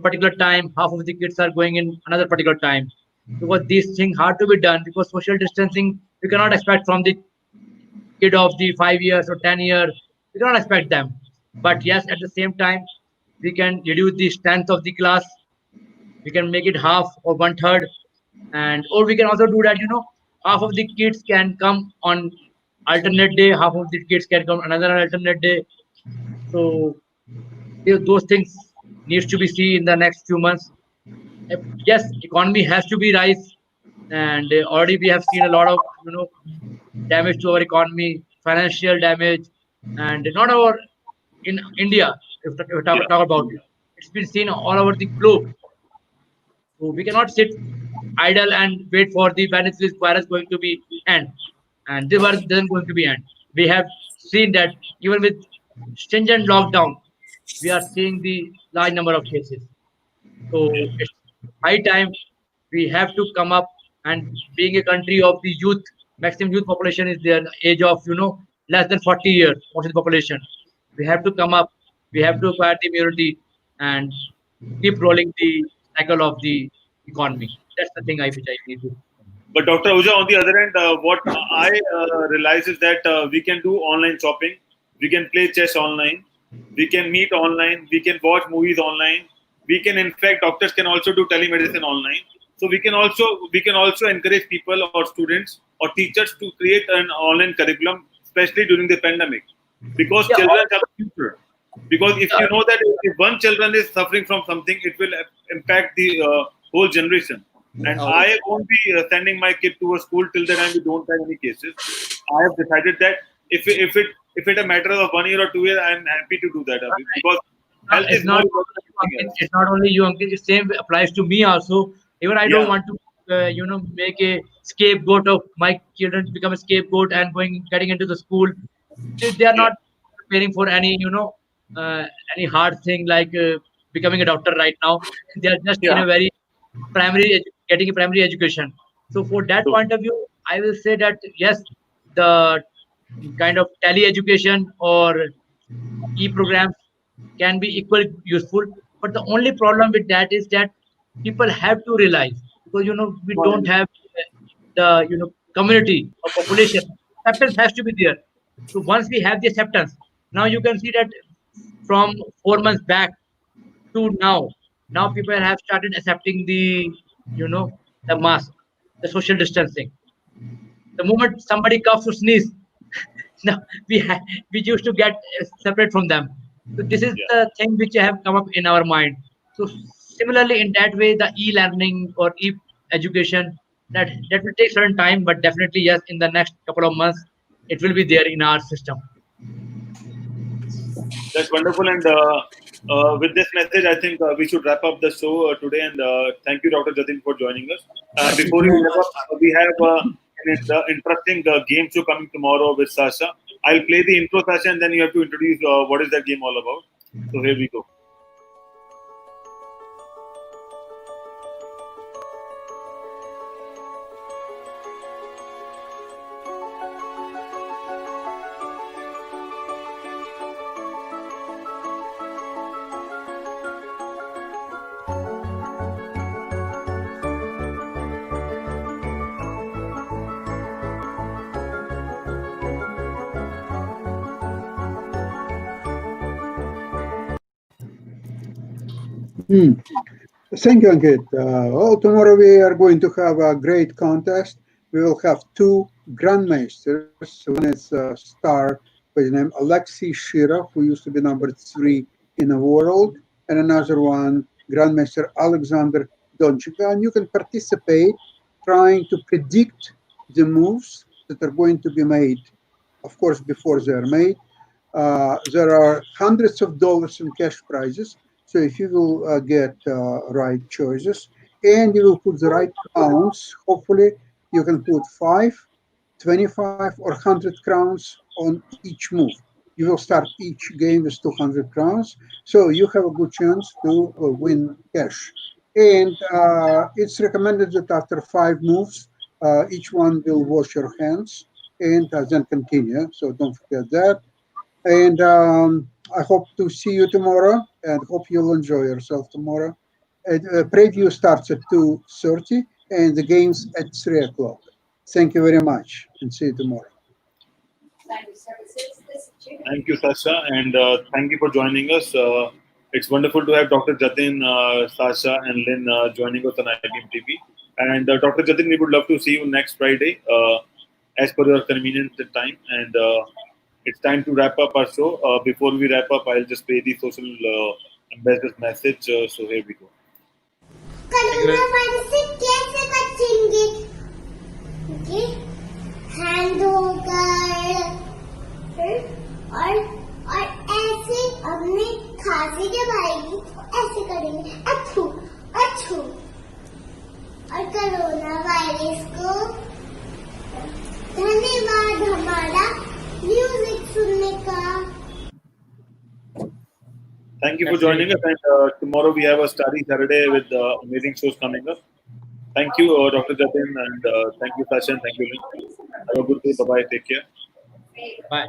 particular time, half of the kids are going in another particular time, because these things hard to be done, because social distancing we cannot expect from the kid of the 5 years or 10 years. We cannot expect them. But yes, at the same time, we can reduce the strength of the class. We can make it half or 1/3, or we can also do that. Half of the kids can come on alternate day, half of the kids can come another alternate day. So those things needs to be seen in the next few months. Yes, economy has to be rise, and already we have seen a lot of damage to our economy, financial damage, and not our in India. If we talk about it, it's been seen all over the globe. So we cannot sit idle and wait for the when is this virus going to be end, and this virus isn't going to be end. We have seen that even with stringent lockdown, we are seeing the large number of cases. So it's high time we have to come up, and being a country of the youth, maximum youth population is the age of less than 40 years, most of the population. We have to come up, we have to acquire the immunity and keep rolling the cycle of the economy. That's the thing which I need to. But Dr. Ahuja, on the other hand, what I realize is that we can do online shopping, we can play chess online, we can meet online, we can watch movies online, we can, in fact, doctors can also do telemedicine online. So we can also encourage people or students or teachers to create an online curriculum, especially during the pandemic, because children are the future. Because if you know that if one children is suffering from something, it will impact the whole generation. And I won't be sending my kid to a school till the time we don't have any cases. I have decided that if it a matter of 1 year or 2 years, I'm happy to do that, because health is more important than anything else. It's not only you, Ankit. The same applies to me also. Even I don't want to, make a scapegoat of my children to become a scapegoat and getting into the school. They are not preparing for any hard thing like becoming a doctor right now. They are just in a very getting a primary education. So for that point of view, I will say that yes, the kind of tele education or e-programs can be equally useful. But the only problem with that is that people have to realize, because we don't have the community or population. Acceptance has to be there. So once we have the acceptance, now you can see that from 4 months back to now people have started accepting the mask, the social distancing. The moment somebody coughs or sneezes, now we used to get separate from them. So this is the thing which have come up in our mind. So similarly, in that way, the e-learning or e-education that will take certain time, but definitely yes, in the next couple of months, it will be there in our system. That's wonderful. And with this message, I think we should wrap up the show today. And thank you, Dr. Jatin, for joining us. Before we wrap up, we have an interesting game show coming tomorrow with Sasha. I'll play the intro, Sasha, and then you have to introduce what is that game all about. So here we go. Thank you, Ankit. Tomorrow we are going to have a great contest. We will have two grandmasters. One is a star by the name Alexei Shirov, who used to be number 3 in the world, and another one, Grandmaster Alexander Donchika. And you can participate trying to predict the moves that are going to be made, of course, before they are made. There are hundreds of dollars in cash prizes. So if you will get right choices and you will put the right crowns, hopefully you can put 5, 25 or 100 crowns on each move. You will start each game with 200 crowns. So you have a good chance to win cash. And it's recommended that after 5 moves, each one will wash your hands and then continue. So don't forget that. And I hope to see you tomorrow and hope you'll enjoy yourself tomorrow. Preview starts at 2:30 and the game's at 3 o'clock. Thank you very much and see you tomorrow. Thank you, Sasha, and thank you for joining us. It's wonderful to have Dr. Jatin, Sasha, and Lynn joining us on IBM TV. And Dr. Jatin, we would love to see you next Friday as per your convenient time. And it's time to wrap up our show. Before we wrap up, I'll just play the social ambassador's message. So here we go. Corona virus से कैसे बचेंगे? Okay, hand होकर और ऐसे अपने खांसी जब आएगी तो ऐसे करेंगे अछू अछू और कोरोना वायरस को धन्यवाद हमारा म्यूजिक सुनने का. Thank you for joining us, and tomorrow we have a starry Saturday with amazing shows coming up. Thank you, Dr. Jatin, and thank you, Sasha, and thank you, Lynn. Have a good day. Bye-bye. Take care. Bye.